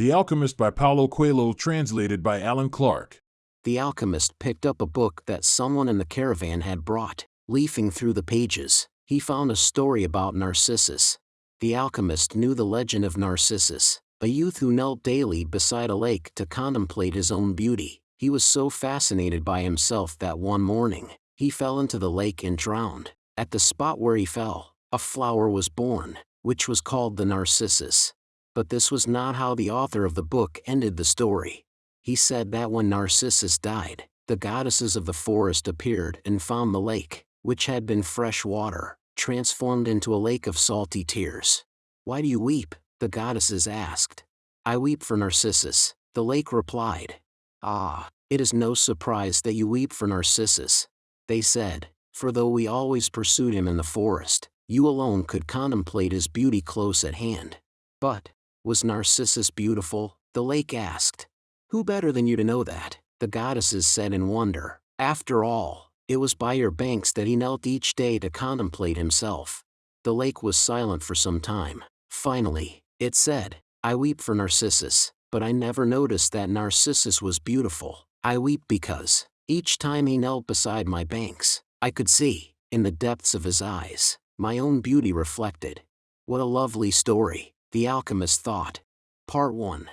The Alchemist by Paulo Coelho, translated by Alan Clark. The alchemist picked up a book that someone in the caravan had brought. Leafing through the pages, he found a story about Narcissus. The alchemist knew the legend of Narcissus, a youth who knelt daily beside a lake to contemplate his own beauty. He was so fascinated by himself that one morning, he fell into the lake and drowned. At the spot where he fell, a flower was born, which was called the Narcissus. But this was not how the author of the book ended the story. He said that when Narcissus died, the goddesses of the forest appeared and found the lake, which had been fresh water, transformed into a lake of salty tears. "Why do you weep?" the goddesses asked. "I weep for Narcissus," the lake replied. "Ah, it is no surprise that you weep for Narcissus," they said, "for though we always pursued him in the forest, you alone could contemplate his beauty close at hand." "But, was Narcissus beautiful?" the lake asked. "Who better than you to know that?" the goddesses said in wonder. "After all, it was by your banks that he knelt each day to contemplate himself." The lake was silent for some time. Finally, it said, "I weep for Narcissus, but I never noticed that Narcissus was beautiful. I weep because, each time he knelt beside my banks, I could see, in the depths of his eyes, my own beauty reflected." What a lovely story, the alchemist thought. Part 1.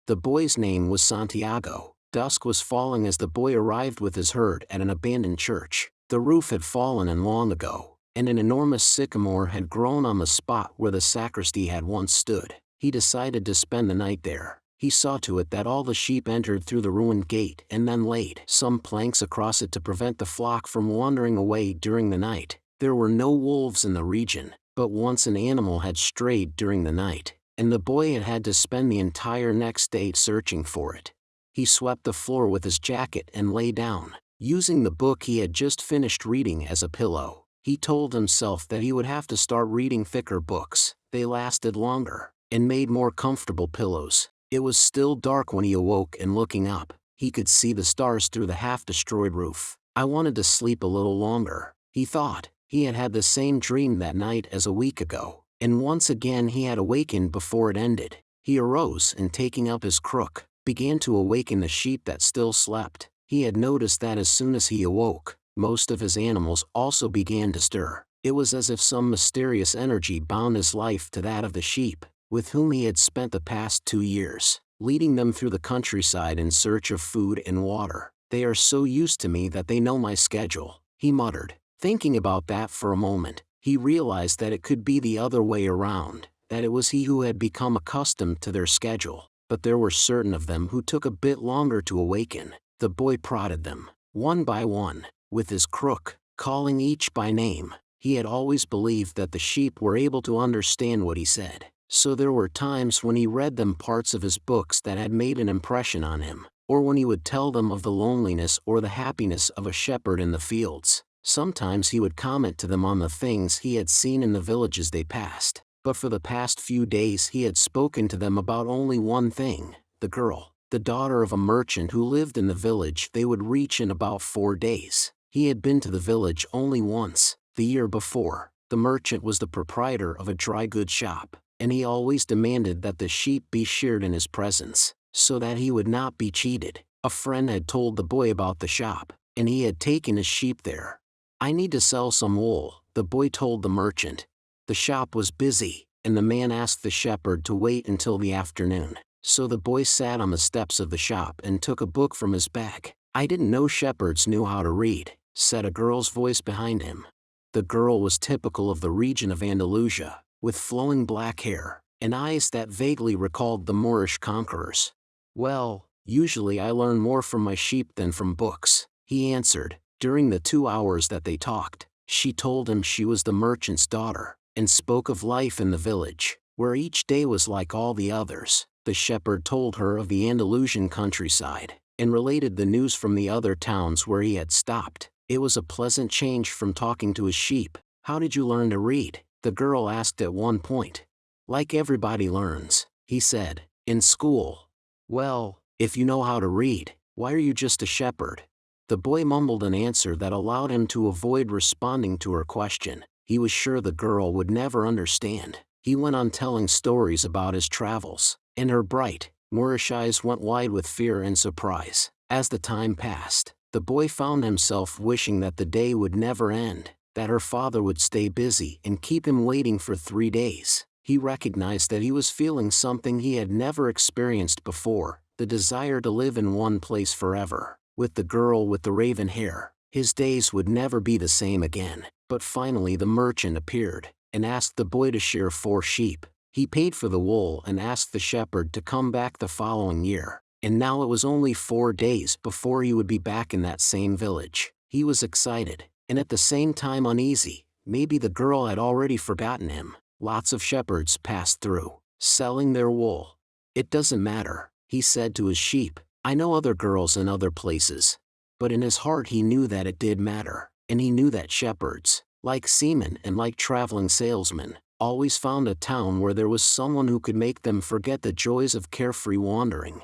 The boy's name was Santiago. Dusk was falling as the boy arrived with his herd at an abandoned church. The roof had fallen in long ago, and an enormous sycamore had grown on the spot where the sacristy had once stood. He decided to spend the night there. He saw to it that all the sheep entered through the ruined gate and then laid some planks across it to prevent the flock from wandering away during the night. There were no wolves in the region, but once an animal had strayed during the night, and the boy had had to spend the entire next day searching for it. He swept the floor with his jacket and lay down, using the book he had just finished reading as a pillow. He told himself that he would have to start reading thicker books. They lasted longer, and made more comfortable pillows. It was still dark when he awoke, and looking up, he could see the stars through the half-destroyed roof. "I wanted to sleep a little longer," he thought. He had had the same dream that night as a week ago, and once again he had awakened before it ended. He arose and, taking up his crook, began to awaken the sheep that still slept. He had noticed that as soon as he awoke, most of his animals also began to stir. It was as if some mysterious energy bound his life to that of the sheep, with whom he had spent the past 2 years, leading them through the countryside in search of food and water. "They are so used to me that they know my schedule," he muttered. Thinking about that for a moment, he realized that it could be the other way around, that it was he who had become accustomed to their schedule. But there were certain of them who took a bit longer to awaken. The boy prodded them, one by one, with his crook, calling each by name. He had always believed that the sheep were able to understand what he said, so there were times when he read them parts of his books that had made an impression on him, or when he would tell them of the loneliness or the happiness of a shepherd in the fields. Sometimes he would comment to them on the things he had seen in the villages they passed. But for the past few days he had spoken to them about only one thing: the girl, the daughter of a merchant who lived in the village they would reach in about 4 days. He had been to the village only once, the year before. The merchant was the proprietor of a dry goods shop, and he always demanded that the sheep be sheared in his presence, so that he would not be cheated. A friend had told the boy about the shop, and he had taken his sheep there. "I need to sell some wool," the boy told the merchant. The shop was busy, and the man asked the shepherd to wait until the afternoon. So the boy sat on the steps of the shop and took a book from his bag. "I didn't know shepherds knew how to read," said a girl's voice behind him. The girl was typical of the region of Andalusia, with flowing black hair, and eyes that vaguely recalled the Moorish conquerors. "Well, usually I learn more from my sheep than from books," he answered. During the 2 hours that they talked, she told him she was the merchant's daughter, and spoke of life in the village, where each day was like all the others. The shepherd told her of the Andalusian countryside, and related the news from the other towns where he had stopped. It was a pleasant change from talking to his sheep. "How did you learn to read?" the girl asked at one point. "Like everybody learns," he said, "in school." "Well, if you know how to read, why are you just a shepherd?" The boy mumbled an answer that allowed him to avoid responding to her question. He was sure the girl would never understand. He went on telling stories about his travels. and her bright, Moorish eyes went wide with fear and surprise. As the time passed, the boy found himself wishing that the day would never end, that her father would stay busy and keep him waiting for 3 days. He recognized that he was feeling something he had never experienced before, the desire to live in one place forever, with the girl with the raven hair. His days would never be the same again. But finally the merchant appeared, and asked the boy to shear 4 sheep. He paid for the wool and asked the shepherd to come back the following year. And now it was only 4 days before he would be back in that same village. He was excited, and at the same time uneasy. Maybe the girl had already forgotten him. Lots of shepherds passed through, selling their wool. "It doesn't matter," he said to his sheep. "I know other girls in other places." But in his heart he knew that it did matter, and he knew that shepherds, like seamen and like traveling salesmen, always found a town where there was someone who could make them forget the joys of carefree wandering.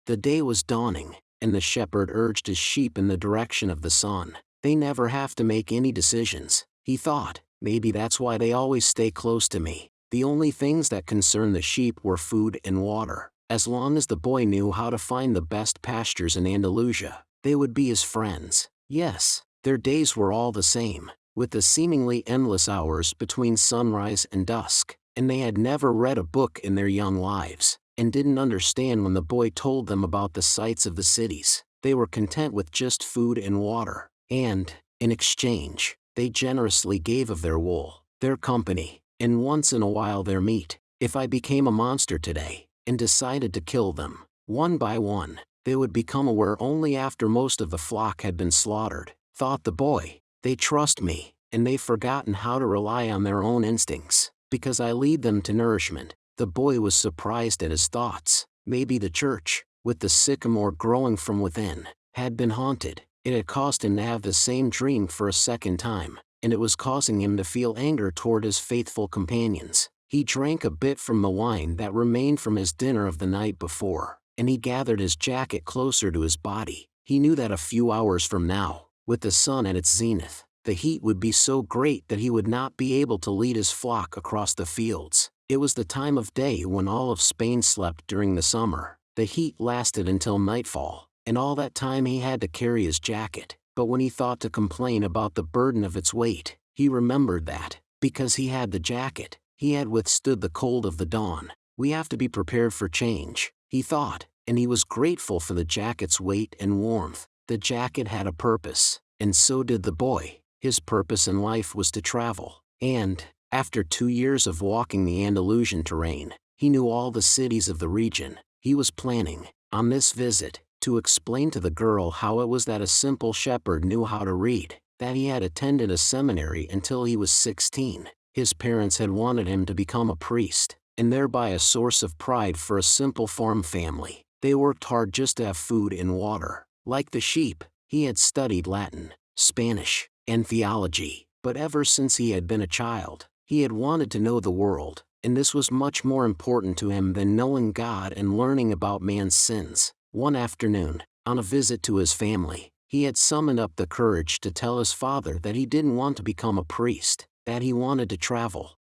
The day was dawning, and the shepherd urged his sheep in the direction of the sun. "They never have to make any decisions," he thought. "Maybe that's why they always stay close to me." The only things that concerned the sheep were food and water. As long as the boy knew how to find the best pastures in Andalusia, they would be his friends. Yes, their days were all the same, with the seemingly endless hours between sunrise and dusk, and they had never read a book in their young lives, and didn't understand when the boy told them about the sights of the cities. They were content with just food and water, and, in exchange, they generously gave of their wool, their company, and once in a while their meat. If I became a monster today, and decided to kill them, one by one, they would become aware only after most of the flock had been slaughtered, thought the boy. They trust me, and they've forgotten how to rely on their own instincts, because I lead them to nourishment. The boy was surprised at his thoughts. Maybe the church, with the sycamore growing from within, had been haunted. It had caused him to have the same dream for a second time, and it was causing him to feel anger toward his faithful companions. He drank a bit from the wine that remained from his dinner of the night before, and he gathered his jacket closer to his body. He knew that a few hours from now, with the sun at its zenith, the heat would be so great that he would not be able to lead his flock across the fields. It was the time of day when all of Spain slept during the summer. The heat lasted until nightfall, and all that time he had to carry his jacket. But when he thought to complain about the burden of its weight, he remembered that, because he had the jacket, he had withstood the cold of the dawn. We have to be prepared for change, he thought, and he was grateful for the jacket's weight and warmth. The jacket had a purpose, and so did the boy. His purpose in life was to travel, and, after 2 years of walking the Andalusian terrain, he knew all the cities of the region. He was planning, on this visit, to explain to the girl how it was that a simple shepherd knew how to read, that he had attended a seminary until he was 16. His parents had wanted him to become a priest, and thereby a source of pride for a simple farm family. They worked hard just to have food and water. Like the sheep, he had studied Latin, Spanish, and theology, but ever since he had been a child, he had wanted to know the world, and this was much more important to him than knowing God and learning about man's sins. One afternoon, on a visit to his family, he had summoned up the courage to tell his father that he didn't want to become a priest, that he wanted to travel.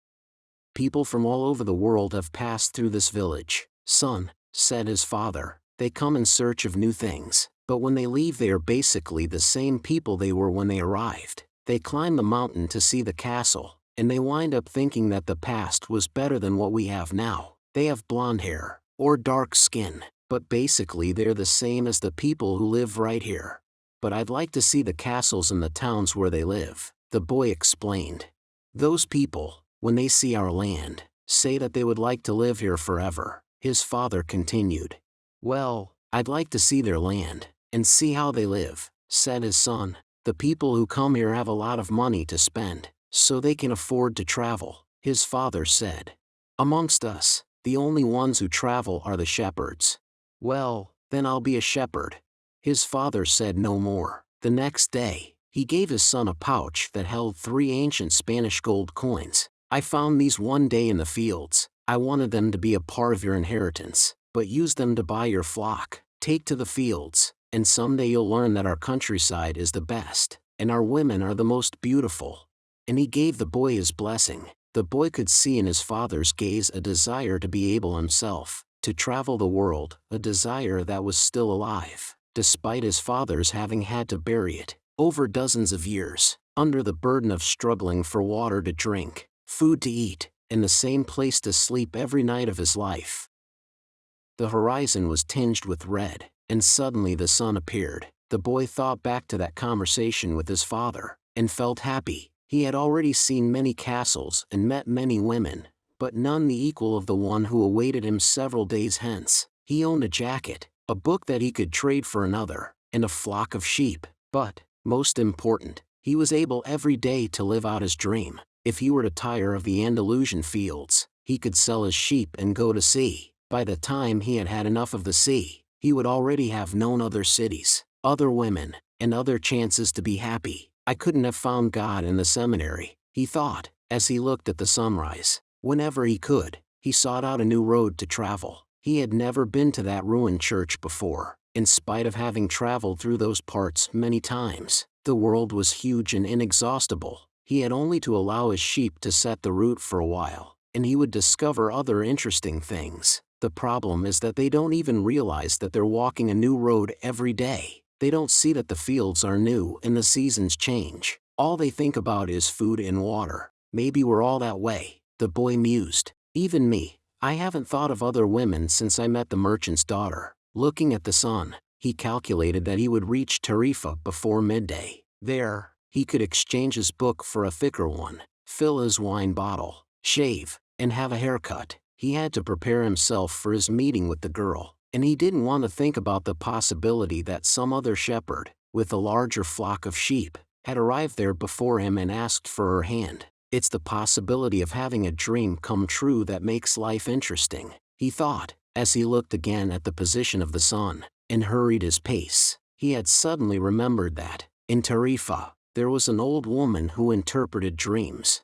"People from all over the world have passed through this village, son," said his father. "They come in search of new things, but when they leave they are basically the same people they were when they arrived. They climb the mountain to see the castle, and they wind up thinking that the past was better than what we have now. They have blonde hair, or dark skin, but basically they're the same as the people who live right here. But I'd like to see the castles and the towns where they live," the boy explained. "Those people, when they see our land, say that they would like to live here forever," his father continued. "Well, I'd like to see their land, and see how they live," said his son. "The people who come here have a lot of money to spend, so they can afford to travel," his father said. "Amongst us, the only ones who travel are the shepherds." "Well, then I'll be a shepherd." His father said no more. The next day, he gave his son a pouch that held 3 ancient Spanish gold coins. "I found these one day in the fields. I wanted them to be a part of your inheritance, but use them to buy your flock. Take to the fields, and someday you'll learn that our countryside is the best, and our women are the most beautiful." And he gave the boy his blessing. The boy could see in his father's gaze a desire to be able himself, to travel the world, a desire that was still alive, despite his father's having had to bury it, over dozens of years, under the burden of struggling for water to drink, food to eat, and the same place to sleep every night of his life. The horizon was tinged with red, and suddenly the sun appeared. The boy thought back to that conversation with his father, and felt happy. He had already seen many castles and met many women, but none the equal of the one who awaited him several days hence. He owned a jacket, a book that he could trade for another, and a flock of sheep. But, most important, he was able every day to live out his dream. If he were to tire of the Andalusian fields, he could sell his sheep and go to sea. By the time he had had enough of the sea, he would already have known other cities, other women, and other chances to be happy. I couldn't have found God in the seminary, he thought, as he looked at the sunrise. Whenever he could, he sought out a new road to travel. He had never been to that ruined church before, in spite of having traveled through those parts many times. The world was huge and inexhaustible. He had only to allow his sheep to set the route for a while, and he would discover other interesting things. The problem is that they don't even realize that they're walking a new road every day. They don't see that the fields are new and the seasons change. All they think about is food and water. Maybe we're all that way, the boy mused. Even me, I haven't thought of other women since I met the merchant's daughter. Looking at the sun, he calculated that he would reach Tarifa before midday. There, he could exchange his book for a thicker one, fill his wine bottle, shave, and have a haircut. He had to prepare himself for his meeting with the girl, and he didn't want to think about the possibility that some other shepherd, with a larger flock of sheep, had arrived there before him and asked for her hand. It's the possibility of having a dream come true that makes life interesting, he thought, as he looked again at the position of the sun, and hurried his pace. He had suddenly remembered that, in Tarifa, there was an old woman who interpreted dreams.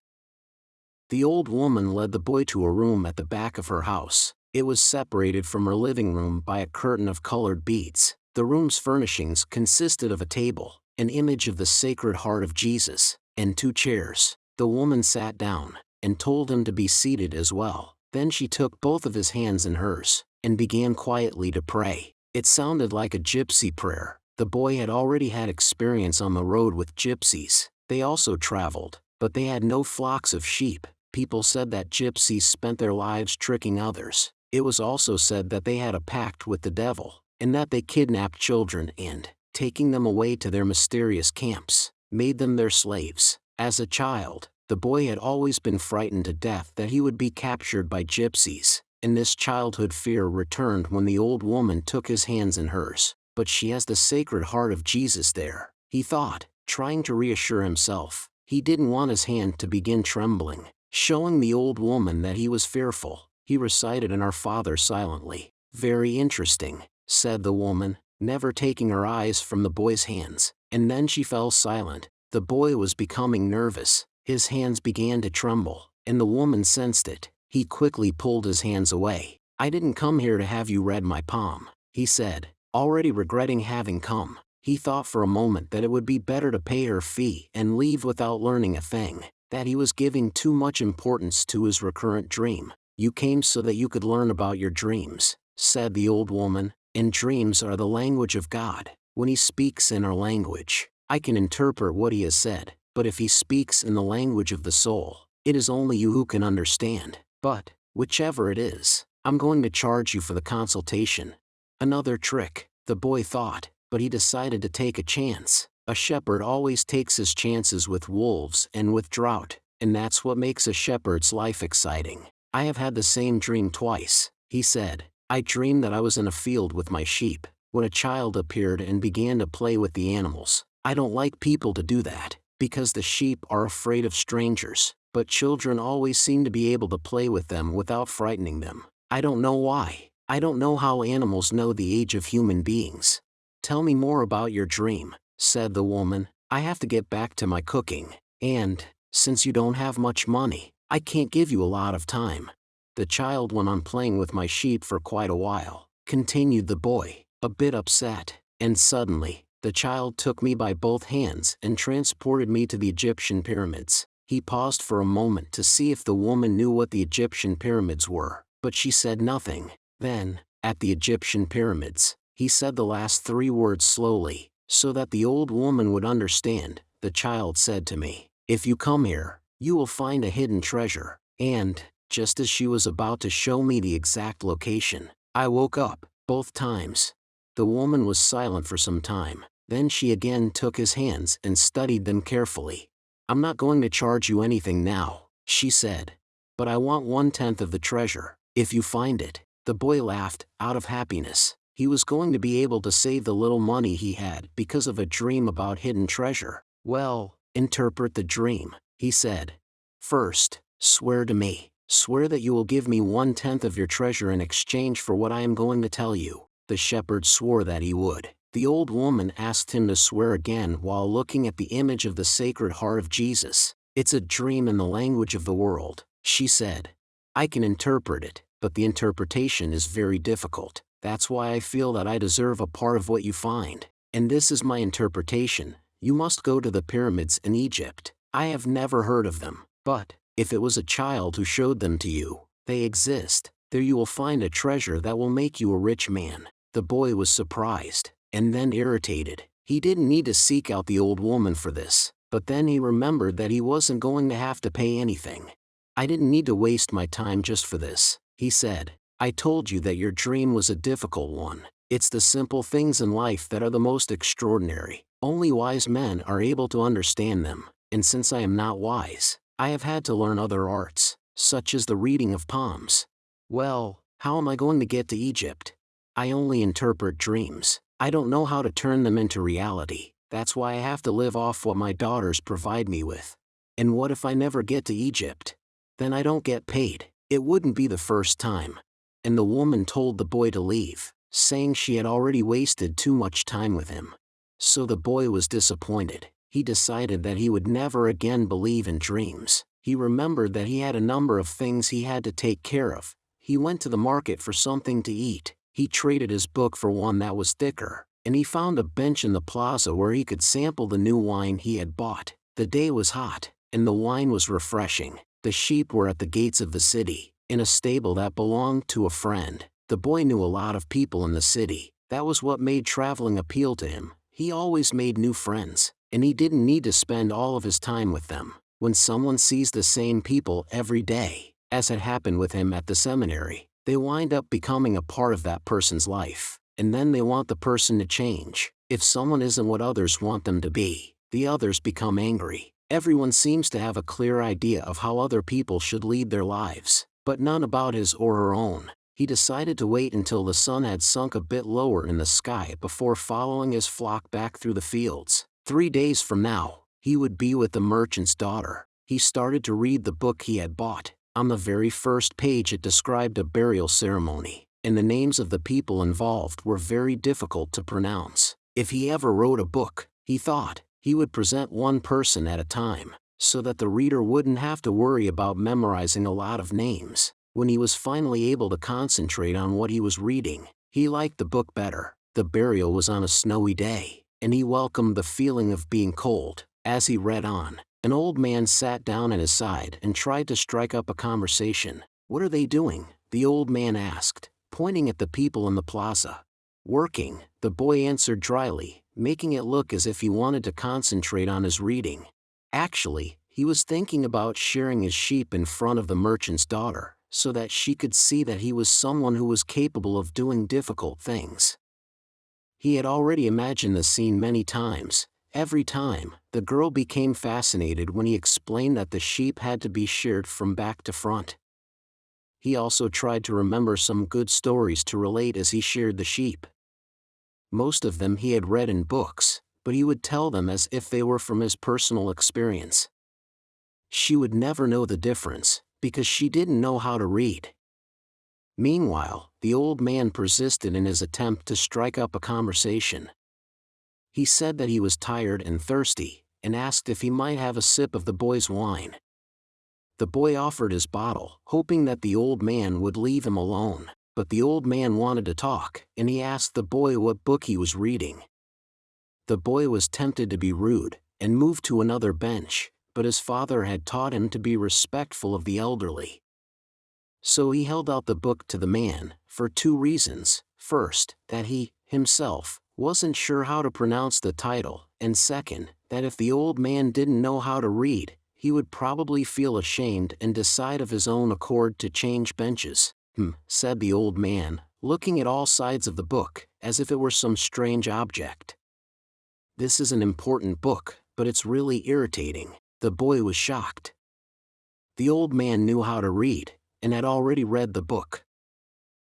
The old woman led the boy to a room at the back of her house. It was separated from her living room by a curtain of colored beads. The room's furnishings consisted of a table, an image of the Sacred Heart of Jesus, and 2 chairs. The woman sat down, and told him to be seated as well. Then she took both of his hands in hers, and began quietly to pray. It sounded like a gypsy prayer. The boy had already had experience on the road with gypsies. They also traveled, but they had no flocks of sheep. People said that gypsies spent their lives tricking others. It was also said that they had a pact with the devil, and that they kidnapped children and, taking them away to their mysterious camps, made them their slaves. As a child, the boy had always been frightened to death that he would be captured by gypsies, and this childhood fear returned when the old woman took his hands in hers. But she has the Sacred Heart of Jesus there, he thought, trying to reassure himself. He didn't want his hand to begin trembling, showing the old woman that he was fearful. He recited an Our Father silently. Very interesting, said the woman, never taking her eyes from the boy's hands, and then she fell silent. The boy was becoming nervous, his hands began to tremble, and the woman sensed it. He quickly pulled his hands away. I didn't come here to have you read my palm, he said, already regretting having come. He thought for a moment that it would be better to pay her fee and leave without learning a thing, that he was giving too much importance to his recurrent dream. You came so that you could learn about your dreams, said the old woman, and dreams are the language of God. When he speaks in our language, I can interpret what he has said, but if he speaks in the language of the soul, it is only you who can understand. But, whichever it is, I'm going to charge you for the consultation. Another trick, the boy thought, but he decided to take a chance. A shepherd always takes his chances with wolves and with drought, and that's what makes a shepherd's life exciting. I have had the same dream twice, he said. I dreamed that I was in a field with my sheep, when a child appeared and began to play with the animals. I don't like people to do that, because the sheep are afraid of strangers, but children always seem to be able to play with them without frightening them. I don't know why. I don't know how animals know the age of human beings. Tell me more about your dream, said the woman. I have to get back to my cooking, and, since you don't have much money, I can't give you a lot of time. The child went on playing with my sheep for quite a while, continued the boy, a bit upset, and suddenly, the child took me by both hands and transported me to the Egyptian pyramids. He paused for a moment to see if the woman knew what the Egyptian pyramids were, but she said nothing. Then, at the Egyptian pyramids, he said the last 3 words slowly, so that the old woman would understand. The child said to me, "If you come here, you will find a hidden treasure." And, just as she was about to show me the exact location, I woke up. Both times. The woman was silent for some time, then she again took his hands and studied them carefully. "I'm not going to charge you anything now," she said. "But I want 1/10 of the treasure, if you find it." The boy laughed, out of happiness. He was going to be able to save the little money he had because of a dream about hidden treasure. "Well, interpret the dream," he said. "First, swear to me. Swear that you will give me 1/10 of your treasure in exchange for what I am going to tell you." The shepherd swore that he would. The old woman asked him to swear again while looking at the image of the Sacred Heart of Jesus. "It's a dream in the language of the world," she said. "I can interpret it, but the interpretation is very difficult. That's why I feel that I deserve a part of what you find. And this is my interpretation. You must go to the pyramids in Egypt. I have never heard of them, but if it was a child who showed them to you, they exist. There you will find a treasure that will make you a rich man." The boy was surprised, and then irritated. He didn't need to seek out the old woman for this, but then he remembered that he wasn't going to have to pay anything. "I didn't need to waste my time just for this," he said. "I told you that your dream was a difficult one. It's the simple things in life that are the most extraordinary. Only wise men are able to understand them, and since I am not wise, I have had to learn other arts, such as the reading of palms." "Well, how am I going to get to Egypt? I only interpret dreams. I don't know how to turn them into reality. That's why I have to live off what my daughters provide me with." "And what if I never get to Egypt? Then I don't get paid." "It wouldn't be the first time." And the woman told the boy to leave, saying she had already wasted too much time with him. So the boy was disappointed. He decided that he would never again believe in dreams. He remembered that he had a number of things he had to take care of. He went to the market for something to eat. He traded his book for one that was thicker, and he found a bench in the plaza where he could sample the new wine he had bought. The day was hot, and the wine was refreshing. The sheep were at the gates of the city, in a stable that belonged to a friend. The boy knew a lot of people in the city. That was what made traveling appeal to him. He always made new friends, and he didn't need to spend all of his time with them. When someone sees the same people every day, as had happened with him at the seminary, they wind up becoming a part of that person's life, and then they want the person to change. If someone isn't what others want them to be, the others become angry. Everyone seems to have a clear idea of how other people should lead their lives, but none about his or her own. He decided to wait until the sun had sunk a bit lower in the sky before following his flock back through the fields. 3 days from now, he would be with the merchant's daughter. He started to read the book he had bought. On the very first page it described a burial ceremony, and the names of the people involved were very difficult to pronounce. If he ever wrote a book, he thought, he would present one person at a time, so that the reader wouldn't have to worry about memorizing a lot of names. When he was finally able to concentrate on what he was reading, he liked the book better. The burial was on a snowy day, and he welcomed the feeling of being cold. As he read on, an old man sat down at his side and tried to strike up a conversation. "What are they doing?" the old man asked, pointing at the people in the plaza. "Working," the boy answered dryly, making it look as if he wanted to concentrate on his reading. Actually, he was thinking about shearing his sheep in front of the merchant's daughter, so that she could see that he was someone who was capable of doing difficult things. He had already imagined the scene many times. Every time, the girl became fascinated when he explained that the sheep had to be sheared from back to front. He also tried to remember some good stories to relate as he sheared the sheep. Most of them he had read in books, but he would tell them as if they were from his personal experience. She would never know the difference, because she didn't know how to read. Meanwhile, the old man persisted in his attempt to strike up a conversation. He said that he was tired and thirsty, and asked if he might have a sip of the boy's wine. The boy offered his bottle, hoping that the old man would leave him alone, but the old man wanted to talk, and he asked the boy what book he was reading. The boy was tempted to be rude, and moved to another bench, but his father had taught him to be respectful of the elderly. So he held out the book to the man, for two reasons. First, that he, himself, wasn't sure how to pronounce the title, and second, that if the old man didn't know how to read, he would probably feel ashamed and decide of his own accord to change benches. Said the old man, looking at all sides of the book, as if it were some strange object. This is an important book, but it's really irritating. The boy was shocked. The old man knew how to read, and had already read the book.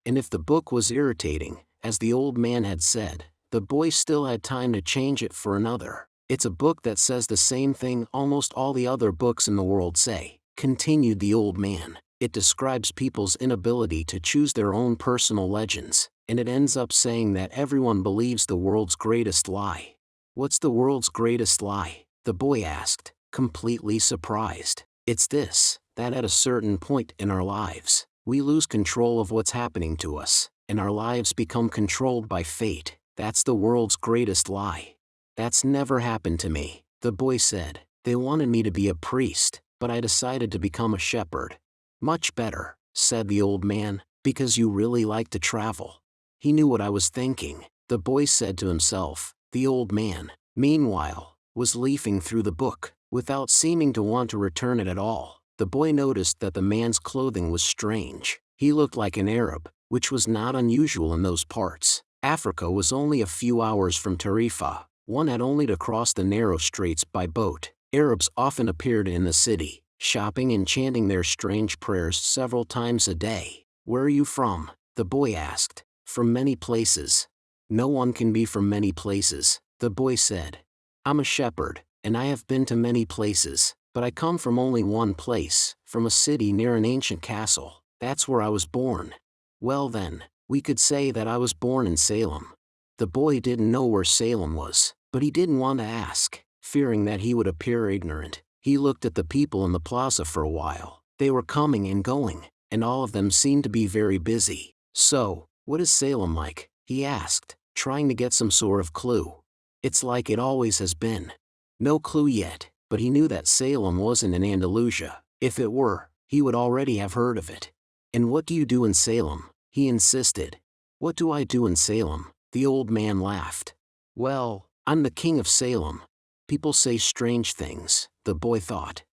And if the book was irritating, as the old man had said, the boy still had time to change it for another. It's a book that says the same thing almost all the other books in the world say, continued the old man. It describes people's inability to choose their own personal legends, and it ends up saying that everyone believes the world's greatest lie. What's the world's greatest lie? The boy asked, completely surprised. It's this, that at a certain point in our lives, we lose control of what's happening to us, and our lives become controlled by fate. That's the world's greatest lie. That's never happened to me, the boy said. They wanted me to be a priest, but I decided to become a shepherd. Much better, said the old man, because you really like to travel. He knew what I was thinking, the boy said to himself. The old man, meanwhile, was leafing through the book, without seeming to want to return it at all. The boy noticed that the man's clothing was strange. He looked like an Arab, which was not unusual in those parts. Africa was only a few hours from Tarifa. One had only to cross the narrow straits by boat. Arabs often appeared in the city, shopping and chanting their strange prayers several times a day. Where are you from? The boy asked. From many places. No one can be from many places, the boy said. I'm a shepherd, and I have been to many places, but I come from only one place, from a city near an ancient castle. That's where I was born. Well then, we could say that I was born in Salem. The boy didn't know where Salem was, but he didn't want to ask, fearing that he would appear ignorant. He looked at the people in the plaza for a while. They were coming and going, and all of them seemed to be very busy. So, what is Salem like? He asked, trying to get some sort of clue. It's like it always has been. No clue yet, but he knew that Salem wasn't in Andalusia. If it were, he would already have heard of it. And what do you do in Salem? He insisted. What do I do in Salem? The old man laughed. Well, I'm the king of Salem. People say strange things, the boy thought.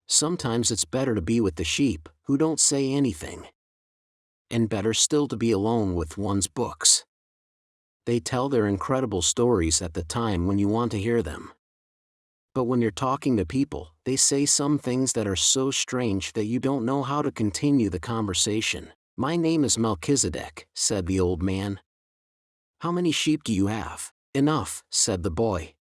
Sometimes it's better to be with the sheep, who don't say anything. And better still to be alone with one's books. They tell their incredible stories at the time when you want to hear them. But when you're talking to people, they say some things that are so strange that you don't know how to continue the conversation. My name is Melchizedek, said the old man. How many sheep do you have? Enough, said the boy.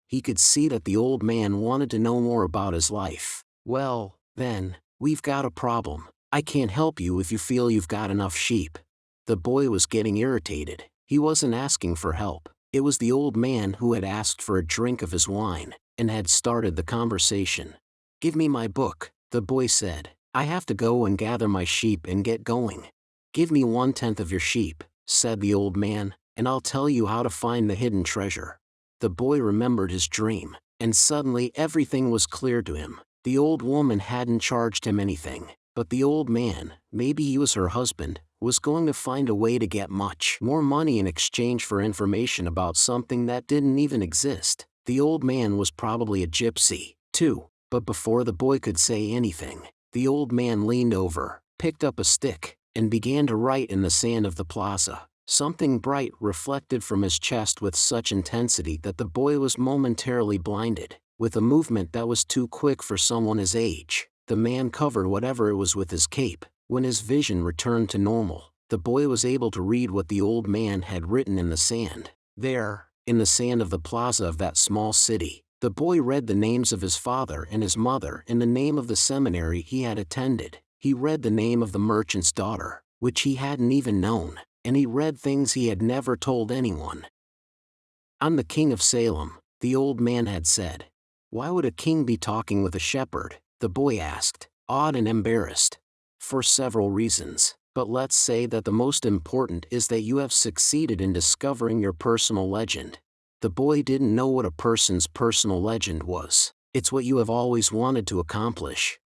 He could see that the old man wanted to know more about his life. Well, then, we've got a problem. I can't help you if you feel you've got enough sheep. The boy was getting irritated. He wasn't asking for help. It was the old man who had asked for a drink of his wine, and had started the conversation. Give me my book, the boy said. I have to go and gather my sheep and get going. Give me 1/10 of your sheep, said the old man, and I'll tell you how to find the hidden treasure. The boy remembered his dream, and suddenly everything was clear to him. The old woman hadn't charged him anything, but the old man, maybe he was her husband, was going to find a way to get much more money in exchange for information about something that didn't even exist. The old man was probably a gypsy, too, but before the boy could say anything, the old man leaned over, picked up a stick, and began to write in the sand of the plaza. Something bright reflected from his chest with such intensity that the boy was momentarily blinded. With a movement that was too quick for someone his age, the man covered whatever it was with his cape. When his vision returned to normal, the boy was able to read what the old man had written in the sand. There, in the sand of the plaza of that small city, the boy read the names of his father and his mother and the name of the seminary he had attended. He read the name of the merchant's daughter, which he hadn't even known, and he read things he had never told anyone. I'm the king of Salem, the old man had said. Why would a king be talking with a shepherd? The boy asked, awed and embarrassed. For several reasons, but let's say that the most important is that you have succeeded in discovering your personal legend. The boy didn't know what a person's personal legend was, It's what you have always wanted to accomplish.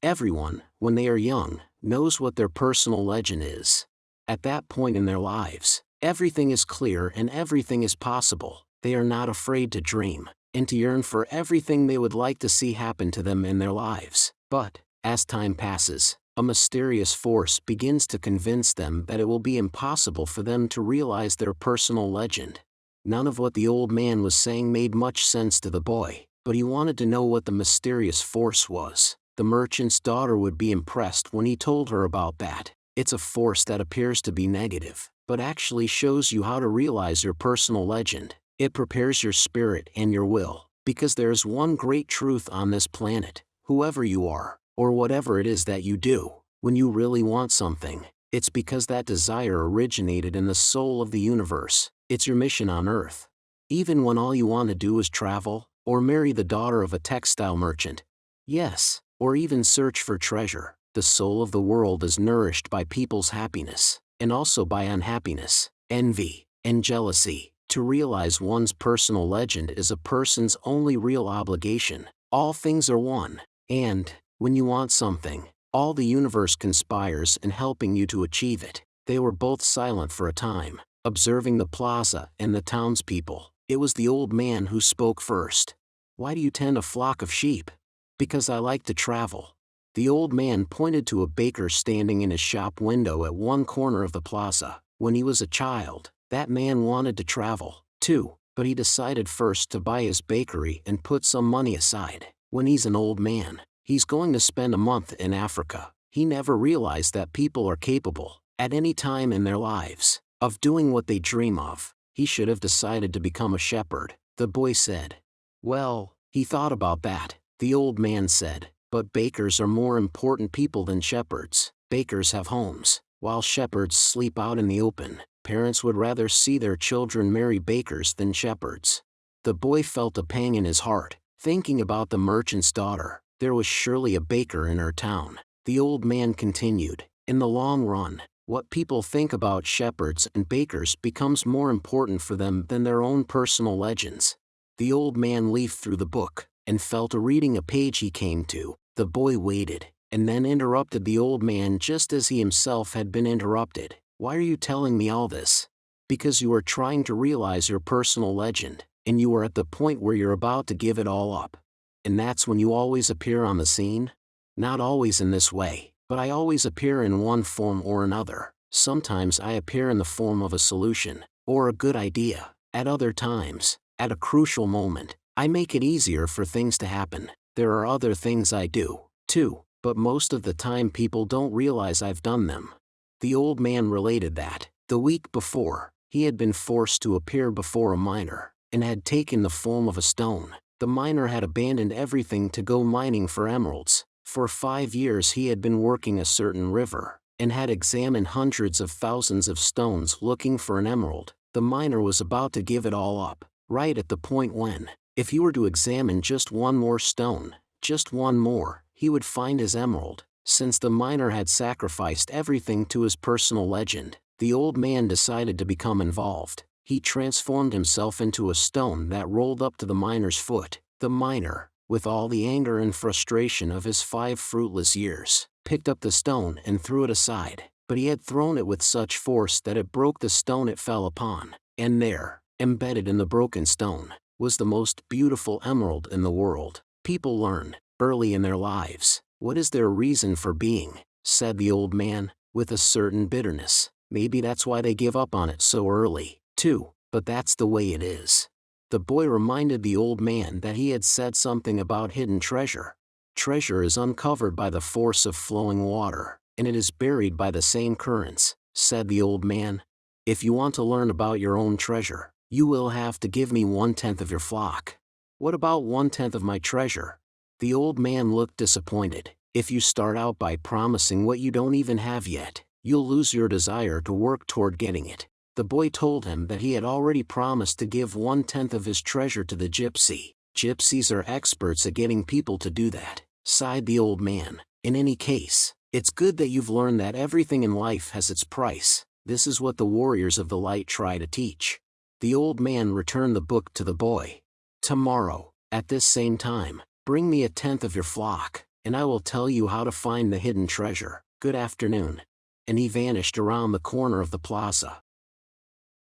Everyone, when they are young, knows what their personal legend is. At that point in their lives, everything is clear and everything is possible. They are not afraid to dream, and to yearn for everything they would like to see happen to them in their lives. But, as time passes, a mysterious force begins to convince them that it will be impossible for them to realize their personal legend. None of what the old man was saying made much sense to the boy, but he wanted to know what the mysterious force was. The merchant's daughter would be impressed when he told her about that. It's a force that appears to be negative, but actually shows you how to realize your personal legend. It prepares your spirit and your will, because there's one great truth on this planet: whoever you are, or whatever it is that you do, when you really want something, it's because that desire originated in the soul of the universe. It's your mission on Earth. Even when all you want to do is travel, or marry the daughter of a textile merchant. Yes, or even search for treasure. The soul of the world is nourished by people's happiness, and also by unhappiness, envy, and jealousy. To realize one's personal legend is a person's only real obligation. All things are one, and, when you want something, all the universe conspires in helping you to achieve it. They were both silent for a time, observing the plaza and the townspeople. It was the old man who spoke first. "Why do you tend a flock of sheep?" "Because I like to travel." The old man pointed to a baker standing in his shop window at one corner of the plaza. When he was a child, that man wanted to travel, too, but he decided first to buy his bakery and put some money aside. When he's an old man, he's going to spend a month in Africa. He never realized that people are capable, at any time in their lives, of doing what they dream of. He should have decided to become a shepherd, the boy said. Well, he thought about that. The old man said, "But bakers are more important people than shepherds. Bakers have homes, while shepherds sleep out in the open. Parents would rather see their children marry bakers than shepherds." The boy felt a pang in his heart, thinking about the merchant's daughter. There was surely a baker in her town. The old man continued, "In the long run, what people think about shepherds and bakers becomes more important for them than their own personal legends." The old man leafed through the book, and fell to reading a page he came to. The boy waited, and then interrupted the old man just as he himself had been interrupted. "Why are you telling me all this?" "Because you are trying to realize your personal legend, and you are at the point where you're about to give it all up. And that's when you always appear on the scene?" "Not always in this way, but I always appear in one form or another. Sometimes I appear in the form of a solution, or a good idea. At other times, at a crucial moment, I make it easier for things to happen. There are other things I do, too, but most of the time people don't realize I've done them." The old man related that, the week before, he had been forced to appear before a miner, and had taken the form of a stone. The miner had abandoned everything to go mining for emeralds. For 5 years he had been working a certain river, and had examined hundreds of thousands of stones looking for an emerald. The miner was about to give it all up, right at the point when, if he were to examine just one more stone, just one more, he would find his emerald. Since the miner had sacrificed everything to his personal legend, the old man decided to become involved. He transformed himself into a stone that rolled up to the miner's foot. The miner, with all the anger and frustration of his 5 fruitless years, picked up the stone and threw it aside. But he had thrown it with such force that it broke the stone it fell upon, and there, embedded in the broken stone, was the most beautiful emerald in the world. "People learn, early in their lives, what is their reason for being," said the old man, with a certain bitterness. "Maybe that's why they give up on it so early, too, but that's the way it is." The boy reminded the old man that he had said something about hidden treasure. Treasure is uncovered by the force of flowing water, and it is buried by the same currents, said the old man. "If you want to learn about your own treasure, you will have to give me 1/10 of your flock." "What about 1/10 of my treasure?" The old man looked disappointed. "If you start out by promising what you don't even have yet, you'll lose your desire to work toward getting it." The boy told him that he had already promised to give 1/10 of his treasure to the gypsy. "Gypsies are experts at getting people to do that," sighed the old man. "In any case, it's good that you've learned that everything in life has its price. This is what the warriors of the light try to teach." The old man returned the book to the boy. "Tomorrow, At this same time, bring me 1/10 of your flock, and I will tell you how to find the hidden treasure. Good afternoon." And he vanished around the corner of the plaza.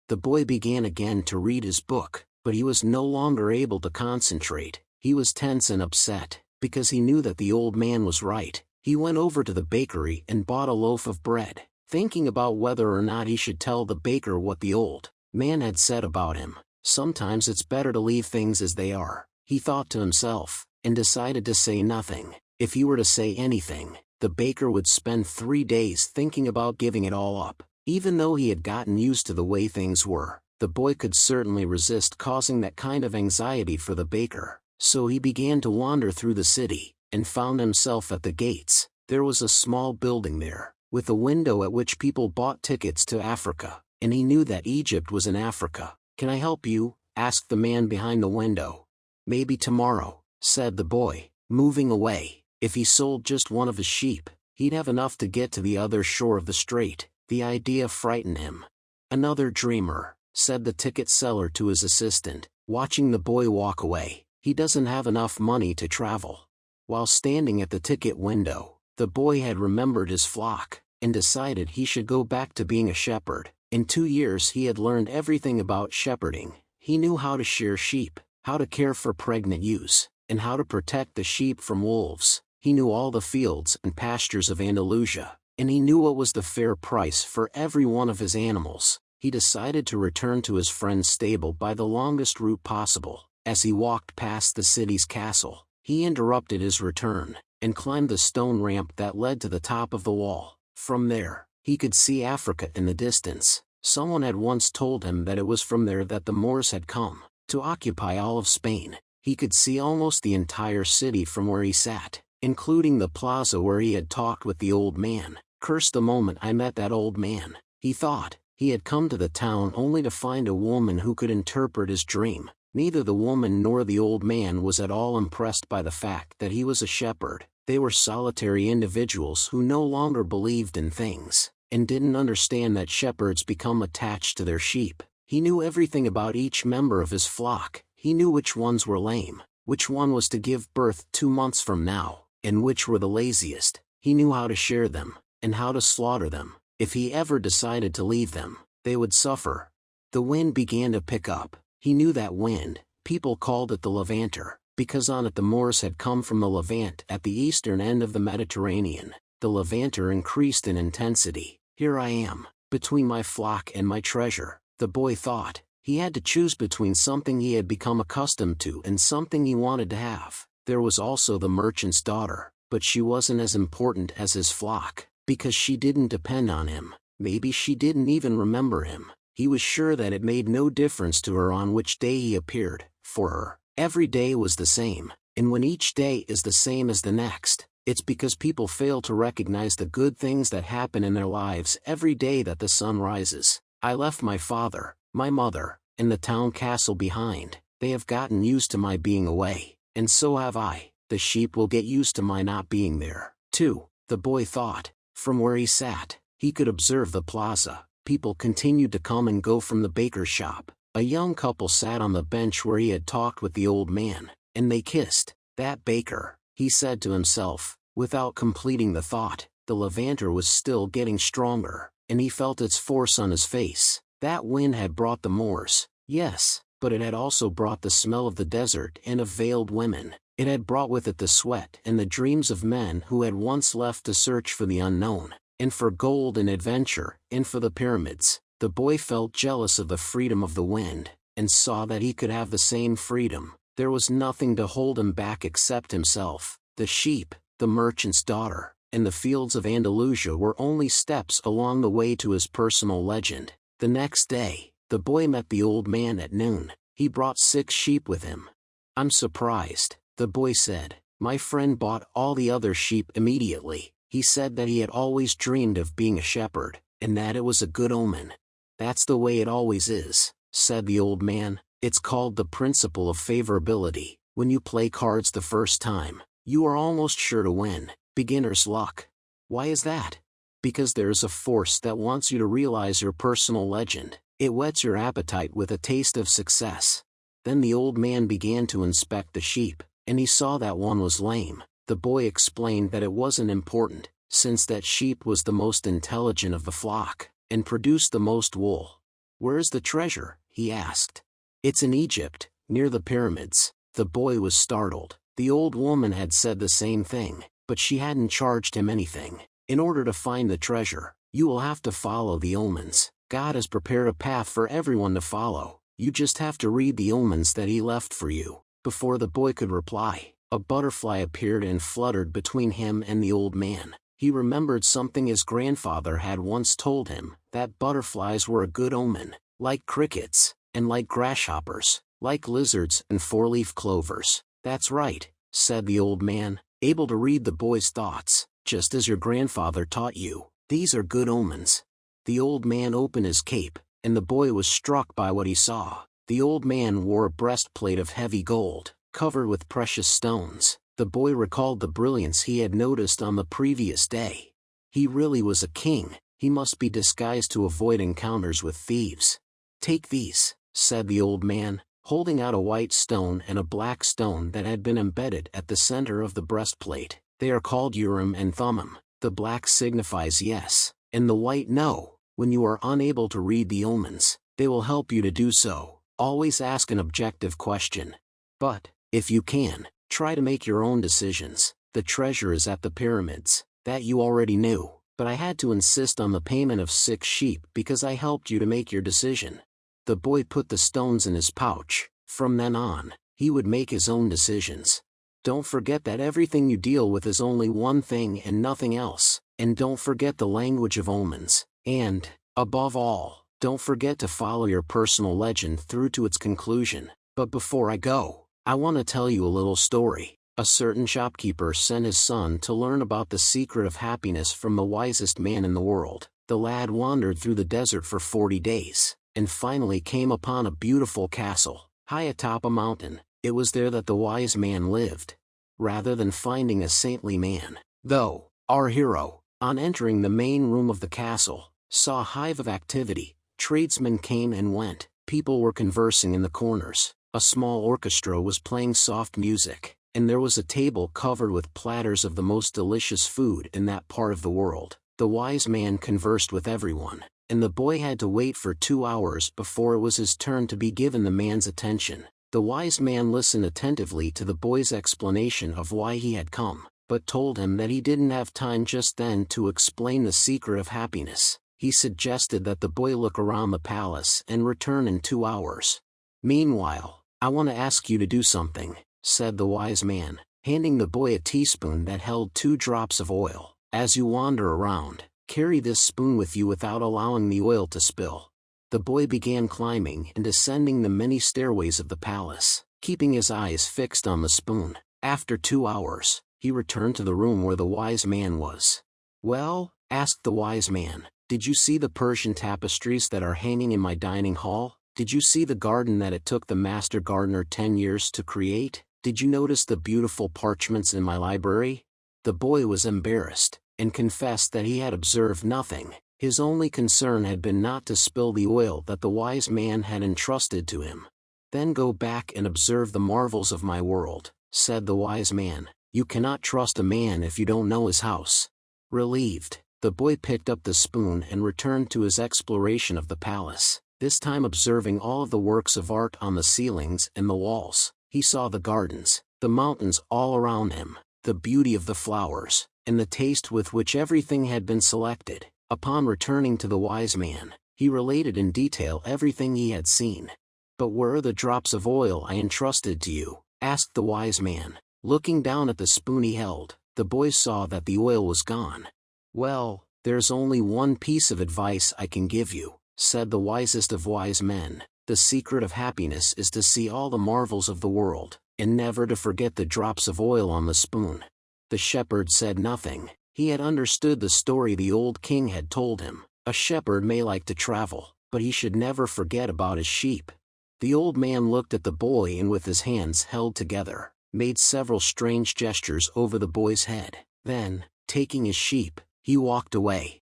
The boy began again to read his book, but he was no longer able to concentrate. He was tense and upset, because he knew that the old man was right. He went over to the bakery and bought a loaf of bread, thinking about whether or not he should tell the baker what the old man had said about him. Sometimes it's better to leave things as they are, he thought to himself, and decided to say nothing. If he were to say anything, the baker would spend 3 days thinking about giving it all up. Even though he had gotten used to the way things were, the boy could certainly resist causing that kind of anxiety for the baker. So he began to wander through the city, and found himself at the gates. There was a small building there, with a window at which people bought tickets to Africa, and he knew that Egypt was in Africa. "Can I help you?" asked the man behind the window. "Maybe tomorrow," said the boy, moving away. If he sold just one of his sheep, he'd have enough to get to the other shore of the strait. The idea frightened him. "Another dreamer," said the ticket seller to his assistant, watching the boy walk away. "He doesn't have enough money to travel." While standing at the ticket window, the boy had remembered his flock, and decided he should go back to being a shepherd. In 2 years he had learned everything about shepherding. He knew how to shear sheep, how to care for pregnant ewes, and how to protect the sheep from wolves. He knew all the fields and pastures of Andalusia, and he knew what was the fair price for every one of his animals. He decided to return to his friend's stable by the longest route possible. As he walked past the city's castle, he interrupted his return, and climbed the stone ramp that led to the top of the wall. From there, he could see Africa in the distance. Someone had once told him that it was from there that the Moors had come to occupy all of Spain. He could see almost the entire city from where he sat, including the plaza where he had talked with the old man. "Curse the moment I met that old man," he thought. He had come to the town only to find a woman who could interpret his dream. Neither the woman nor the old man was at all impressed by the fact that he was a shepherd. They were solitary individuals who no longer believed in things, and didn't understand that shepherds become attached to their sheep. He knew everything about each member of his flock. He knew which ones were lame, which one was to give birth 2 months from now, and which were the laziest. He knew how to shear them, and how to slaughter them. If he ever decided to leave them, they would suffer. The wind began to pick up. He knew that wind. People called it the Levanter, because on it the Moors had come from the Levant at the eastern end of the Mediterranean. The Levanter increased in intensity. "Here I am, between my flock and my treasure," the boy thought. He had to choose between something he had become accustomed to and something he wanted to have. There was also the merchant's daughter, but she wasn't as important as his flock, because she didn't depend on him. Maybe she didn't even remember him. He was sure that it made no difference to her on which day he appeared. For her, every day was the same, and when each day is the same as the next, it's because people fail to recognize the good things that happen in their lives every day that the sun rises. "I left my father, my mother, and the town castle behind. They have gotten used to my being away, and so have I. The sheep will get used to my not being there, too," the boy thought. From where he sat, he could observe the plaza. People continued to come and go from the baker's shop. A young couple sat on the bench where he had talked with the old man, and they kissed. "That baker," he said to himself, without completing the thought. The Levanter was still getting stronger, and he felt its force on his face. That wind had brought the Moors, yes, but it had also brought the smell of the desert and of veiled women. It had brought with it the sweat and the dreams of men who had once left to search for the unknown, and for gold and adventure, and for the pyramids. The boy felt jealous of the freedom of the wind, and saw that he could have the same freedom. There was nothing to hold him back except himself. The sheep, the merchant's daughter, and the fields of Andalusia were only steps along the way to his personal legend. The next day, the boy met the old man at noon. He brought 6 sheep with him. "I'm surprised," the boy said. "My friend bought all the other sheep immediately. He said that he had always dreamed of being a shepherd, and that it was a good omen." "That's the way it always is," said the old man. "It's called the principle of favorability. When you play cards the first time, you are almost sure to win. Beginner's luck." "Why is that?" "Because there is a force that wants you to realize your personal legend. It whets your appetite with a taste of success." Then the old man began to inspect the sheep, and he saw that one was lame. The boy explained that it wasn't important, since that sheep was the most intelligent of the flock, and produced the most wool. "Where's the treasure?" he asked. "It's in Egypt, near the pyramids." The boy was startled. The old woman had said the same thing, but she hadn't charged him anything. "In order to find the treasure, you will have to follow the omens. God has prepared a path for everyone to follow. You just have to read the omens that he left for you." Before the boy could reply, a butterfly appeared and fluttered between him and the old man. He remembered something his grandfather had once told him, that butterflies were a good omen, like crickets, and like grasshoppers, like lizards and four-leaf clovers. "That's right," said the old man, able to read the boy's thoughts. "Just as your grandfather taught you, these are good omens." The old man opened his cape, and the boy was struck by what he saw. The old man wore a breastplate of heavy gold, covered with precious stones. The boy recalled the brilliance he had noticed on the previous day. He really was a king. He must be disguised to avoid encounters with thieves. "Take these," said the old man, holding out a white stone and a black stone that had been embedded at the center of the breastplate. "They are called Urim and Thummim. The black signifies yes, and the white no. When you are unable to read the omens, they will help you to do so. Always ask an objective question. But, if you can, try to make your own decisions. The treasure is at the pyramids." "That you already knew, but I had to insist on the payment of 6 sheep because I helped you to make your decision." The boy put the stones in his pouch. From then on, he would make his own decisions. "Don't forget that everything you deal with is only one thing and nothing else, and don't forget the language of omens, and, above all, don't forget to follow your personal legend through to its conclusion. But before I go, I want to tell you a little story." A certain shopkeeper sent his son to learn about the secret of happiness from the wisest man in the world. The lad wandered through the desert for 40 days, and finally came upon a beautiful castle, high atop a mountain. It was there that the wise man lived. Rather than finding a saintly man, though, our hero, on entering the main room of the castle, saw a hive of activity. Tradesmen came and went, people were conversing in the corners, a small orchestra was playing soft music, and there was a table covered with platters of the most delicious food in that part of the world. The wise man conversed with everyone, and the boy had to wait for 2 hours before it was his turn to be given the man's attention. The wise man listened attentively to the boy's explanation of why he had come, but told him that he didn't have time just then to explain the secret of happiness. He suggested that the boy look around the palace and return in 2 hours. "Meanwhile, I want to ask you to do something," said the wise man, handing the boy a teaspoon that held 2 drops of oil. "As you wander around, carry this spoon with you without allowing the oil to spill." The boy began climbing and descending the many stairways of the palace, keeping his eyes fixed on the spoon. After 2 hours, he returned to the room where the wise man was. "Well," asked the wise man, "did you see the Persian tapestries that are hanging in my dining hall? Did you see the garden that it took the master gardener 10 years to create? Did you notice the beautiful parchments in my library?" The boy was embarrassed, and confessed that he had observed nothing. His only concern had been not to spill the oil that the wise man had entrusted to him. "Then go back and observe the marvels of my world," said the wise man. "You cannot trust a man if you don't know his house." Relieved, the boy picked up the spoon and returned to his exploration of the palace, this time observing all of the works of art on the ceilings and the walls. He saw the gardens, the mountains all around him, the beauty of the flowers, and the taste with which everything had been selected. Upon returning to the wise man, he related in detail everything he had seen. "But where are the drops of oil I entrusted to you?" asked the wise man. Looking down at the spoon he held, the boy saw that the oil was gone. "Well, there's only one piece of advice I can give you," said the wisest of wise men. "The secret of happiness is to see all the marvels of the world, and never to forget the drops of oil on the spoon." The shepherd said nothing. He had understood the story the old king had told him. A shepherd may like to travel, but he should never forget about his sheep. The old man looked at the boy and with his hands held together, made several strange gestures over the boy's head. Then, taking his sheep, he walked away.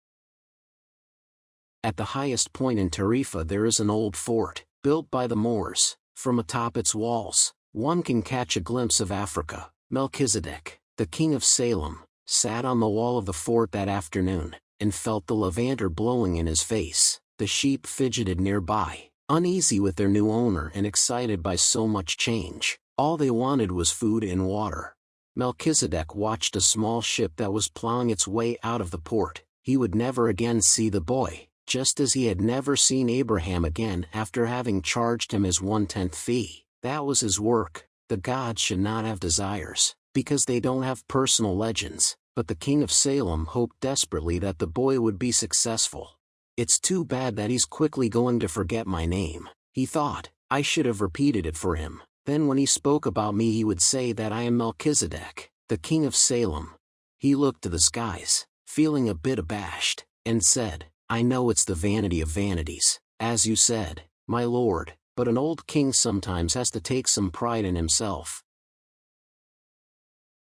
At the highest point in Tarifa there is an old fort, built by the Moors. From atop its walls, one can catch a glimpse of Africa. Melchizedek, the king of Salem, sat on the wall of the fort that afternoon, and felt the lavender blowing in his face. The sheep fidgeted nearby, uneasy with their new owner and excited by so much change. All they wanted was food and water. Melchizedek watched a small ship that was plowing its way out of the port. He would never again see the boy, just as he had never seen Abraham again after having charged him his 1/10 fee. That was his work. The gods should not have desires, because they don't have personal legends, but the king of Salem hoped desperately that the boy would be successful. It's too bad that he's quickly going to forget my name, he thought. I should have repeated it for him. Then when he spoke about me he would say that I am Melchizedek, the king of Salem. He looked to the skies, feeling a bit abashed, and said, I know it's the vanity of vanities, as you said, my lord, but an old king sometimes has to take some pride in himself.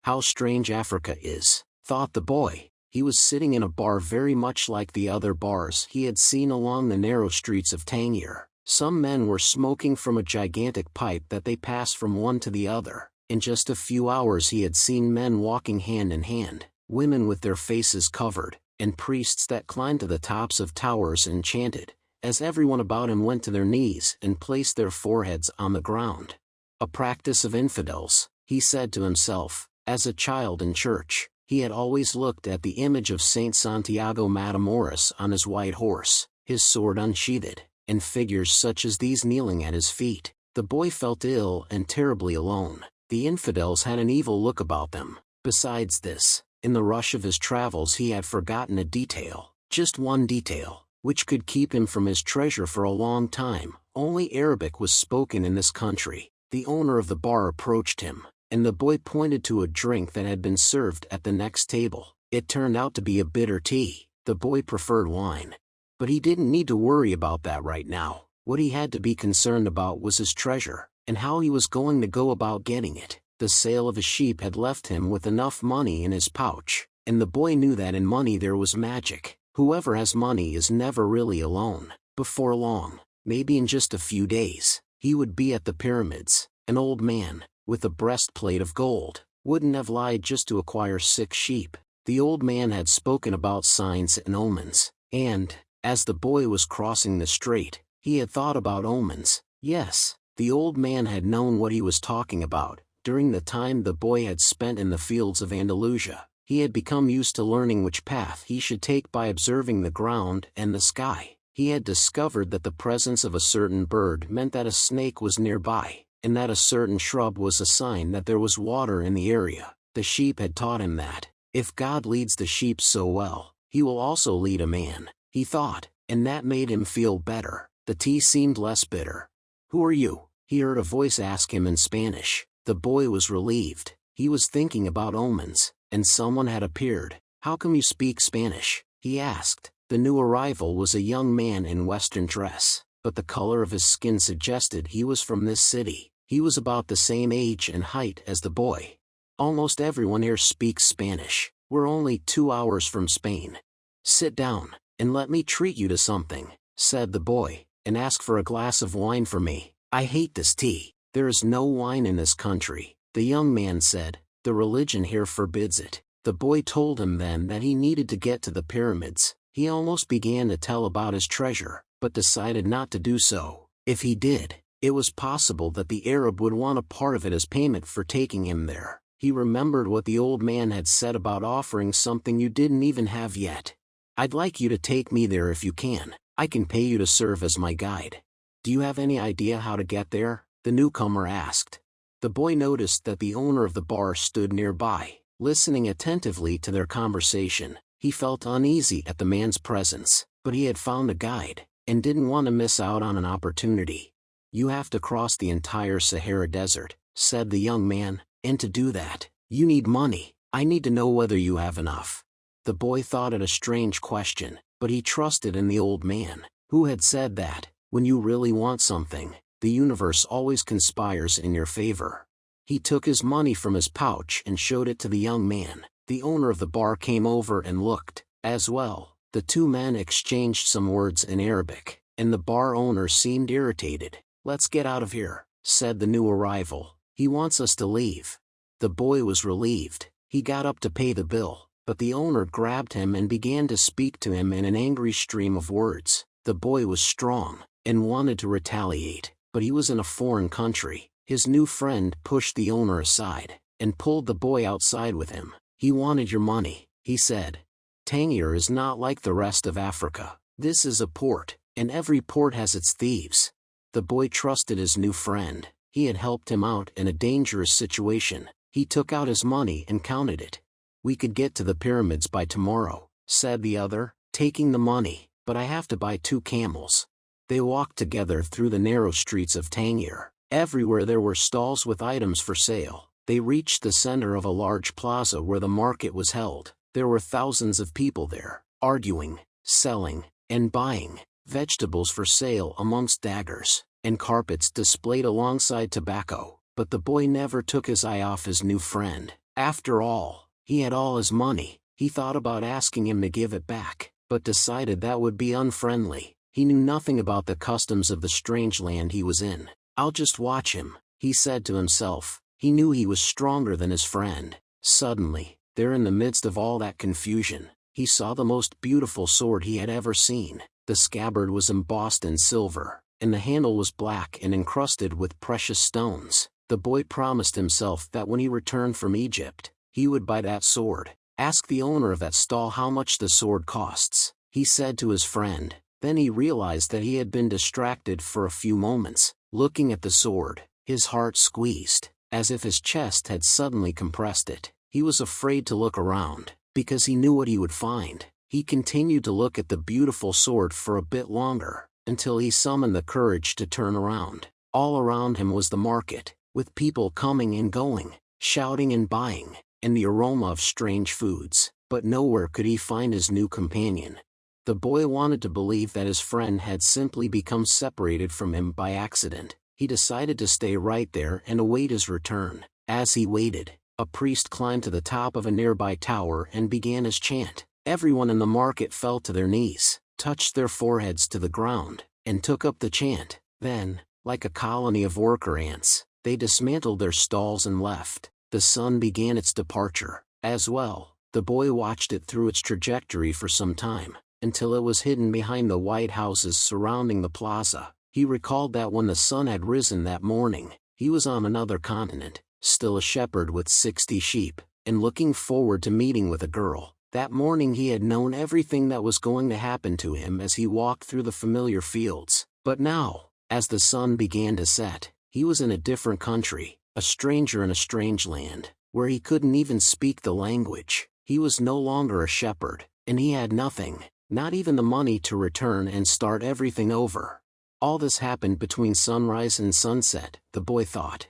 How strange Africa is, thought the boy. He was sitting in a bar very much like the other bars he had seen along the narrow streets of Tangier. Some men were smoking from a gigantic pipe that they passed from one to the other. In just a few hours he had seen men walking hand in hand, women with their faces covered, and priests that climbed to the tops of towers and chanted, as everyone about him went to their knees and placed their foreheads on the ground. A practice of infidels, he said to himself. As a child in church, he had always looked at the image of Saint Santiago Matamoros on his white horse, his sword unsheathed, and figures such as these kneeling at his feet. The boy felt ill and terribly alone. The infidels had an evil look about them. Besides this, in the rush of his travels he had forgotten a detail, just one detail, which could keep him from his treasure for a long time. Only Arabic was spoken in this country. The owner of the bar approached him, and the boy pointed to a drink that had been served at the next table. It turned out to be a bitter tea. The boy preferred wine. But he didn't need to worry about that right now. What he had to be concerned about was his treasure, and how he was going to go about getting it. The sale of a sheep had left him with enough money in his pouch, and the boy knew that in money there was magic. Whoever has money is never really alone. Before long, maybe in just a few days, he would be at the pyramids. An old man, with a breastplate of gold, wouldn't have lied just to acquire 6 sheep. The old man had spoken about signs and omens, and, as the boy was crossing the strait, he had thought about omens. Yes, the old man had known what he was talking about. During the time the boy had spent in the fields of Andalusia, he had become used to learning which path he should take by observing the ground and the sky. He had discovered that the presence of a certain bird meant that a snake was nearby, and that a certain shrub was a sign that there was water in the area. The sheep had taught him that, if God leads the sheep so well, he will also lead a man, he thought, and that made him feel better. The tea seemed less bitter. Who are you? He heard a voice ask him in Spanish. The boy was relieved. He was thinking about omens, and someone had appeared. How come you speak Spanish? He asked. The new arrival was a young man in Western dress, but the color of his skin suggested he was from this city. He was about the same age and height as the boy. Almost everyone here speaks Spanish. We're only 2 hours from Spain. Sit down, and let me treat you to something, said the boy, and ask for a glass of wine for me. I hate this tea. There is no wine in this country, the young man said. The religion here forbids it. The boy told him then that he needed to get to the pyramids. He almost began to tell about his treasure, but decided not to do so. If he did, it was possible that the Arab would want a part of it as payment for taking him there. He remembered what the old man had said about offering something you didn't even have yet. I'd like you to take me there if you can. I can pay you to serve as my guide. Do you have any idea how to get there? The newcomer asked. The boy noticed that the owner of the bar stood nearby, listening attentively to their conversation. He felt uneasy at the man's presence, but he had found a guide, and didn't want to miss out on an opportunity. You have to cross the entire Sahara Desert, said the young man, and to do that, you need money. I need to know whether you have enough. The boy thought it a strange question, but he trusted in the old man, who had said that, when you really want something, the universe always conspires in your favor. He took his money from his pouch and showed it to the young man. The owner of the bar came over and looked, as well. The 2 men exchanged some words in Arabic, and the bar owner seemed irritated. Let's get out of here. said the new arrival. "He wants us to leave." The boy was relieved. He got up to pay the bill, but the owner grabbed him and began to speak to him in an angry stream of words. The boy was strong and wanted to retaliate, but he was in a foreign country. His new friend pushed the owner aside and pulled the boy outside with him. "He wanted your money," he said. "Tangier is not like the rest of Africa. This is a port, and every port has its thieves." The boy trusted his new friend. He had helped him out in a dangerous situation. He took out his money and counted it. "We could get to the pyramids by tomorrow," said the other, taking the money, "but I have to buy 2 camels." They walked together through the narrow streets of Tangier. Everywhere there were stalls with items for sale. They reached the center of a large plaza where the market was held. There were thousands of people there, arguing, selling, and buying. Vegetables for sale amongst daggers, and carpets displayed alongside tobacco. But the boy never took his eye off his new friend. After all, he had all his money. He thought about asking him to give it back, but decided that would be unfriendly. He knew nothing about the customs of the strange land he was in. "I'll just watch him," he said to himself. He knew he was stronger than his friend. Suddenly, there in the midst of all that confusion, he saw the most beautiful sword he had ever seen. The scabbard was embossed in silver, and the handle was black and encrusted with precious stones. The boy promised himself that when he returned from Egypt, he would buy that sword. "Ask the owner of that stall how much the sword costs," he said to his friend. Then he realized that he had been distracted for a few moments, looking at the sword. His heart squeezed, as if his chest had suddenly compressed it. He was afraid to look around, because he knew what he would find. He continued to look at the beautiful sword for a bit longer, until he summoned the courage to turn around. All around him was the market, with people coming and going, shouting and buying, and the aroma of strange foods. But nowhere could he find his new companion. The boy wanted to believe that his friend had simply become separated from him by accident. He decided to stay right there and await his return. As he waited, a priest climbed to the top of a nearby tower and began his chant. Everyone in the market fell to their knees, touched their foreheads to the ground, and took up the chant. Then, like a colony of worker ants, they dismantled their stalls and left. The sun began its departure. As well, the boy watched it through its trajectory for some time, until it was hidden behind the white houses surrounding the plaza. He recalled that when the sun had risen that morning, he was on another continent, still a shepherd with 60 sheep, and looking forward to meeting with a girl. That morning he had known everything that was going to happen to him as he walked through the familiar fields. But now, as the sun began to set, he was in a different country, a stranger in a strange land, where he couldn't even speak the language. He was no longer a shepherd, and he had nothing, not even the money to return and start everything over. All this happened between sunrise and sunset, the boy thought.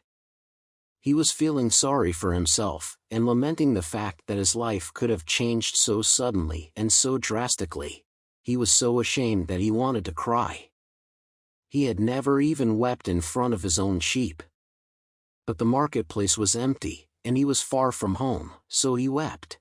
He was feeling sorry for himself, and lamenting the fact that his life could have changed so suddenly and so drastically. He was so ashamed that he wanted to cry. He had never even wept in front of his own sheep. But the marketplace was empty, and he was far from home, so he wept.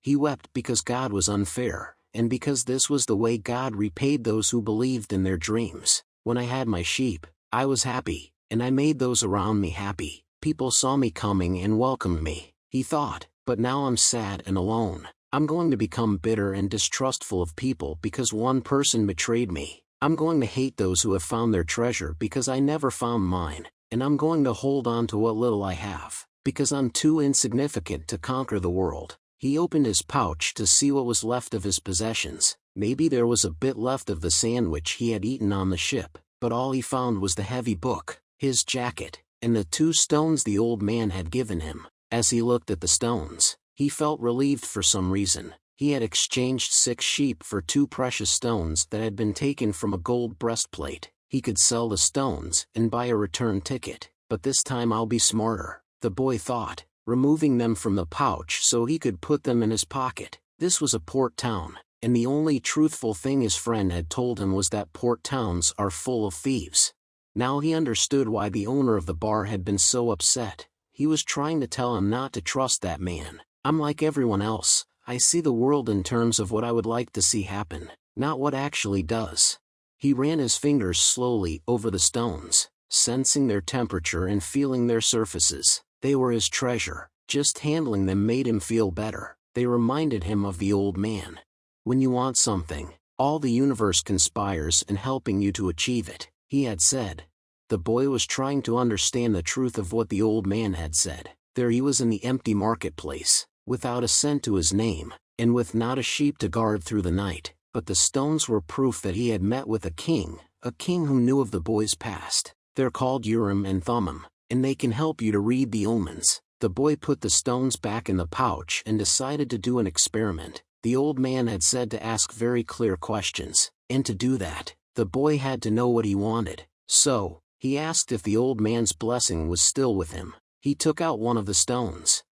He wept because God was unfair, and because this was the way God repaid those who believed in their dreams. "When I had my sheep, I was happy, and I made those around me happy. People saw me coming and welcomed me," he thought. "But now I'm sad and alone. I'm going to become bitter and distrustful of people because one person betrayed me. I'm going to hate those who have found their treasure because I never found mine, and I'm going to hold on to what little I have, because I'm too insignificant to conquer the world." He opened his pouch to see what was left of his possessions. Maybe there was a bit left of the sandwich he had eaten on the ship, but all he found was the heavy book, his jacket, and the 2 stones the old man had given him. As he looked at the stones, he felt relieved for some reason. He had exchanged 6 sheep for 2 precious stones that had been taken from a gold breastplate. He could sell the stones and buy a return ticket. "But this time I'll be smarter," the boy thought, removing them from the pouch so he could put them in his pocket. This was a port town, and the only truthful thing his friend had told him was that port towns are full of thieves. Now he understood why the owner of the bar had been so upset. He was trying to tell him not to trust that man. "I'm like everyone else. I see the world in terms of what I would like to see happen, not what actually does." He ran his fingers slowly over the stones. sensing their temperature and feeling their surfaces. They were his treasure. Just handling them made him feel better. They reminded him of the old man. When you want something, all the universe conspires in helping you to achieve it, he had said. The boy was trying to understand the truth of what the old man had said. There he was in the empty marketplace, without a cent to his name, and with not a sheep to guard through the night. But the stones were proof that he had met with a king who knew of the boy's past. They're called Urim and Thummim, and they can help you to read the omens. The boy put the stones back in the pouch and decided to do an experiment. The old man had said to ask very clear questions, and to do that, the boy had to know what he wanted. So, he asked if the old man's blessing was still with him. He took out one of the stones.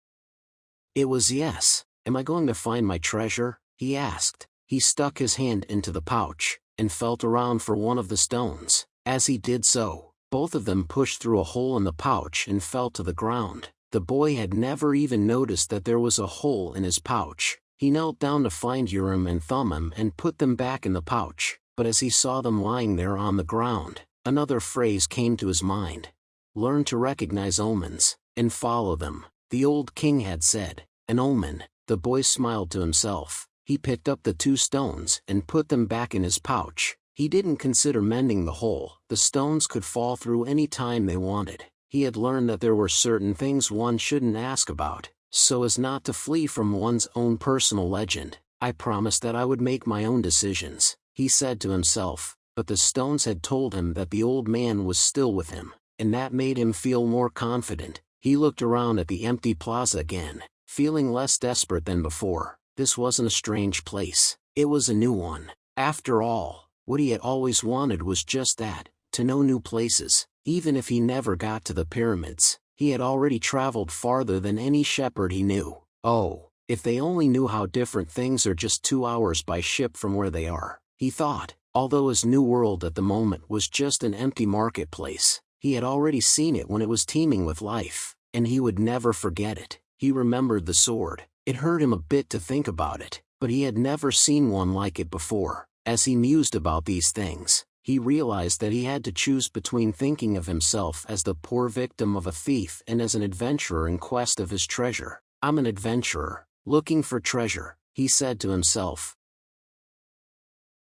It was yes. Am I going to find my treasure? He asked. He stuck his hand into the pouch, and felt around for one of the stones. As he did so, both of them pushed through a hole in the pouch and fell to the ground. The boy had never even noticed that there was a hole in his pouch. He knelt down to find Urim and Thummim and put them back in the pouch. But as he saw them lying there on the ground, another phrase came to his mind. Learn to recognize omens, and follow them, the old king had said. An omen. The boy smiled to himself. He picked up the 2 stones and put them back in his pouch. He didn't consider mending the hole. The stones could fall through any time they wanted. He had learned that there were certain things one shouldn't ask about, so as not to flee from one's own personal legend. I promised that I would make my own decisions, he said to himself, but the stones had told him that the old man was still with him, and that made him feel more confident. He looked around at the empty plaza again, feeling less desperate than before. This wasn't a strange place, it was a new one. After all, what he had always wanted was just that, to know new places. Even if he never got to the pyramids, he had already traveled farther than any shepherd he knew. Oh, if they only knew how different things are just 2 hours by ship from where they are, he thought. Although his new world at the moment was just an empty marketplace, he had already seen it when it was teeming with life, and he would never forget it. He remembered the sword. It hurt him a bit to think about it, but he had never seen one like it before. As he mused about these things, he realized that he had to choose between thinking of himself as the poor victim of a thief and as an adventurer in quest of his treasure. I'm an adventurer, looking for treasure, he said to himself.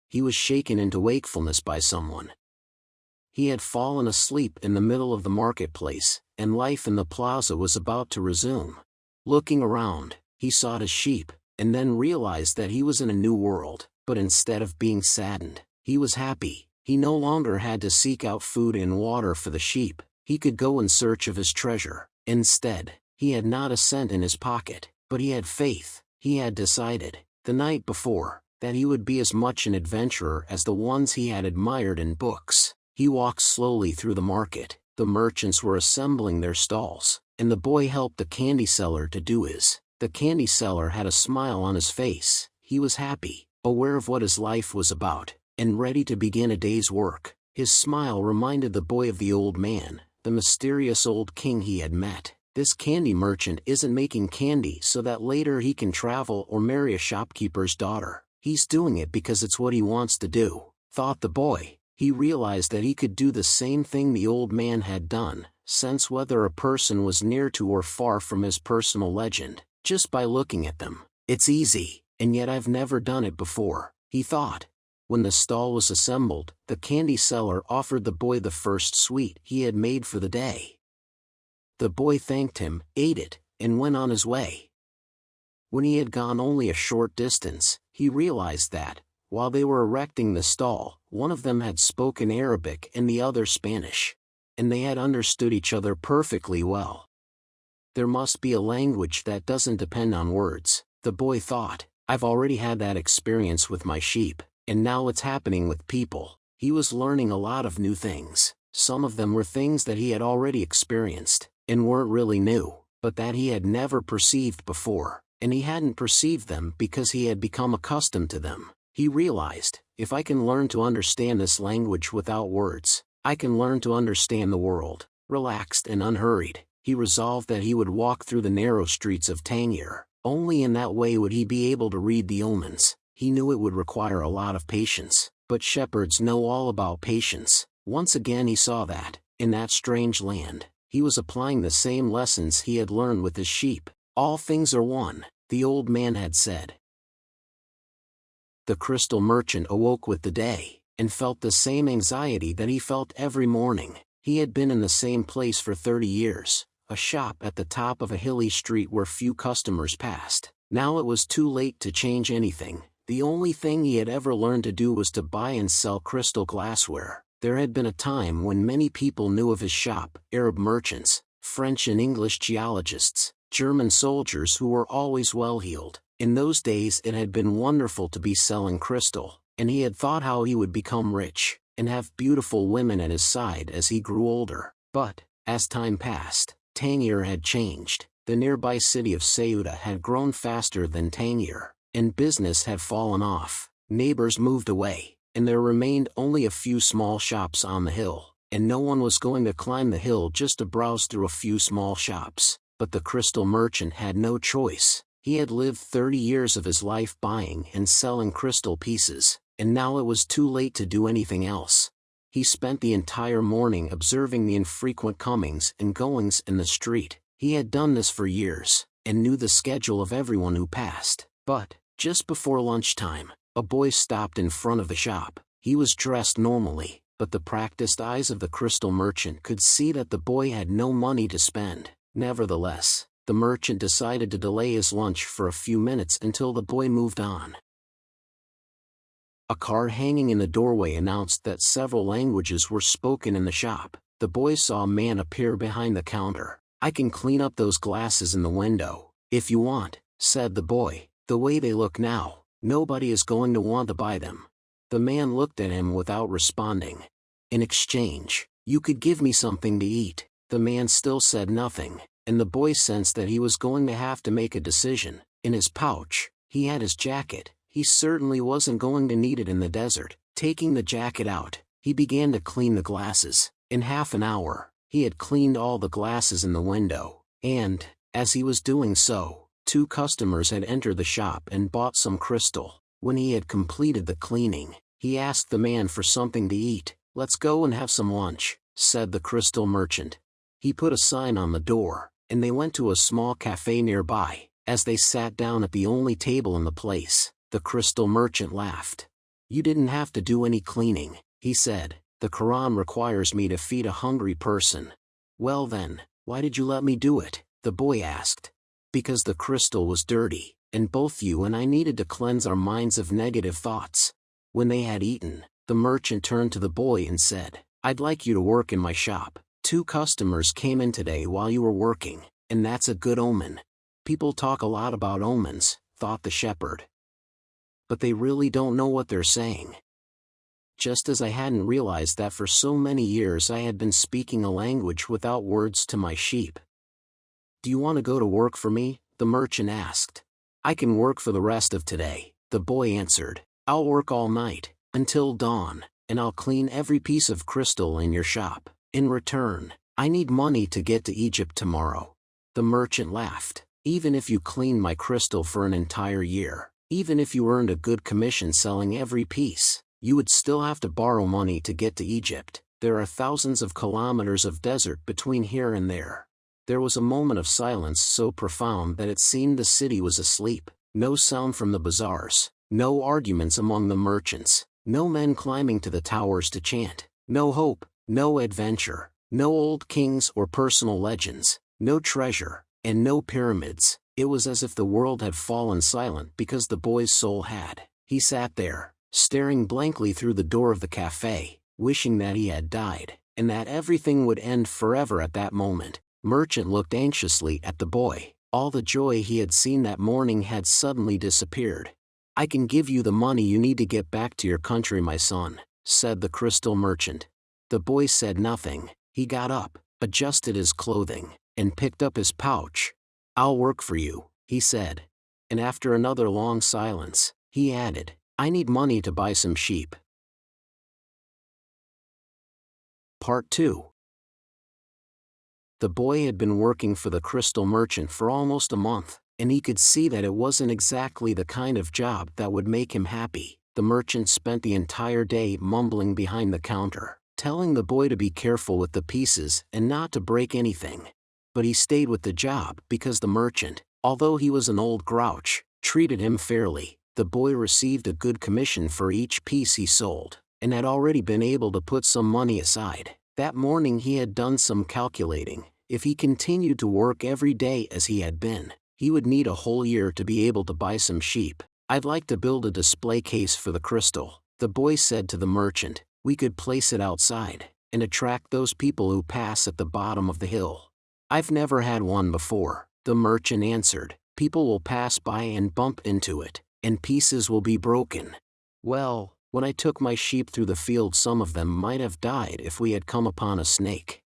He was shaken into wakefulness by someone. He had fallen asleep in the middle of the marketplace, and life in the plaza was about to resume. Looking around, he saw his sheep, and then realized that he was in a new world. But instead of being saddened, he was happy. He no longer had to seek out food and water for the sheep. He could go in search of his treasure. Instead, he had not a cent in his pocket, but he had faith. He had decided, the night before, that he would be as much an adventurer as the ones he had admired in books. He walked slowly through the market. The merchants were assembling their stalls, and the boy helped the candy seller to do his. The candy seller had a smile on his face. He was happy, aware of what his life was about, and ready to begin a day's work. His smile reminded the boy of the old man, the mysterious old king he had met. This candy merchant isn't making candy so that later he can travel or marry a shopkeeper's daughter. He's doing it because it's what he wants to do, thought the boy. He realized that he could do the same thing the old man had done, sense whether a person was near to or far from his personal legend, just by looking at them. It's easy. And yet I've never done it before, he thought. When the stall was assembled, the candy seller offered the boy the first sweet he had made for the day. The boy thanked him, ate it, and went on his way. When he had gone only a short distance, he realized that, while they were erecting the stall, one of them had spoken Arabic and the other Spanish, and they had understood each other perfectly well. There must be a language that doesn't depend on words, the boy thought. I've already had that experience with my sheep, and now it's happening with people. He was learning a lot of new things. Some of them were things that he had already experienced, and weren't really new, but that he had never perceived before, and he hadn't perceived them because he had become accustomed to them. He realized, if I can learn to understand this language without words, I can learn to understand the world. Relaxed and unhurried, he resolved that he would walk through the narrow streets of Tangier. Only in that way would he be able to read the omens. He knew it would require a lot of patience, but shepherds know all about patience. Once again he saw that, In that strange land, he was applying the same lessons he had learned with his sheep. All things are one, the old man had said. The crystal merchant awoke with the day, and felt the same anxiety that he felt every morning. He had been in the same place for 30 years, a shop at the top of a hilly street where few customers passed. Now it was too late to change anything. The only thing he had ever learned to do was to buy and sell crystal glassware. There had been a time when many people knew of his shop: Arab merchants, French and English geologists, German soldiers who were always well-heeled. In those days it had been wonderful to be selling crystal, and he had thought how he would become rich, and have beautiful women at his side as he grew older. But, as time passed, Tangier had changed. The nearby city of Ceuta had grown faster than Tangier, and business had fallen off. Neighbors moved away, and there remained only a few small shops on the hill, and no one was going to climb the hill just to browse through a few small shops. But the crystal merchant had no choice. He had lived 30 years of his life buying and selling crystal pieces, and now it was too late to do anything else. He spent the entire morning observing the infrequent comings and goings in the street. He had done this for years, and knew the schedule of everyone who passed. But, just before lunchtime, a boy stopped in front of the shop. He was dressed normally, but the practiced eyes of the crystal merchant could see that the boy had no money to spend. Nevertheless, the merchant decided to delay his lunch for a few minutes until the boy moved on. A card hanging in the doorway announced that several languages were spoken in the shop. The boy saw a man appear behind the counter. "I can clean up those glasses in the window, if you want," said the boy. "The way they look now, nobody is going to want to buy them." The man looked at him without responding. "In exchange, you could give me something to eat." The man still said nothing, and the boy sensed that he was going to have to make a decision. In his pouch, he had his jacket. He certainly wasn't going to need it in the desert. Taking the jacket out, he began to clean the glasses. In half an hour, he had cleaned all the glasses in the window, and, as he was doing so, 2 customers had entered the shop and bought some crystal. When he had completed the cleaning, he asked the man for something to eat. "Let's go and have some lunch," said the crystal merchant. He put a sign on the door, and they went to a small cafe nearby. As they sat down at the only table in the place, the crystal merchant laughed. "You didn't have to do any cleaning," he said. "The Quran requires me to feed a hungry person." "Well then, why did you let me do it?" the boy asked. "Because the crystal was dirty, and both you and I needed to cleanse our minds of negative thoughts." When they had eaten, the merchant turned to the boy and said, "I'd like you to work in my shop. 2 customers came in today while you were working, and that's a good omen." "People talk a lot about omens," thought the shepherd. "But they really don't know what they're saying." Just as I hadn't realized that for so many years I had been speaking a language without words to my sheep. "Do you want to go to work for me?" the merchant asked. "I can work for the rest of today," the boy answered. "I'll work all night, until dawn, and I'll clean every piece of crystal in your shop. In return, I need money to get to Egypt tomorrow." The merchant laughed. "Even if you cleaned my crystal for an entire year, even if you earned a good commission selling every piece, you would still have to borrow money to get to Egypt. There are thousands of kilometers of desert between here and there." There was a moment of silence so profound that it seemed the city was asleep. No sound from the bazaars, no arguments among the merchants, no men climbing to the towers to chant, no hope, no adventure, no old kings or personal legends, no treasure, and no pyramids. It was as if the world had fallen silent because the boy's soul had. He sat there, staring blankly through the door of the cafe, wishing that he had died, and that everything would end forever at that moment. Merchant looked anxiously at the boy. All the joy he had seen that morning had suddenly disappeared. "I can give you the money you need to get back to your country, my son," said the crystal merchant. The boy said nothing. He got up, adjusted his clothing, and picked up his pouch. "I'll work for you," he said. And after another long silence, he added, "I need money to buy some sheep." Part 2. The boy had been working for the crystal merchant for almost a month, and he could see that it wasn't exactly the kind of job that would make him happy. The merchant spent the entire day mumbling behind the counter, telling the boy to be careful with the pieces and not to break anything. But he stayed with the job because the merchant, although he was an old grouch, treated him fairly. The boy received a good commission for each piece he sold, and had already been able to put some money aside. That morning he had done some calculating. If he continued to work every day as he had been, he would need a whole year to be able to buy some sheep. "I'd like to build a display case for the crystal," the boy said to the merchant. "We could place it outside, and attract those people who pass at the bottom of the hill." "I've never had one before," the merchant answered. "People will pass by and bump into it, and pieces will be broken." "Well, when I took my sheep through the field, some of them might have died if we had come upon a snake.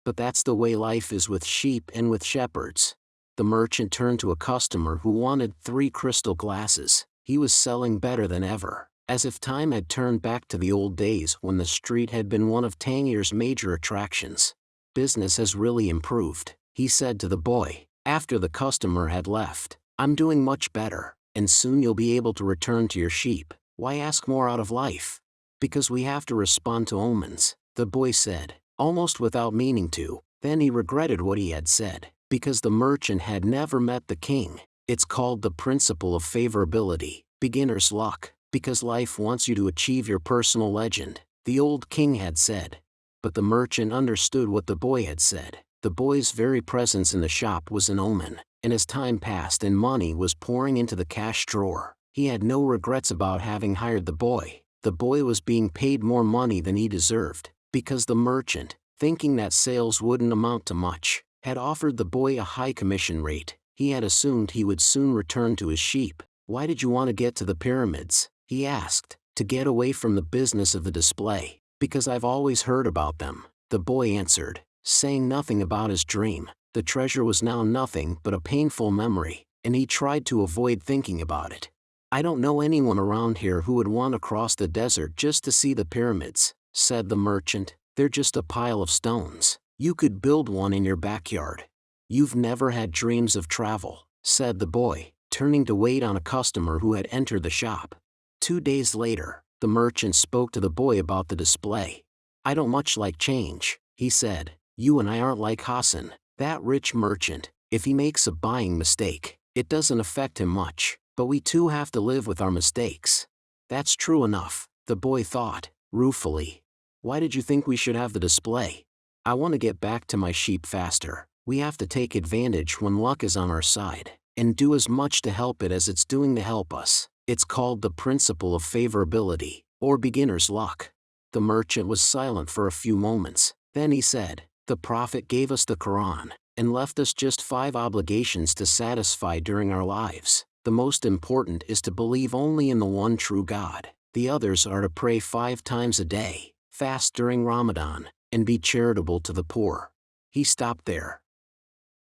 But that's the way life is with sheep and with shepherds." The merchant turned to a customer who wanted 3 crystal glasses. He was selling better than ever, as if time had turned back to the old days when the street had been one of Tangier's major attractions. "Business has really improved," he said to the boy, after the customer had left. "I'm doing much better, and soon you'll be able to return to your sheep. Why ask more out of life?" "Because we have to respond to omens," the boy said, almost without meaning to. Then he regretted what he had said, because the merchant had never met the king. "It's called the principle of favorability, beginner's luck, because life wants you to achieve your personal legend," the old king had said. But the merchant understood what the boy had said. The boy's very presence in the shop was an omen, and as time passed and money was pouring into the cash drawer, he had no regrets about having hired the boy. The boy was being paid more money than he deserved, because the merchant, thinking that sales wouldn't amount to much, had offered the boy a high commission rate. He had assumed he would soon return to his sheep. "Why did you want to get to the pyramids?" he asked. "To get away from the business of the display, because I've always heard about them," the boy answered, saying nothing about his dream. The treasure was now nothing but a painful memory, and he tried to avoid thinking about it. "I don't know anyone around here who would want to cross the desert just to see the pyramids," said the merchant. "They're just a pile of stones. You could build one in your backyard." "You've never had dreams of travel," said the boy, turning to wait on a customer who had entered the shop. 2 days later, the merchant spoke to the boy about the display. "I don't much like change," he said. "You and I aren't like Hassan, that rich merchant. If he makes a buying mistake, it doesn't affect him much, but we too have to live with our mistakes." "That's true enough," the boy thought, ruefully. "Why did you think we should have the display?" "I want to get back to my sheep faster. We have to take advantage when luck is on our side, and do as much to help it as it's doing to help us. It's called the principle of favorability, or beginner's luck." The merchant was silent for a few moments. Then he said, "The Prophet gave us the Quran, and left us just 5 obligations to satisfy during our lives. The most important is to believe only in the one true God. The others are to pray 5 times a day, fast during Ramadan, and be charitable to the poor." He stopped there.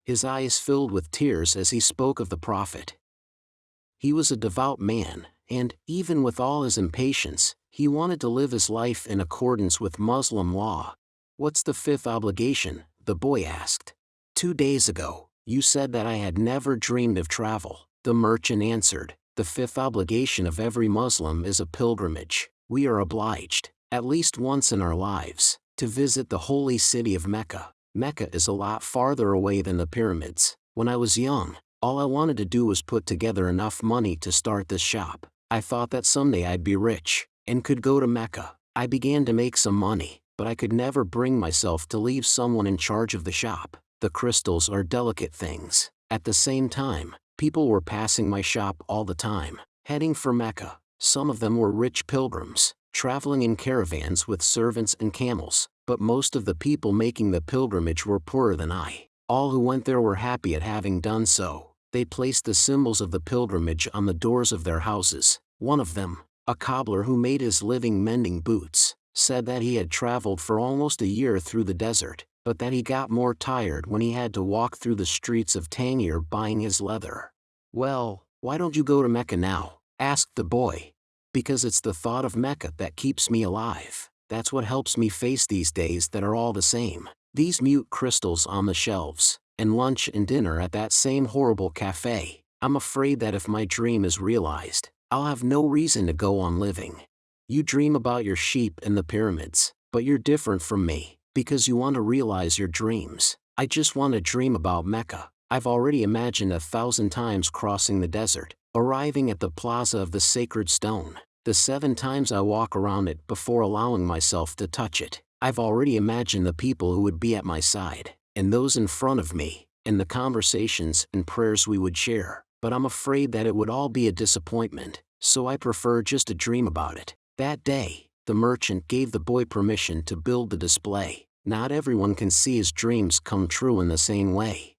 His eyes filled with tears as he spoke of the Prophet. He was a devout man, and, even with all his impatience, he wanted to live his life in accordance with Muslim law. "What's the 5th obligation?" the boy asked. 2 days ago, you said that I had never dreamed of travel," the merchant answered. "The 5th obligation of every Muslim is a pilgrimage. We are obliged, at least once in our lives, to visit the holy city of Mecca. Mecca is a lot farther away than the pyramids. When I was young, all I wanted to do was put together enough money to start this shop. I thought that someday I'd be rich, and could go to Mecca. I began to make some money, but I could never bring myself to leave someone in charge of the shop. The crystals are delicate things. At the same time, people were passing my shop all the time, heading for Mecca. Some of them were rich pilgrims, traveling in caravans with servants and camels, but most of the people making the pilgrimage were poorer than I. All who went there were happy at having done so. They placed the symbols of the pilgrimage on the doors of their houses. One of them, a cobbler who made his living mending boots, said that he had traveled for almost a year through the desert, but that he got more tired when he had to walk through the streets of Tangier buying his leather. "Well, why don't you go to Mecca now?" asked the boy. "Because it's the thought of Mecca that keeps me alive. That's what helps me face these days that are all the same. These mute crystals on the shelves, and lunch and dinner at that same horrible cafe. I'm afraid that if my dream is realized, I'll have no reason to go on living." "You dream about your sheep and the pyramids," But you're different from me, because you want to realize your dreams. I just want to dream about Mecca. I've already imagined 1,000 times crossing the desert, arriving at the plaza of the sacred stone, the 7 times I walk around it before allowing myself to touch it. I've already imagined the people who would be at my side, and those in front of me, and the conversations and prayers we would share, but I'm afraid that it would all be a disappointment, so I prefer just to dream about it. That day, the merchant gave the boy permission to build the display. Not everyone can see his dreams come true in the same way.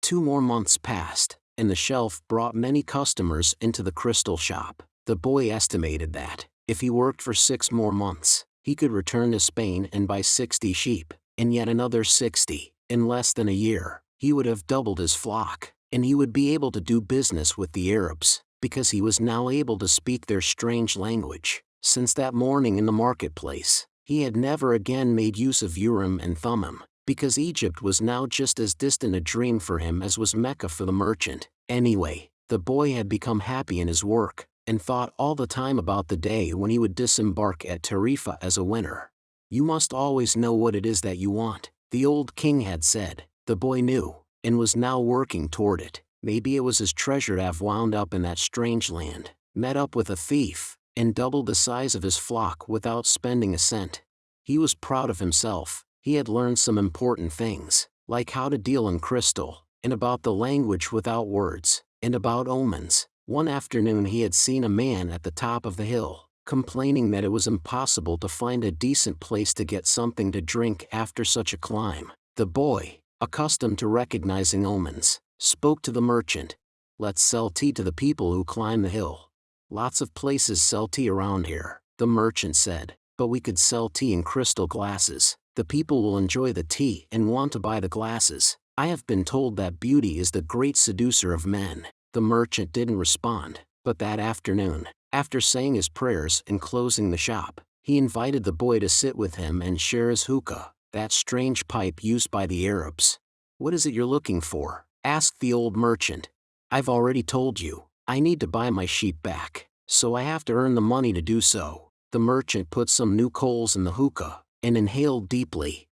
2 more months passed, and the shelf brought many customers into the crystal shop. The boy estimated that, if he worked for 6 more months, he could return to Spain and buy 60 sheep, and yet another 60. In less than a year, he would have doubled his flock, and he would be able to do business with the Arabs, because he was now able to speak their strange language. Since that morning in the marketplace, he had never again made use of Urim and Thummim, because Egypt was now just as distant a dream for him as was Mecca for the merchant. Anyway, the boy had become happy in his work, and thought all the time about the day when he would disembark at Tarifa as a winner. You must always know what it is that you want, the old king had said. The boy knew, and was now working toward it. Maybe it was his treasure to have wound up in that strange land, met up with a thief, and doubled the size of his flock without spending a cent. He was proud of himself. He had learned some important things, like how to deal in crystal, and about the language without words, and about omens. One afternoon he had seen a man at the top of the hill, complaining that it was impossible to find a decent place to get something to drink after such a climb. The boy, accustomed to recognizing omens, spoke to the merchant. "Let's sell tea to the people who climb the hill." "Lots of places sell tea around here," the merchant said, "but we could sell tea in crystal glasses. The people will enjoy the tea and want to buy the glasses. I have been told that beauty is the great seducer of men." The merchant didn't respond, but that afternoon, after saying his prayers and closing the shop, he invited the boy to sit with him and share his hookah, that strange pipe used by the Arabs. "What is it you're looking for?" asked the old merchant. "I've already told you, I need to buy my sheep back, so I have to earn the money to do so." The merchant put some new coals in the hookah, and inhaled deeply.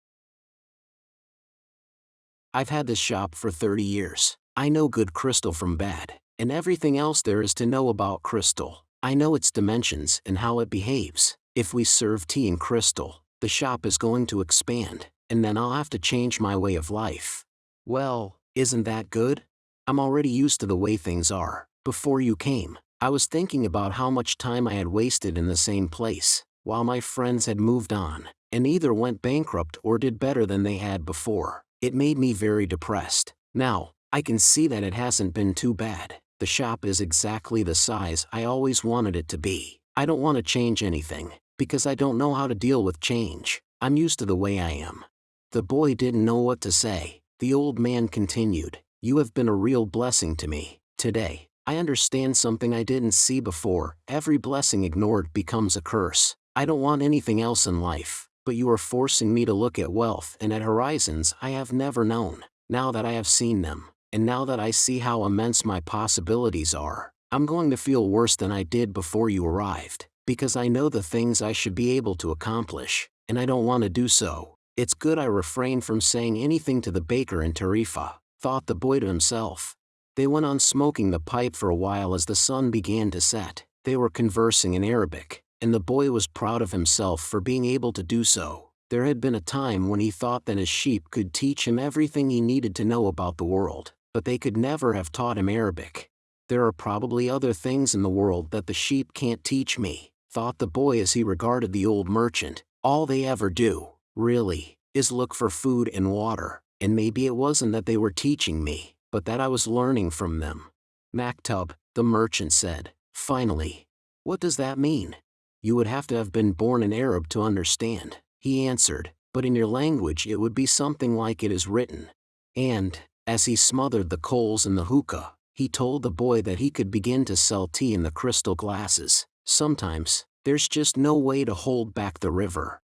"I've had this shop for 30 years. I know good crystal from bad, and everything else there is to know about crystal. I know its dimensions and how it behaves. If we serve tea in crystal, the shop is going to expand, and then I'll have to change my way of life." "Well, isn't that good? I'm already used to the way things are. Before you came, I was thinking about how much time I had wasted in the same place, while my friends had moved on, and either went bankrupt or did better than they had before. It made me very depressed. Now, I can see that it hasn't been too bad. The shop is exactly the size I always wanted it to be. I don't want to change anything, because I don't know how to deal with change. I'm used to the way I am." The boy didn't know what to say. The old man continued, "You have been a real blessing to me. Today, I understand something I didn't see before. Every blessing ignored becomes a curse. I don't want anything else in life, but you are forcing me to look at wealth and at horizons I have never known. Now that I have seen them, and now that I see how immense my possibilities are, I'm going to feel worse than I did before you arrived, because I know the things I should be able to accomplish, and I don't want to do so. It's good I refrained from saying anything to the baker in Tarifa," thought the boy to himself. They went on smoking the pipe for a while as the sun began to set. They were conversing in Arabic, and the boy was proud of himself for being able to do so. There had been a time when he thought that his sheep could teach him everything he needed to know about the world, but they could never have taught him Arabic. "There are probably other things in the world that the sheep can't teach me," thought the boy as he regarded the old merchant. "All they ever do, really, is look for food and water, and maybe it wasn't that they were teaching me, but that I was learning from them." "Maktub," the merchant said, finally. "What does that mean?" "You would have to have been born an Arab to understand," he answered, "but in your language it would be something like it is written." And, as he smothered the coals in the hookah, he told the boy that he could begin to sell tea in the crystal glasses. Sometimes, there's just no way to hold back the river.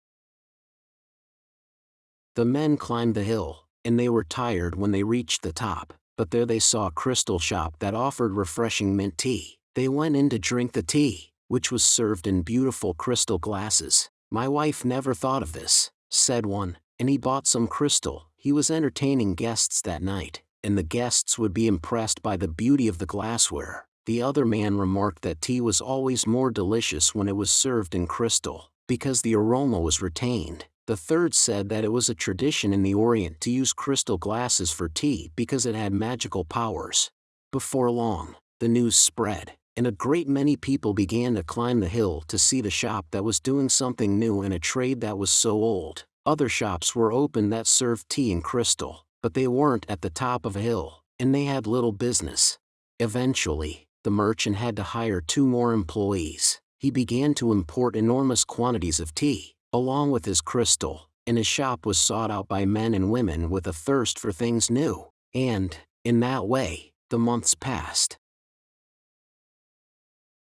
The men climbed the hill, and they were tired when they reached the top, but there they saw a crystal shop that offered refreshing mint tea. They went in to drink the tea, which was served in beautiful crystal glasses. "My wife never thought of this," said one, and he bought some crystal. He was entertaining guests that night, and the guests would be impressed by the beauty of the glassware. The other man remarked that tea was always more delicious when it was served in crystal, because the aroma was retained. The third said that it was a tradition in the Orient to use crystal glasses for tea because it had magical powers. Before long, the news spread, and a great many people began to climb the hill to see the shop that was doing something new in a trade that was so old. Other shops were open that served tea in crystal, but they weren't at the top of a hill, and they had little business. Eventually, the merchant had to hire 2 more employees. He began to import enormous quantities of tea, along with his crystal, and his shop was sought out by men and women with a thirst for things new. And, in that way, the months passed.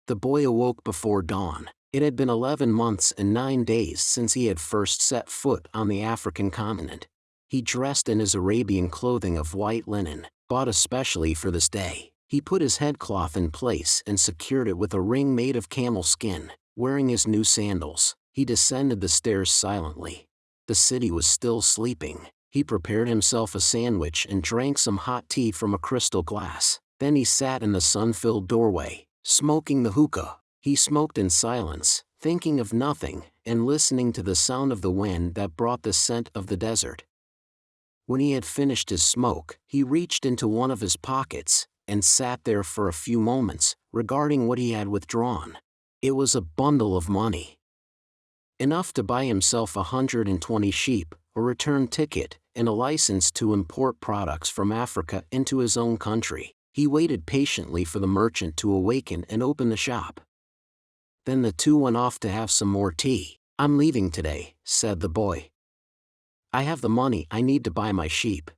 The boy awoke before dawn. It had been 11 months and 9 days since he had first set foot on the African continent. He dressed in his Arabian clothing of white linen, bought especially for this day. He put his headcloth in place and secured it with a ring made of camel skin. Wearing his new sandals, he descended the stairs silently. The city was still sleeping. He prepared himself a sandwich and drank some hot tea from a crystal glass. Then he sat in the sun-filled doorway, smoking the hookah. He smoked in silence, thinking of nothing, and listening to the sound of the wind that brought the scent of the desert. When he had finished his smoke, he reached into one of his pockets, and sat there for a few moments, regarding what he had withdrawn. It was a bundle of money. Enough to buy himself 120 sheep, a return ticket, and a license to import products from Africa into his own country. He waited patiently for the merchant to awaken and open the shop. Then the 2 went off to have some more tea. "I'm leaving today," said the boy. "I have the money I need to buy my sheep."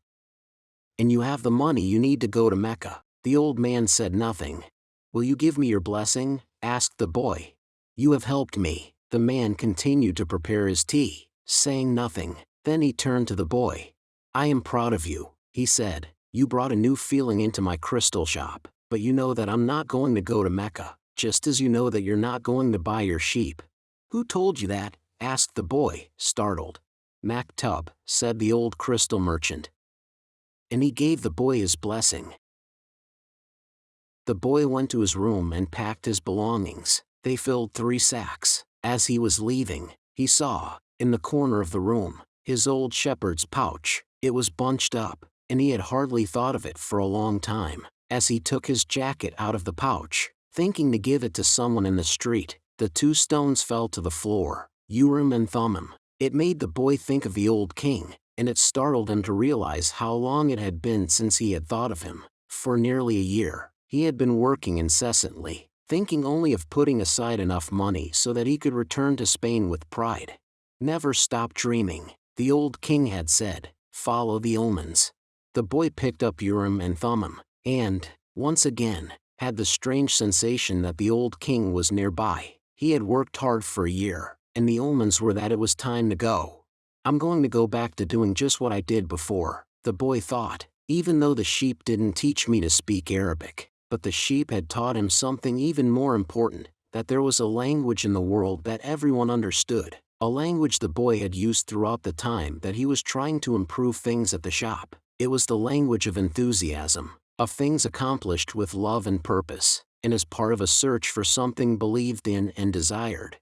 "And you have the money you need to go to Mecca." The old man said nothing. "Will you give me your blessing?" asked the boy. "You have helped me." The man continued to prepare his tea, saying nothing. Then he turned to the boy. "I am proud of you," he said. "You brought a new feeling into my crystal shop, but you know that I'm not going to go to Mecca, just as you know that you're not going to buy your sheep." "Who told you that?" asked the boy, startled. "Maktub," said the old crystal merchant. And he gave the boy his blessing. The boy went to his room and packed his belongings. They filled 3 sacks. As he was leaving, he saw, in the corner of the room, his old shepherd's pouch. It was bunched up, and he had hardly thought of it for a long time. As he took his jacket out of the pouch, thinking to give it to someone in the street, the 2 stones fell to the floor, Urim and Thummim. It made the boy think of the old king, and it startled him to realize how long it had been since he had thought of him. For nearly a year, he had been working incessantly, thinking only of putting aside enough money so that he could return to Spain with pride. "Never stop dreaming," the old king had said. "Follow the omens." The boy picked up Urim and Thummim, and, once again, had the strange sensation that the old king was nearby. He had worked hard for a year, and the omens were that it was time to go. "I'm going to go back to doing just what I did before," the boy thought, "even though the sheep didn't teach me to speak Arabic." But the sheep had taught him something even more important, that there was a language in the world that everyone understood, a language the boy had used throughout the time that he was trying to improve things at the shop. It was the language of enthusiasm, of things accomplished with love and purpose, and as part of a search for something believed in and desired.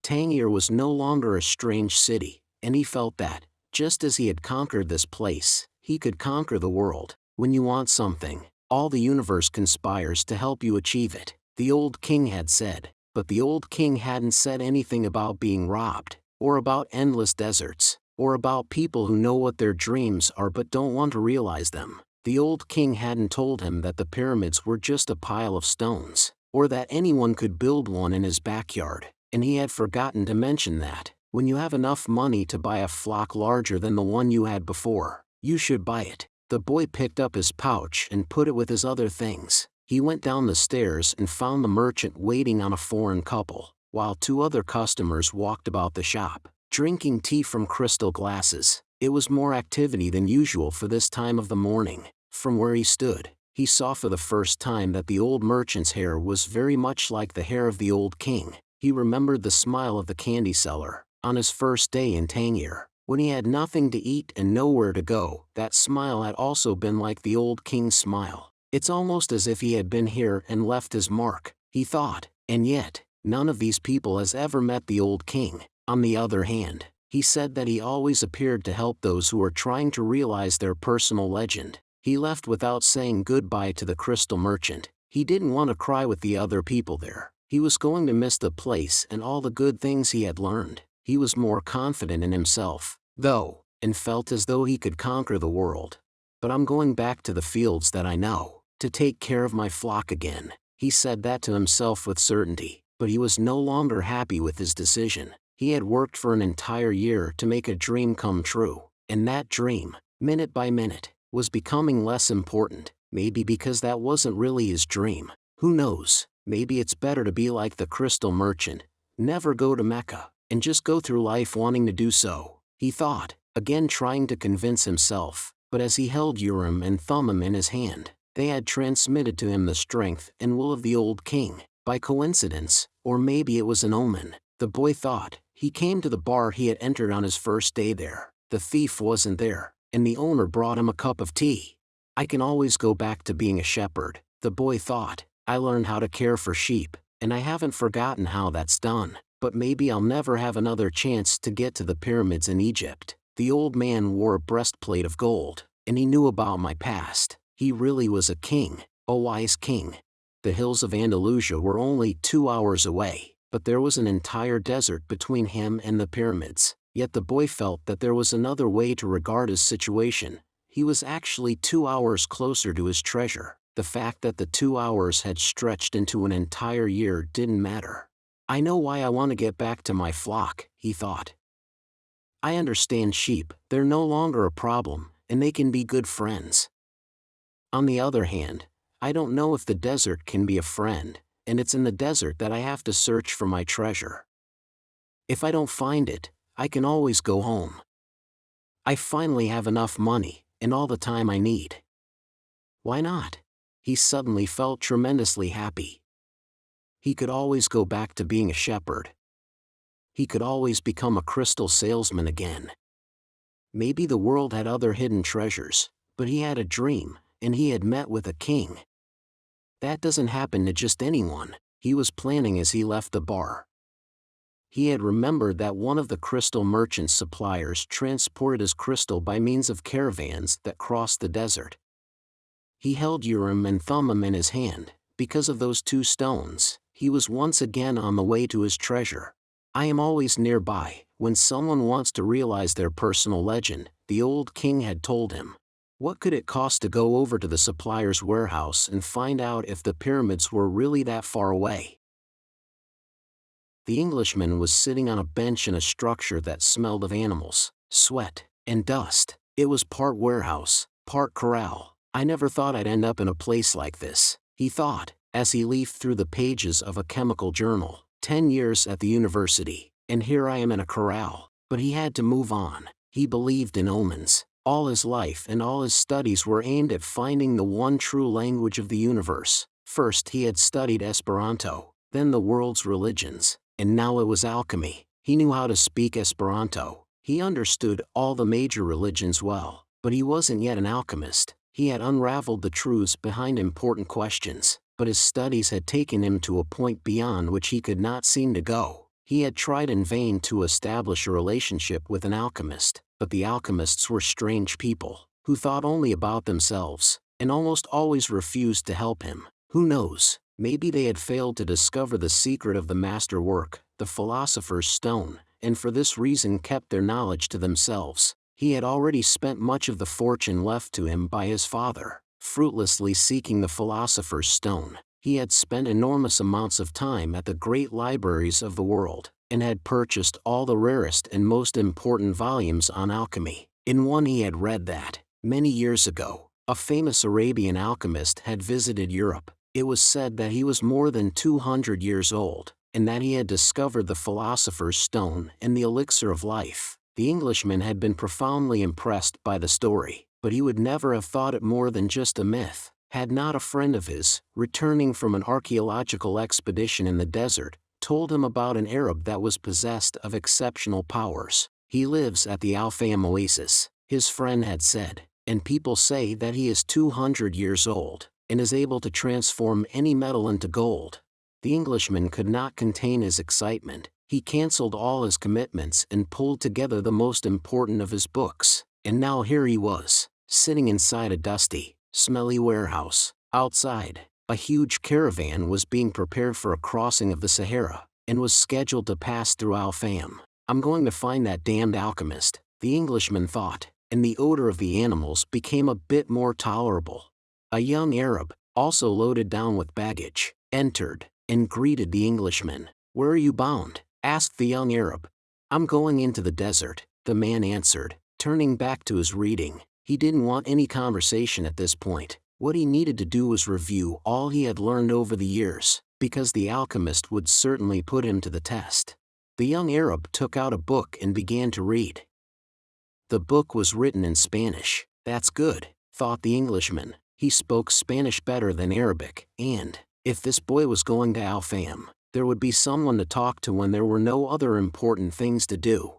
Tangier was no longer a strange city, and he felt that, just as he had conquered this place, he could conquer the world. When you want something, all the universe conspires to help you achieve it, the old king had said. But the old king hadn't said anything about being robbed, or about endless deserts, or about people who know what their dreams are but don't want to realize them. The old king hadn't told him that the pyramids were just a pile of stones, or that anyone could build one in his backyard, and he had forgotten to mention that, when you have enough money to buy a flock larger than the one you had before, you should buy it. The boy picked up his pouch and put it with his other things. He went down the stairs and found the merchant waiting on a foreign couple, while 2 other customers walked about the shop, drinking tea from crystal glasses. It was more activity than usual for this time of the morning. From where he stood, he saw for the first time that the old merchant's hair was very much like the hair of the old king. He remembered the smile of the candy seller, on his first day in Tangier, when he had nothing to eat and nowhere to go. That smile had also been like the old king's smile. It's almost as if he had been here and left his mark, he thought, and yet, none of these people has ever met the old king. On the other hand, he said that he always appeared to help those who were trying to realize their personal legend. He left without saying goodbye to the crystal merchant. He didn't want to cry with the other people there. He was going to miss the place and all the good things he had learned. He was more confident in himself, though, and felt as though he could conquer the world. But I'm going back to the fields that I know, to take care of my flock again. He said that to himself with certainty, but he was no longer happy with his decision. He had worked for an entire year to make a dream come true, and that dream, minute by minute, was becoming less important. Maybe because that wasn't really his dream. Who knows, maybe it's better to be like the crystal merchant, never go to Mecca, and just go through life wanting to do so, he thought, again trying to convince himself. But as he held Urim and Thummim in his hand, they had transmitted to him the strength and will of the old king. By coincidence, or maybe it was an omen, the boy thought. He came to the bar he had entered on his first day there. The thief wasn't there, and the owner brought him a cup of tea. I can always go back to being a shepherd, the boy thought. I learned how to care for sheep, and I haven't forgotten how that's done. But maybe I'll never have another chance to get to the pyramids in Egypt. The old man wore a breastplate of gold, and he knew about my past. He really was a king, a wise king. The hills of Andalusia were only 2 hours away, but there was an entire desert between him and the pyramids. Yet the boy felt that there was another way to regard his situation. He was actually 2 hours closer to his treasure. The fact that the 2 hours had stretched into an entire year didn't matter. I know why I want to get back to my flock, he thought. I understand sheep, they're no longer a problem, and they can be good friends. On the other hand, I don't know if the desert can be a friend, and it's in the desert that I have to search for my treasure. If I don't find it, I can always go home. I finally have enough money, and all the time I need. Why not? He suddenly felt tremendously happy. He could always go back to being a shepherd. He could always become a crystal salesman again. Maybe the world had other hidden treasures, but he had a dream, and he had met with a king. That doesn't happen to just anyone, he was planning as he left the bar. He had remembered that one of the crystal merchant's suppliers transported his crystal by means of caravans that crossed the desert. He held Urim and Thummim in his hand. Because of those 2 stones, he was once again on the way to his treasure. I am always nearby, when someone wants to realize their personal legend, the old king had told him. What could it cost to go over to the supplier's warehouse and find out if the pyramids were really that far away? The Englishman was sitting on a bench in a structure that smelled of animals, sweat, and dust. It was part warehouse, part corral. I never thought I'd end up in a place like this, he thought, as he leafed through the pages of a chemical journal. 10 years at the university, and here I am in a corral. But he had to move on. He believed in omens. All his life and all his studies were aimed at finding the one true language of the universe. First he had studied Esperanto, then the world's religions, and now it was alchemy. He knew how to speak Esperanto. He understood all the major religions well, but he wasn't yet an alchemist. He had unraveled the truths behind important questions, but his studies had taken him to a point beyond which he could not seem to go. He had tried in vain to establish a relationship with an alchemist, but the alchemists were strange people, who thought only about themselves, and almost always refused to help him. Who knows, maybe they had failed to discover the secret of the master work, the philosopher's stone, and for this reason kept their knowledge to themselves. He had already spent much of the fortune left to him by his father, fruitlessly seeking the philosopher's stone. He had spent enormous amounts of time at the great libraries of the world, and had purchased all the rarest and most important volumes on alchemy. In one he had read that, many years ago, a famous Arabian alchemist had visited Europe. It was said that he was more than 200 years old, and that he had discovered the philosopher's stone and the elixir of life. The Englishman had been profoundly impressed by the story, but he would never have thought it more than just a myth, had not a friend of his, returning from an archaeological expedition in the desert, told him about an Arab that was possessed of exceptional powers. He lives at the Al-Fayum oasis, his friend had said, and people say that he is 200 years old, and is able to transform any metal into gold. The Englishman could not contain his excitement. He cancelled all his commitments and pulled together the most important of his books, and now here he was, sitting inside a dusty, smelly warehouse. Outside, a huge caravan was being prepared for a crossing of the Sahara, and was scheduled to pass through Al-Fayum. I'm going to find that damned alchemist, the Englishman thought, and the odor of the animals became a bit more tolerable. A young Arab, also loaded down with baggage, entered, and greeted the Englishman. "Where are you bound?" asked the young Arab. "I'm going into the desert," the man answered, turning back to his reading. He didn't want any conversation at this point. What he needed to do was review all he had learned over the years, because the alchemist would certainly put him to the test. The young Arab took out a book and began to read. The book was written in Spanish. "That's good," thought the Englishman. He spoke Spanish better than Arabic, and, if this boy was going to Al-Fayum, there would be someone to talk to when there were no other important things to do.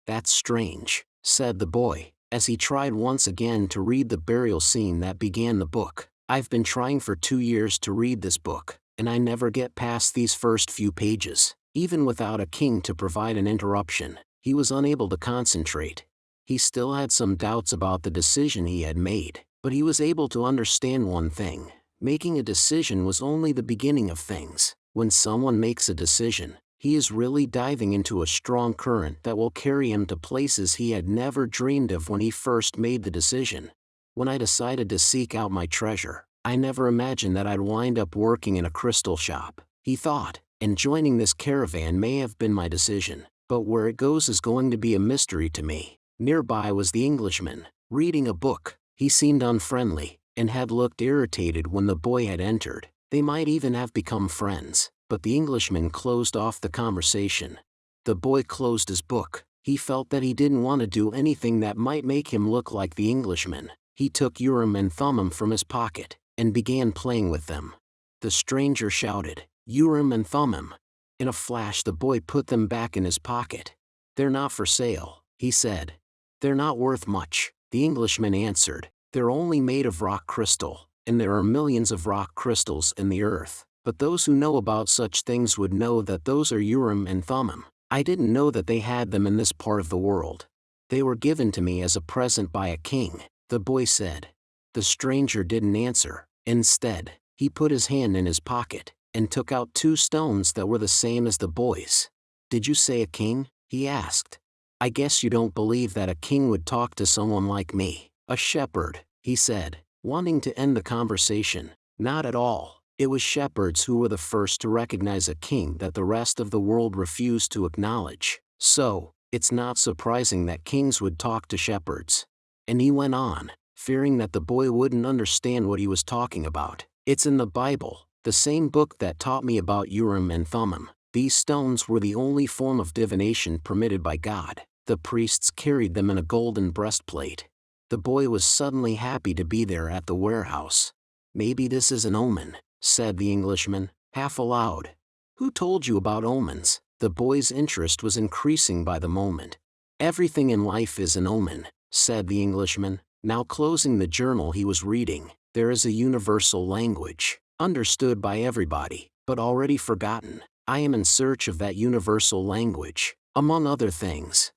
"That's strange," said the boy, as he tried once again to read the burial scene that began the book. "I've been trying for 2 years to read this book, and I never get past these first few pages." Even without a king to provide an interruption, he was unable to concentrate. He still had some doubts about the decision he had made, but he was able to understand one thing: making a decision was only the beginning of things. When someone makes a decision, he is really diving into a strong current that will carry him to places he had never dreamed of when he first made the decision. "When I decided to seek out my treasure, I never imagined that I'd wind up working in a crystal shop," he thought, "and joining this caravan may have been my decision, but where it goes is going to be a mystery to me." Nearby was the Englishman, reading a book. He seemed unfriendly, and had looked irritated when the boy had entered. They might even have become friends, but the Englishman closed off the conversation. The boy closed his book. He felt that he didn't want to do anything that might make him look like the Englishman. He took Urim and Thummim from his pocket, and began playing with them. The stranger shouted, "Urim and Thummim!" In a flash the boy put them back in his pocket. "They're not for sale," he said. "They're not worth much," the Englishman answered. "They're only made of rock crystal, and there are millions of rock crystals in the earth. But those who know about such things would know that those are Urim and Thummim. I didn't know that they had them in this part of the world. They were given to me as a present by a king," the boy said. The stranger didn't answer. Instead, he put his hand in his pocket, and took out 2 stones that were the same as the boy's. "Did you say a king?" he asked. "I guess you don't believe that a king would talk to someone like me." "A shepherd," he said, wanting to end the conversation. Not at all. It was shepherds who were the first to recognize a king that the rest of the world refused to acknowledge. So, it's not surprising that kings would talk to shepherds. And he went on, fearing that the boy wouldn't understand what he was talking about. "It's in the Bible, the same book that taught me about Urim and Thummim. These stones were the only form of divination permitted by God. The priests carried them in a golden breastplate." The boy was suddenly happy to be there at the warehouse. "Maybe this is an omen," said the Englishman, half aloud. "Who told you about omens?" The boy's interest was increasing by the moment. "Everything in life is an omen," said the Englishman, now closing the journal he was reading. "There is a universal language, understood by everybody, but already forgotten. I am in search of that universal language, among other things.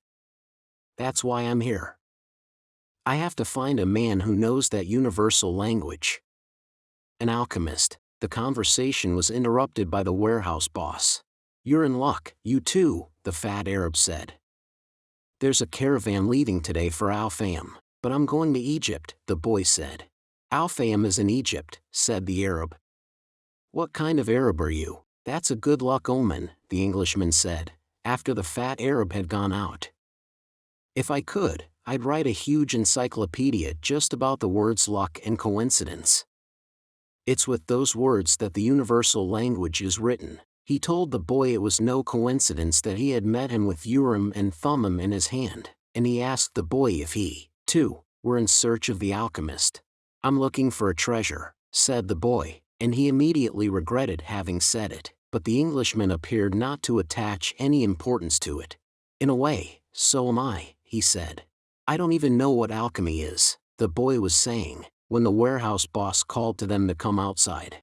That's why I'm here. I have to find a man who knows that universal language." An alchemist. The conversation was interrupted by the warehouse boss. "You're in luck, you too," the fat Arab said. "There's a caravan leaving today for Al-Fayum, but I'm going to Egypt," the boy said. "Al-Fayum is in Egypt," said the Arab. "What kind of Arab are you?" "That's a good luck omen," the Englishman said, after the fat Arab had gone out. "If I could, I'd write a huge encyclopedia just about the words luck and coincidence. It's with those words that the universal language is written." He told the boy it was no coincidence that he had met him with Urim and Thummim in his hand, and he asked the boy if he, too, were in search of the alchemist. "I'm looking for a treasure," said the boy, and he immediately regretted having said it. but the Englishman appeared not to attach any importance to it. "In a way, so am I," he said. "I don't even know what alchemy is," the boy was saying, when the warehouse boss called to them to come outside.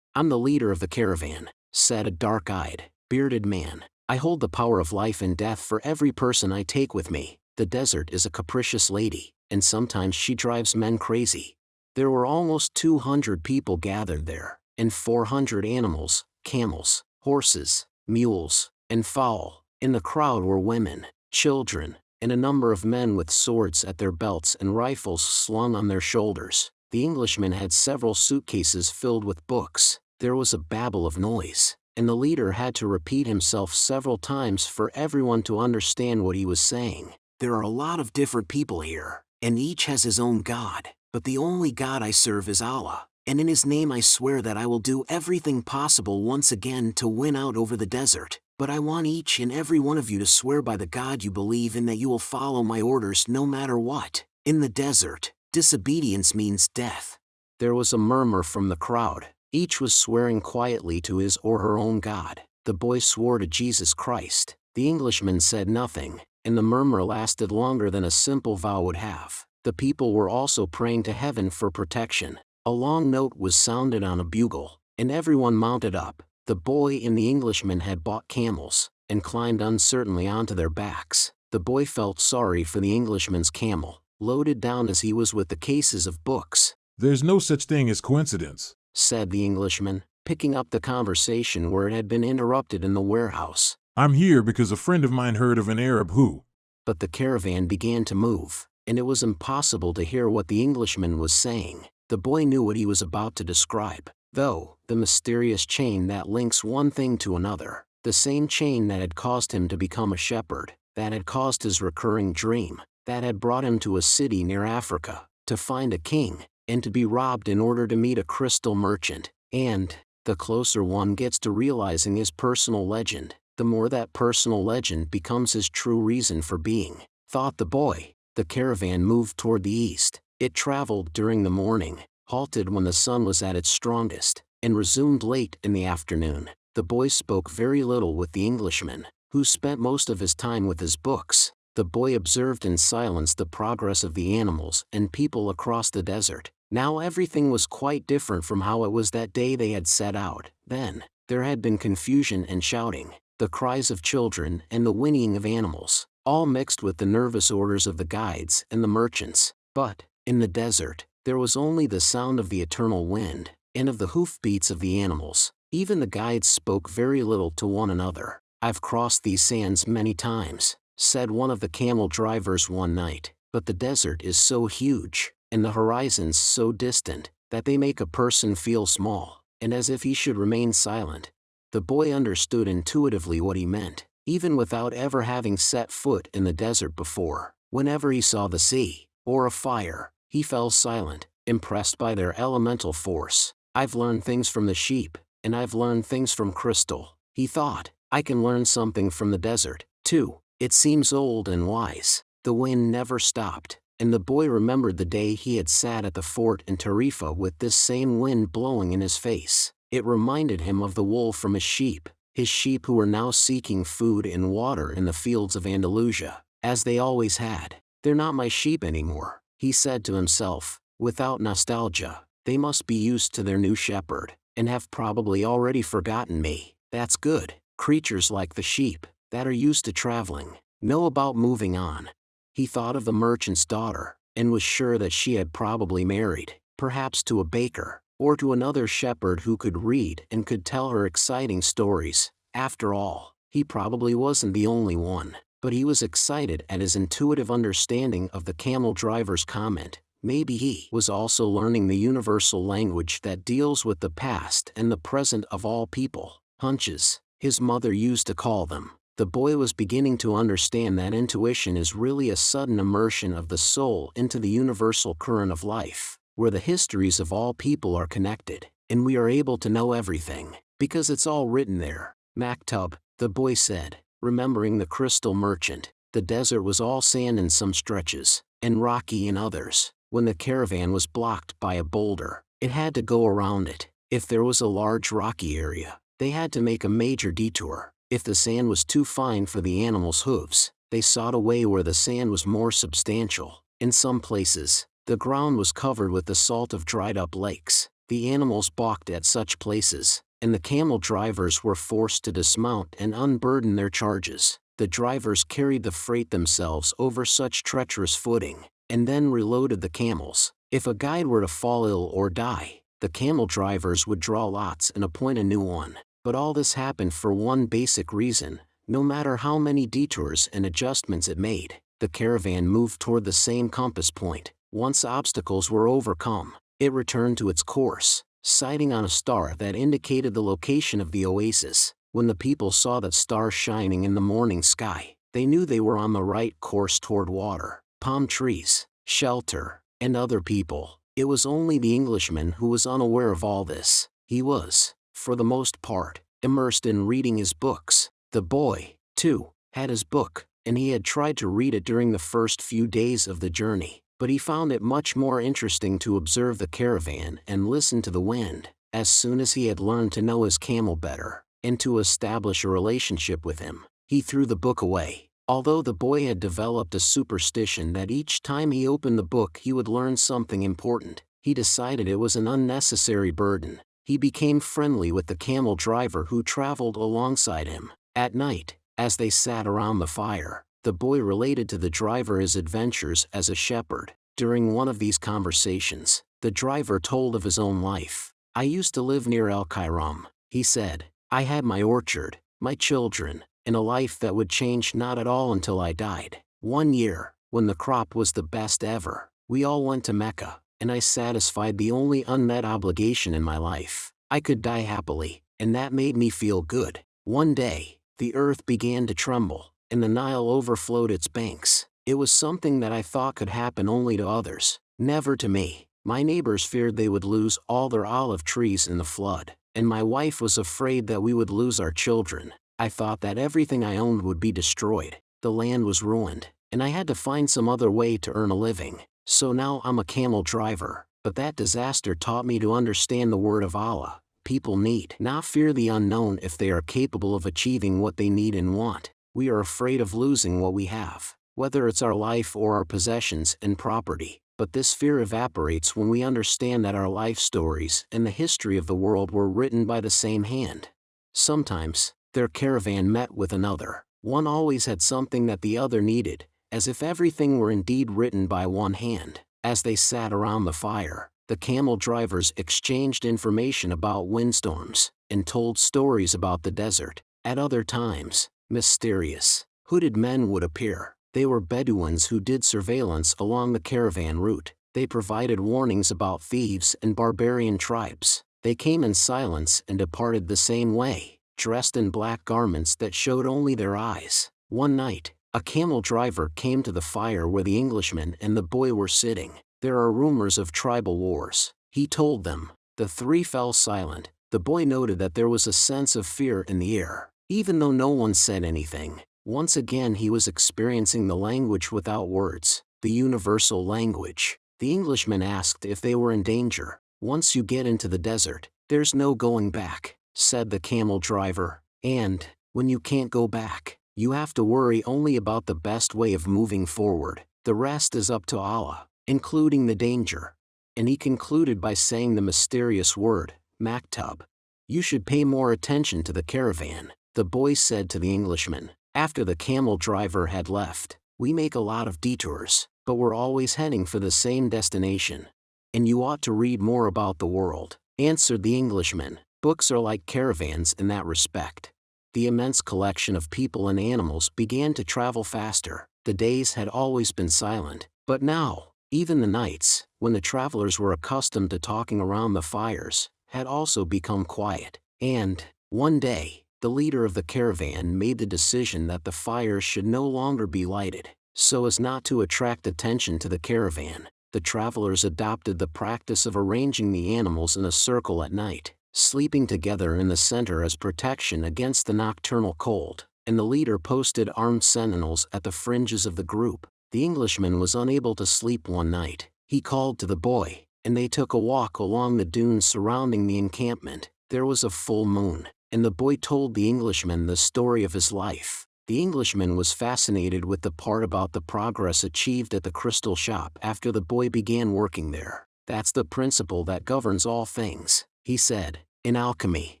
"I'm the leader of the caravan," said a dark-eyed, bearded man. "I hold the power of life and death for every person I take with me. The desert is a capricious lady, and sometimes she drives men crazy." There were almost 200 people gathered there, and 400 animals, camels, horses, mules, and fowl. In the crowd were women, children, and a number of men with swords at their belts and rifles slung on their shoulders. The Englishman had several suitcases filled with books. There was a babble of noise, and the leader had to repeat himself several times for everyone to understand what he was saying. "There are a lot of different people here, and each has his own god, but the only God I serve is Allah, and in his name I swear that I will do everything possible once again to win out over the desert. But I want each and every one of you to swear by the God you believe in that you will follow my orders no matter what. In the desert, disobedience means death." There was a murmur from the crowd. Each was swearing quietly to his or her own God. The boy swore to Jesus Christ. The Englishman said nothing, and the murmur lasted longer than a simple vow would have. The people were also praying to heaven for protection. A long note was sounded on a bugle, and everyone mounted up. The boy and the Englishman had bought camels, and climbed uncertainly onto their backs. The boy felt sorry for the Englishman's camel, loaded down as he was with the cases of books. "There's no such thing as coincidence," said the Englishman, picking up the conversation where it had been interrupted in the warehouse. "I'm here because a friend of mine heard of an Arab who—" But the caravan began to move, and it was impossible to hear what the Englishman was saying. The boy knew what he was about to describe, though, the mysterious chain that links one thing to another, the same chain that had caused him to become a shepherd, that had caused his recurring dream, that had brought him to a city near Africa, to find a king, and to be robbed in order to meet a crystal merchant. And, the closer one gets to realizing his personal legend, the more that personal legend becomes his true reason for being, thought the boy. The caravan moved toward the east. It traveled during the morning, halted when the sun was at its strongest, and resumed late in the afternoon. The boy spoke very little with the Englishman, who spent most of his time with his books. The boy observed in silence the progress of the animals and people across the desert. Now everything was quite different from how it was that day they had set out. Then, there had been confusion and shouting, the cries of children and the whinnying of animals, all mixed with the nervous orders of the guides and the merchants. But, in the desert, there was only the sound of the eternal wind, and of the hoofbeats of the animals. Even the guides spoke very little to one another. "I've crossed these sands many times," said one of the camel drivers one night, "but the desert is so huge, and the horizons so distant, that they make a person feel small, and as if he should remain silent." The boy understood intuitively what he meant, even without ever having set foot in the desert before. Whenever he saw the sea, or a fire, he fell silent, impressed by their elemental force. "I've learned things from the sheep, and I've learned things from crystal," he thought. "I can learn something from the desert, too. It seems old and wise." The wind never stopped, and the boy remembered the day he had sat at the fort in Tarifa with this same wind blowing in his face. It reminded him of the wool from his sheep who were now seeking food and water in the fields of Andalusia, as they always had. "They're not my sheep anymore," he said to himself, without nostalgia. "They must be used to their new shepherd, and have probably already forgotten me. That's good. Creatures like the sheep, that are used to traveling, know about moving on." He thought of the merchant's daughter, and was sure that she had probably married, perhaps to a baker, or to another shepherd who could read and could tell her exciting stories. After all, he probably wasn't the only one. But he was excited at his intuitive understanding of the camel driver's comment. Maybe he was also learning the universal language that deals with the past and the present of all people. Hunches, his mother used to call them. The boy was beginning to understand that intuition is really a sudden immersion of the soul into the universal current of life, where the histories of all people are connected, and we are able to know everything, because it's all written there. "Maktub," the boy said, remembering the crystal merchant. The desert was all sand in some stretches, and rocky in others. When the caravan was blocked by a boulder, it had to go around it. If there was a large rocky area, they had to make a major detour. If the sand was too fine for the animals' hooves, they sought a way where the sand was more substantial. In some places, the ground was covered with the salt of dried-up lakes. The animals balked at such places, and the camel drivers were forced to dismount and unburden their charges. The drivers carried the freight themselves over such treacherous footing, and then reloaded the camels. If a guide were to fall ill or die, the camel drivers would draw lots and appoint a new one. But all this happened for one basic reason: no matter how many detours and adjustments it made, the caravan moved toward the same compass point. Once obstacles were overcome, it returned to its course, sighting on a star that indicated the location of the oasis. When the people saw that star shining in the morning sky, they knew they were on the right course toward water, palm trees, shelter, and other people. It was only the Englishman who was unaware of all this. He was, for the most part, immersed in reading his books. The boy, too, had his book, and he had tried to read it during the first few days of the journey, but he found it much more interesting to observe the caravan and listen to the wind. As soon as he had learned to know his camel better, and to establish a relationship with him, he threw the book away. Although the boy had developed a superstition that each time he opened the book he would learn something important, he decided it was an unnecessary burden. He became friendly with the camel driver who traveled alongside him. At night, as they sat around the fire, the boy related to the driver his adventures as a shepherd. During one of these conversations, the driver told of his own life. "I used to live near Al-Khairam," he said. "I had my orchard, my children, and a life that would change not at all until I died. One year, when the crop was the best ever, we all went to Mecca, and I satisfied the only unmet obligation in my life. I could die happily, and that made me feel good. One day, the earth began to tremble, and the Nile overflowed its banks. It was something that I thought could happen only to others, never to me. My neighbors feared they would lose all their olive trees in the flood, and my wife was afraid that we would lose our children. I thought that everything I owned would be destroyed. The land was ruined, and I had to find some other way to earn a living. So now I'm a camel driver. But that disaster taught me to understand the word of Allah. People need not fear the unknown if they are capable of achieving what they need and want. We are afraid of losing what we have, whether it's our life or our possessions and property. But this fear evaporates when we understand that our life stories and the history of the world were written by the same hand. Sometimes, their caravan met with another. One always had something that the other needed, as if everything were indeed written by one hand. As they sat around the fire, the camel drivers exchanged information about windstorms, and told stories about the desert. At other times, mysterious, hooded men would appear. They were Bedouins who did surveillance along the caravan route. They provided warnings about thieves and barbarian tribes. They came in silence and departed the same way, dressed in black garments that showed only their eyes. One night, a camel driver came to the fire where the Englishman and the boy were sitting. "There are rumors of tribal wars," he told them. The three fell silent. The boy noted that there was a sense of fear in the air, even though no one said anything. Once again he was experiencing the language without words, the universal language. The Englishman asked if they were in danger. "Once you get into the desert, there's no going back," said the camel driver. "And, when you can't go back, you have to worry only about the best way of moving forward. The rest is up to Allah, including the danger." And he concluded by saying the mysterious word, "Maktub." "You should pay more attention to the caravan," the boy said to the Englishman. After the camel driver had left, "We make a lot of detours, but we're always heading for the same destination. And you ought to read more about the world," answered the Englishman. Books are like caravans in that respect. The immense collection of people and animals began to travel faster. The days had always been silent, but now, even the nights, when the travelers were accustomed to talking around the fires, had also become quiet. And, one day, the leader of the caravan made the decision that the fires should no longer be lighted. So as not to attract attention to the caravan, the travelers adopted the practice of arranging the animals in a circle at night, sleeping together in the center as protection against the nocturnal cold, and the leader posted armed sentinels at the fringes of the group. The Englishman was unable to sleep one night. He called to the boy, and they took a walk along the dunes surrounding the encampment. There was a full moon, and the boy told the Englishman the story of his life. The Englishman was fascinated with the part about the progress achieved at the crystal shop after the boy began working there. "That's the principle that governs all things," he said. "In alchemy,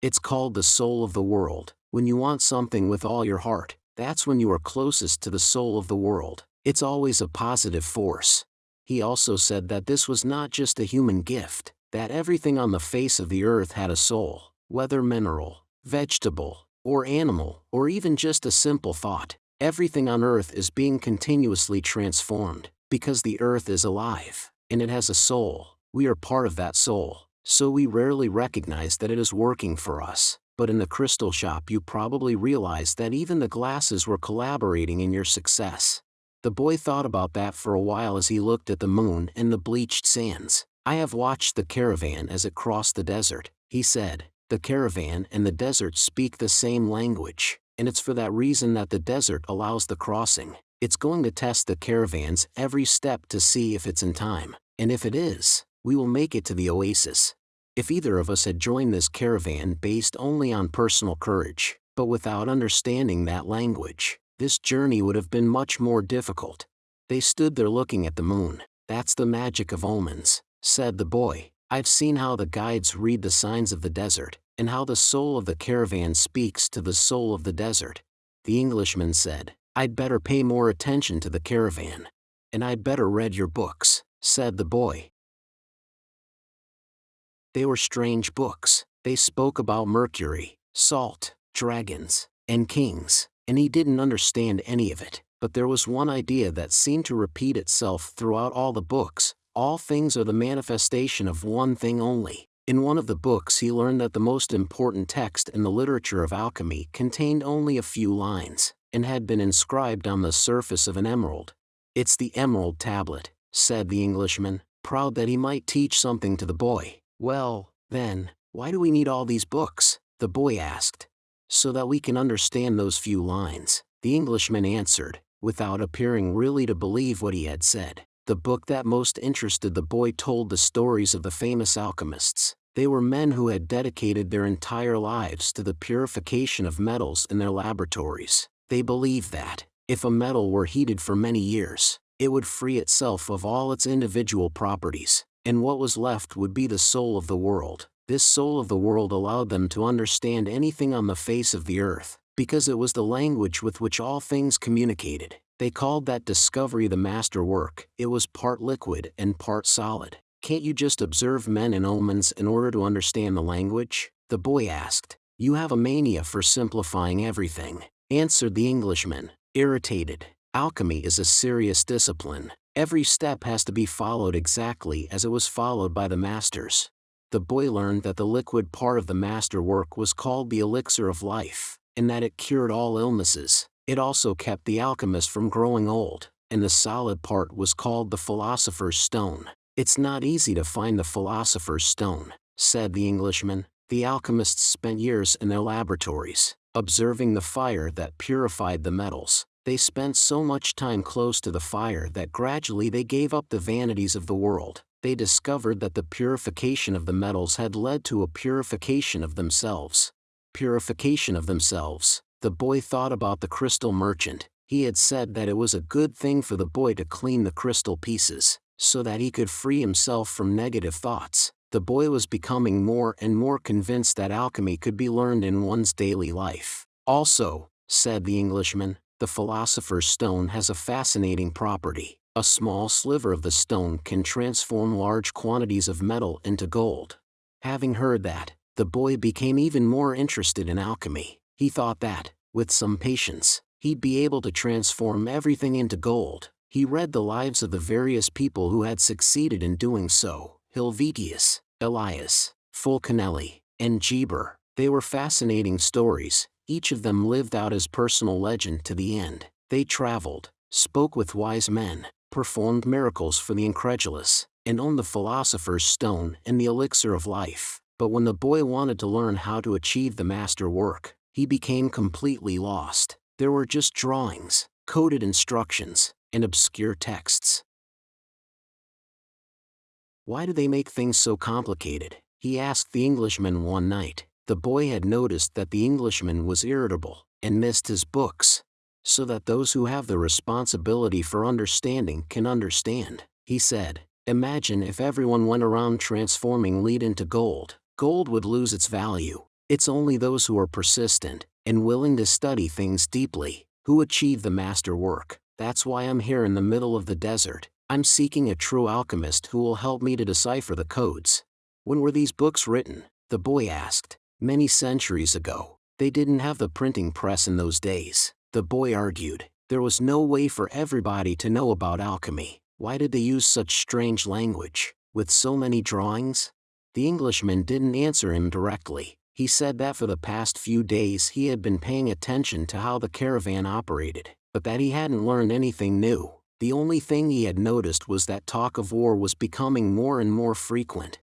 it's called the soul of the world. When you want something with all your heart, that's when you are closest to the soul of the world. It's always a positive force." He also said that this was not just a human gift, that everything on the face of the earth had a soul, whether mineral, vegetable, or animal, or even just a simple thought. Everything on earth is being continuously transformed, because the earth is alive, and it has a soul. We are part of that soul, so we rarely recognize that it is working for us. But in the crystal shop you probably realized that even the glasses were collaborating in your success. The boy thought about that for a while as he looked at the moon and the bleached sands. "I have watched the caravan as it crossed the desert," he said. "The caravan and the desert speak the same language, and it's for that reason that the desert allows the crossing. It's going to test the caravan's every step to see if it's in time, and if it is, we will make it to the oasis." If either of us had joined this caravan based only on personal courage, but without understanding that language, this journey would have been much more difficult. They stood there looking at the moon. "That's the magic of omens," said the boy. "I've seen how the guides read the signs of the desert, and how the soul of the caravan speaks to the soul of the desert." The Englishman said, "I'd better pay more attention to the caravan." "And I'd better read your books," said the boy. They were strange books. They spoke about Mercury, salt, dragons, and kings, and he didn't understand any of it. But there was one idea that seemed to repeat itself throughout all the books: all things are the manifestation of one thing only. In one of the books he learned that the most important text in the literature of alchemy contained only a few lines, and had been inscribed on the surface of an emerald. "It's the Emerald Tablet," said the Englishman, proud that he might teach something to the boy. "Well, then, why do we need all these books?" the boy asked. "So that we can understand those few lines," the Englishman answered, without appearing really to believe what he had said. The book that most interested the boy told the stories of the famous alchemists. They were men who had dedicated their entire lives to the purification of metals in their laboratories. They believed that, if a metal were heated for many years, it would free itself of all its individual properties, and what was left would be the soul of the world. This soul of the world allowed them to understand anything on the face of the earth, because it was the language with which all things communicated. They called that discovery the master work. It was part liquid and part solid. "Can't you just observe men and omens in order to understand the language?" the boy asked. "You have a mania for simplifying everything," answered the Englishman, irritated. "Alchemy is a serious discipline. Every step has to be followed exactly as it was followed by the masters." The boy learned that the liquid part of the master work was called the elixir of life, and that it cured all illnesses. It also kept the alchemist from growing old, and the solid part was called the philosopher's stone. "It's not easy to find the philosopher's stone," said the Englishman. "The alchemists spent years in their laboratories, observing the fire that purified the metals. They spent so much time close to the fire that gradually they gave up the vanities of the world. They discovered that the purification of the metals had led to a purification of themselves." Purification of themselves. The boy thought about the crystal merchant. He had said that it was a good thing for the boy to clean the crystal pieces, so that he could free himself from negative thoughts. The boy was becoming more and more convinced that alchemy could be learned in one's daily life. "Also," said the Englishman, "the philosopher's stone has a fascinating property. A small sliver of the stone can transform large quantities of metal into gold." Having heard that, the boy became even more interested in alchemy. He thought that, with some patience, he'd be able to transform everything into gold. He read the lives of the various people who had succeeded in doing so: Helvetius, Elias, Fulcanelli, and Geber. They were fascinating stories. Each of them lived out his personal legend to the end. They traveled, spoke with wise men, performed miracles for the incredulous, and owned the philosopher's stone and the elixir of life. But when the boy wanted to learn how to achieve the master work, he became completely lost. There were just drawings, coded instructions, and obscure texts. Why do they make things so complicated? He asked the Englishman one night. The boy had noticed that the Englishman was irritable and missed his books, so that those who have the responsibility for understanding can understand. He said, "Imagine if everyone went around transforming lead into gold. Gold would lose its value. It's only those who are persistent and willing to study things deeply who achieve the master work. That's why I'm here in the middle of the desert. I'm seeking a true alchemist who will help me to decipher the codes." When were these books written? The boy asked. Many centuries ago. They didn't have the printing press in those days. The boy argued. There was no way for everybody to know about alchemy. Why did they use such strange language, with so many drawings? The Englishman didn't answer him directly. He said that for the past few days he had been paying attention to how the caravan operated, but that he hadn't learned anything new. The only thing he had noticed was that talk of war was becoming more and more frequent.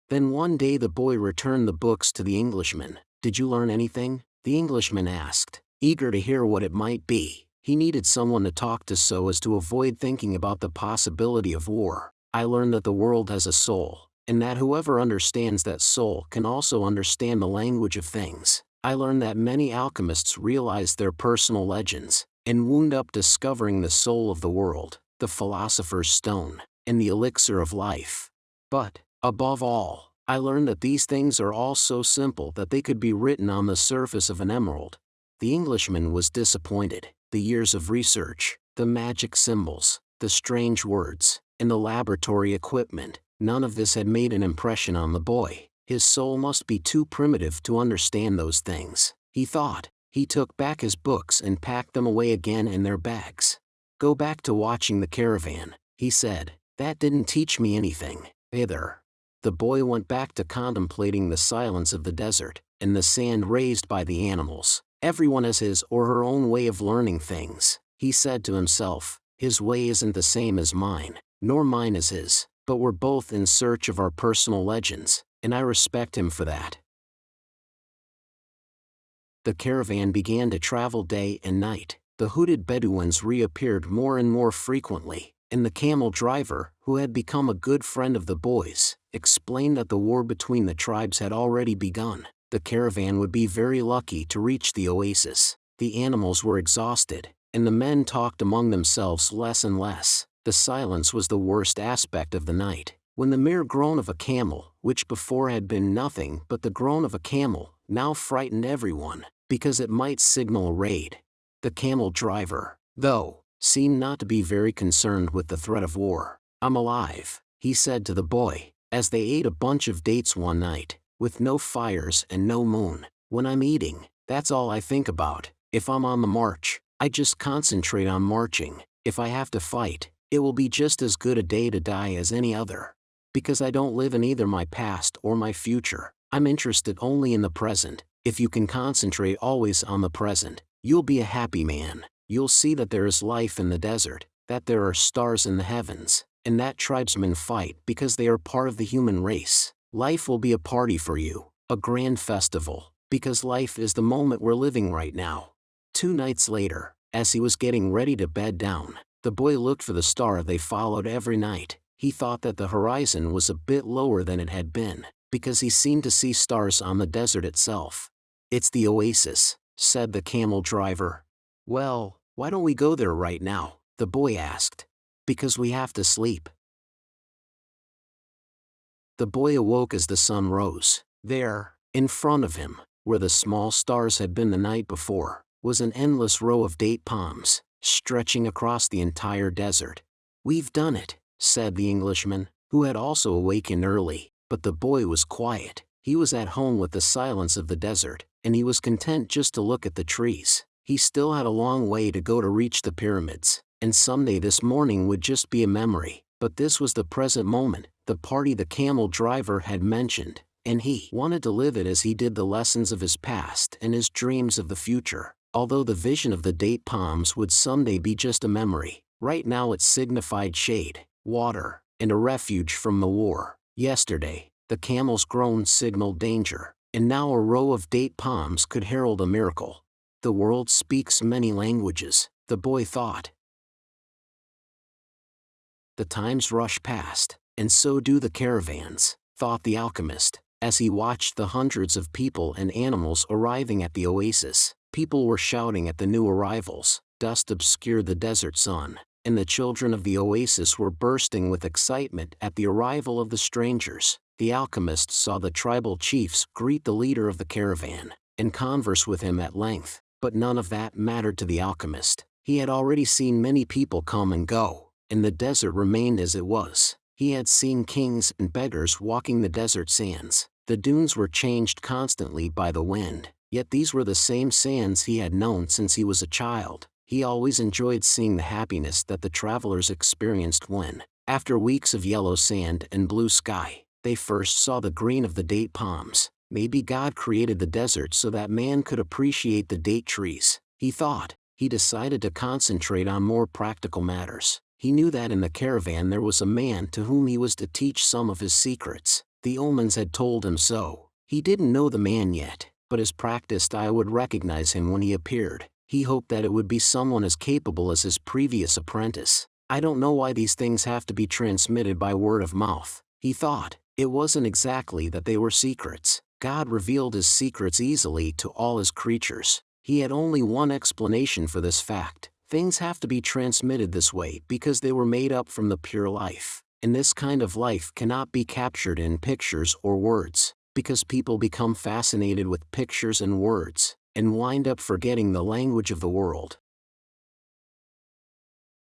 Then one day the boy returned the books to the Englishman. "Did you learn anything?" the Englishman asked, eager to hear what it might be. He needed someone to talk to so as to avoid thinking about the possibility of war. "I learned that the world has a soul, and that whoever understands that soul can also understand the language of things. I learned that many alchemists realized their personal legends, and wound up discovering the soul of the world, the philosopher's stone, and the elixir of life. But, above all, I learned that these things are all so simple that they could be written on the surface of an emerald." The Englishman was disappointed. The years of research, the magic symbols, the strange words, and the laboratory equipment, none of this had made an impression on the boy. His soul must be too primitive to understand those things, he thought. He took back his books and packed them away again in their bags. "Go back to watching the caravan," he said. "That didn't teach me anything, either." The boy went back to contemplating the silence of the desert, and the sand raised by the animals. "Everyone has his or her own way of learning things," he said to himself. "His way isn't the same as mine, nor mine is his, but we're both in search of our personal legends, and I respect him for that." The caravan began to travel day and night. The hooded Bedouins reappeared more and more frequently, and the camel driver, who had become a good friend of the boys, explained that the war between the tribes had already begun. The caravan would be very lucky to reach the oasis. The animals were exhausted, and the men talked among themselves less and less. The silence was the worst aspect of the night. When the mere groan of a camel, which before had been nothing but the groan of a camel, now frightened everyone, because it might signal a raid. The camel driver, though, seemed not to be very concerned with the threat of war. "I'm alive," he said to the boy, as they ate a bunch of dates one night, with no fires and no moon. "When I'm eating, that's all I think about. If I'm on the march, I just concentrate on marching. If I have to fight, it will be just as good a day to die as any other. Because I don't live in either my past or my future. I'm interested only in the present. If you can concentrate always on the present, you'll be a happy man. You'll see that there is life in the desert, that there are stars in the heavens, and that tribesmen fight because they are part of the human race. Life will be a party for you, a grand festival, because life is the moment we're living right now." 2 nights later, as he was getting ready to bed down, the boy looked for the star they followed every night. He thought that the horizon was a bit lower than it had been, because he seemed to see stars on the desert itself. "It's the oasis," said the camel driver. "Well, why don't we go there right now?" the boy asked. "Because we have to sleep." The boy awoke as the sun rose. There, in front of him, where the small stars had been the night before, was an endless row of date palms, stretching across the entire desert. "We've done it," said the Englishman, who had also awakened early, but the boy was quiet. He was at home with the silence of the desert, and he was content just to look at the trees. He still had a long way to go to reach the pyramids, and someday this morning would just be a memory, but this was the present moment, the party the camel driver had mentioned, and he wanted to live it as he did the lessons of his past and his dreams of the future. Although the vision of the date palms would someday be just a memory, right now it signified shade, water, and a refuge from the war. Yesterday, the camel's groan signaled danger, and now a row of date palms could herald a miracle. The world speaks many languages, the boy thought. The times rush past, and so do the caravans, thought the alchemist, as he watched the hundreds of people and animals arriving at the oasis. People were shouting at the new arrivals, dust obscured the desert sun, and the children of the oasis were bursting with excitement at the arrival of the strangers. The alchemist saw the tribal chiefs greet the leader of the caravan, and converse with him at length, but none of that mattered to the alchemist. He had already seen many people come and go, and the desert remained as it was. He had seen kings and beggars walking the desert sands. The dunes were changed constantly by the wind, yet these were the same sands he had known since he was a child. He always enjoyed seeing the happiness that the travelers experienced when, after weeks of yellow sand and blue sky, they first saw the green of the date palms. Maybe God created the desert so that man could appreciate the date trees, he thought. He decided to concentrate on more practical matters. He knew that in the caravan there was a man to whom he was to teach some of his secrets. The omens had told him so. He didn't know the man yet, but his practiced eye would recognize him when he appeared. He hoped that it would be someone as capable as his previous apprentice. I don't know why these things have to be transmitted by word of mouth, he thought. It wasn't exactly that they were secrets. God revealed his secrets easily to all his creatures. He had only one explanation for this fact. Things have to be transmitted this way because they were made up from the pure life. And this kind of life cannot be captured in pictures or words, because people become fascinated with pictures and words, and wind up forgetting the language of the world.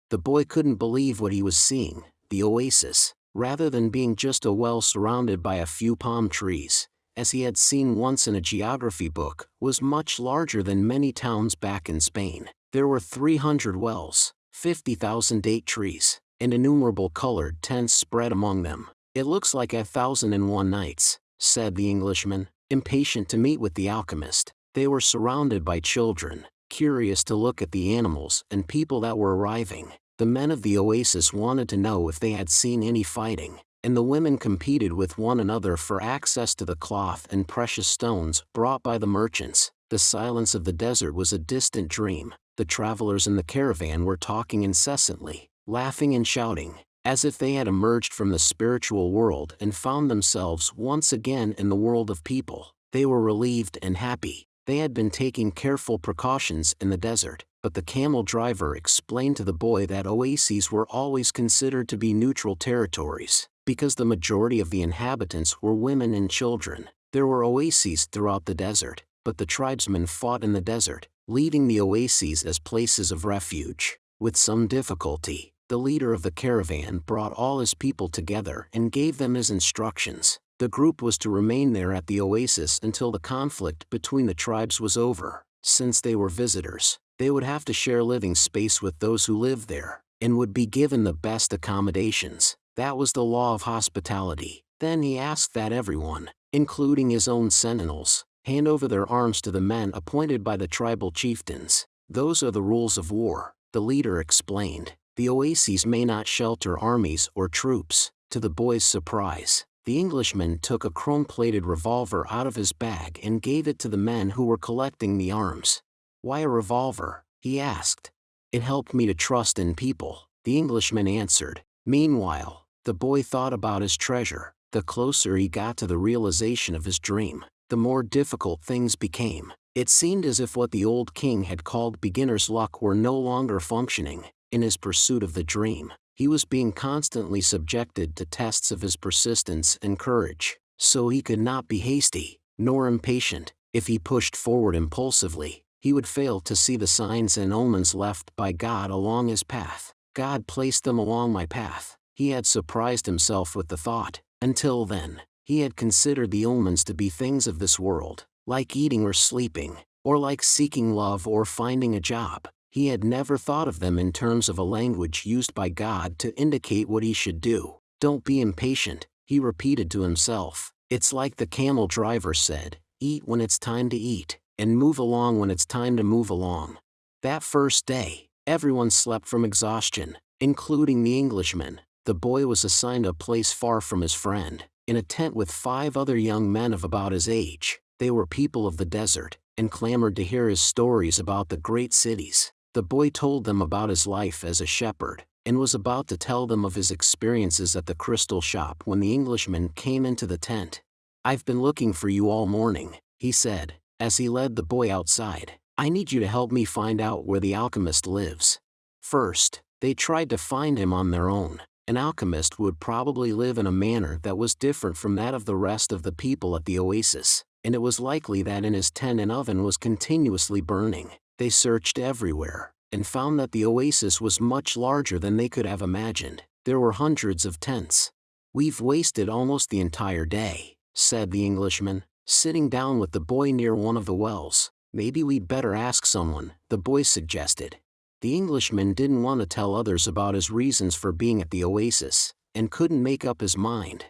The boy couldn't believe what he was seeing. The oasis, rather than being just a well surrounded by a few palm trees, as he had seen once in a geography book, was much larger than many towns back in Spain. There were 300 wells, 50,000 date trees, and innumerable colored tents spread among them. It looks like 1,001 nights, said the Englishman, impatient to meet with the alchemist. They were surrounded by children, curious to look at the animals and people that were arriving. The men of the oasis wanted to know if they had seen any fighting, and the women competed with one another for access to the cloth and precious stones brought by the merchants. The silence of the desert was a distant dream. The travelers in the caravan were talking incessantly, laughing and shouting, as if they had emerged from the spiritual world and found themselves once again in the world of people. They were relieved and happy. They had been taking careful precautions in the desert, but the camel driver explained to the boy that oases were always considered to be neutral territories, because the majority of the inhabitants were women and children. There were oases throughout the desert, but the tribesmen fought in the desert, leaving the oases as places of refuge. With some difficulty, the leader of the caravan brought all his people together and gave them his instructions. The group was to remain there at the oasis until the conflict between the tribes was over. Since they were visitors, they would have to share living space with those who lived there, and would be given the best accommodations. That was the law of hospitality. Then he asked that everyone, including his own sentinels, hand over their arms to the men appointed by the tribal chieftains. Those are the rules of war, the leader explained. The oases may not shelter armies or troops. To the boy's surprise, the Englishman took a chrome-plated revolver out of his bag and gave it to the men who were collecting the arms. "Why a revolver?" he asked. "It helped me to trust in people," the Englishman answered. Meanwhile, the boy thought about his treasure. The closer he got to the realization of his dream, the more difficult things became. It seemed as if what the old king had called beginner's luck were no longer functioning. In his pursuit of the dream, he was being constantly subjected to tests of his persistence and courage. So he could not be hasty, nor impatient. If he pushed forward impulsively, he would fail to see the signs and omens left by God along his path. God placed them along my path. He had surprised himself with the thought. Until then, he had considered the omens to be things of this world, like eating or sleeping, or like seeking love or finding a job. He had never thought of them in terms of a language used by God to indicate what he should do. "Don't be impatient," he repeated to himself. "It's like the camel driver said, eat when it's time to eat, and move along when it's time to move along." That first day, everyone slept from exhaustion, including the Englishman. The boy was assigned a place far from his friend, in a tent with 5 other young men of about his age. They were people of the desert, and clamored to hear his stories about the great cities. The boy told them about his life as a shepherd, and was about to tell them of his experiences at the crystal shop when the Englishman came into the tent. "I've been looking for you all morning," he said, as he led the boy outside. "I need you to help me find out where the alchemist lives." First, they tried to find him on their own. An alchemist would probably live in a manner that was different from that of the rest of the people at the oasis, and it was likely that in his tent an oven was continuously burning. They searched everywhere, and found that the oasis was much larger than they could have imagined. There were hundreds of tents. "We've wasted almost the entire day," said the Englishman, sitting down with the boy near one of the wells. "Maybe we'd better ask someone," the boy suggested. The Englishman didn't want to tell others about his reasons for being at the oasis, and couldn't make up his mind.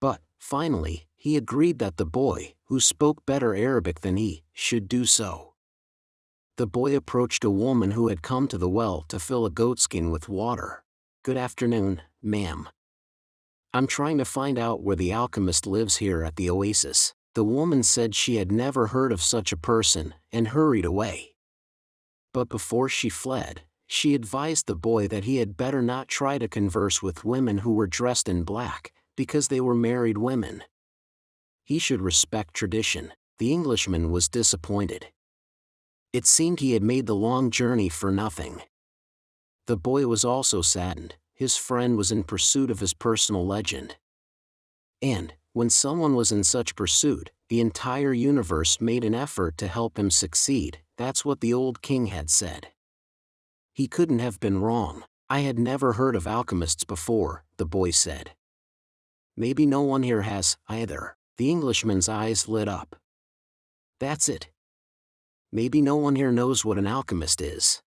But, finally, he agreed that the boy, who spoke better Arabic than he, should do so. The boy approached a woman who had come to the well to fill a goatskin with water. "Good afternoon, ma'am. I'm trying to find out where the alchemist lives here at the oasis." The woman said she had never heard of such a person, and hurried away. But before she fled, she advised the boy that he had better not try to converse with women who were dressed in black, because they were married women. He should respect tradition. The Englishman was disappointed. It seemed he had made the long journey for nothing. The boy was also saddened. His friend was in pursuit of his personal legend. And, when someone was in such pursuit, the entire universe made an effort to help him succeed. That's what the old king had said. He couldn't have been wrong. "I had never heard of alchemists before," the boy said. "Maybe no one here has, either." The Englishman's eyes lit up. "That's it. Maybe no one here knows what an alchemist is.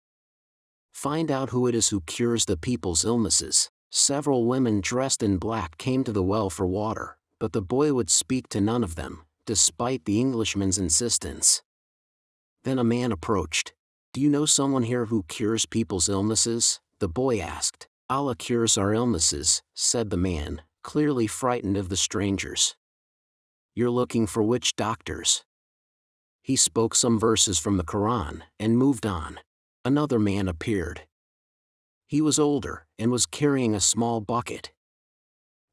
Find out who it is who cures the people's illnesses." Several women dressed in black came to the well for water, but the boy would speak to none of them, despite the Englishman's insistence. Then a man approached. "Do you know someone here who cures people's illnesses?" the boy asked. "Allah cures our illnesses," said the man, clearly frightened of the strangers. "You're looking for witch doctors." He spoke some verses from the Quran, and moved on. Another man appeared. He was older, and was carrying a small bucket.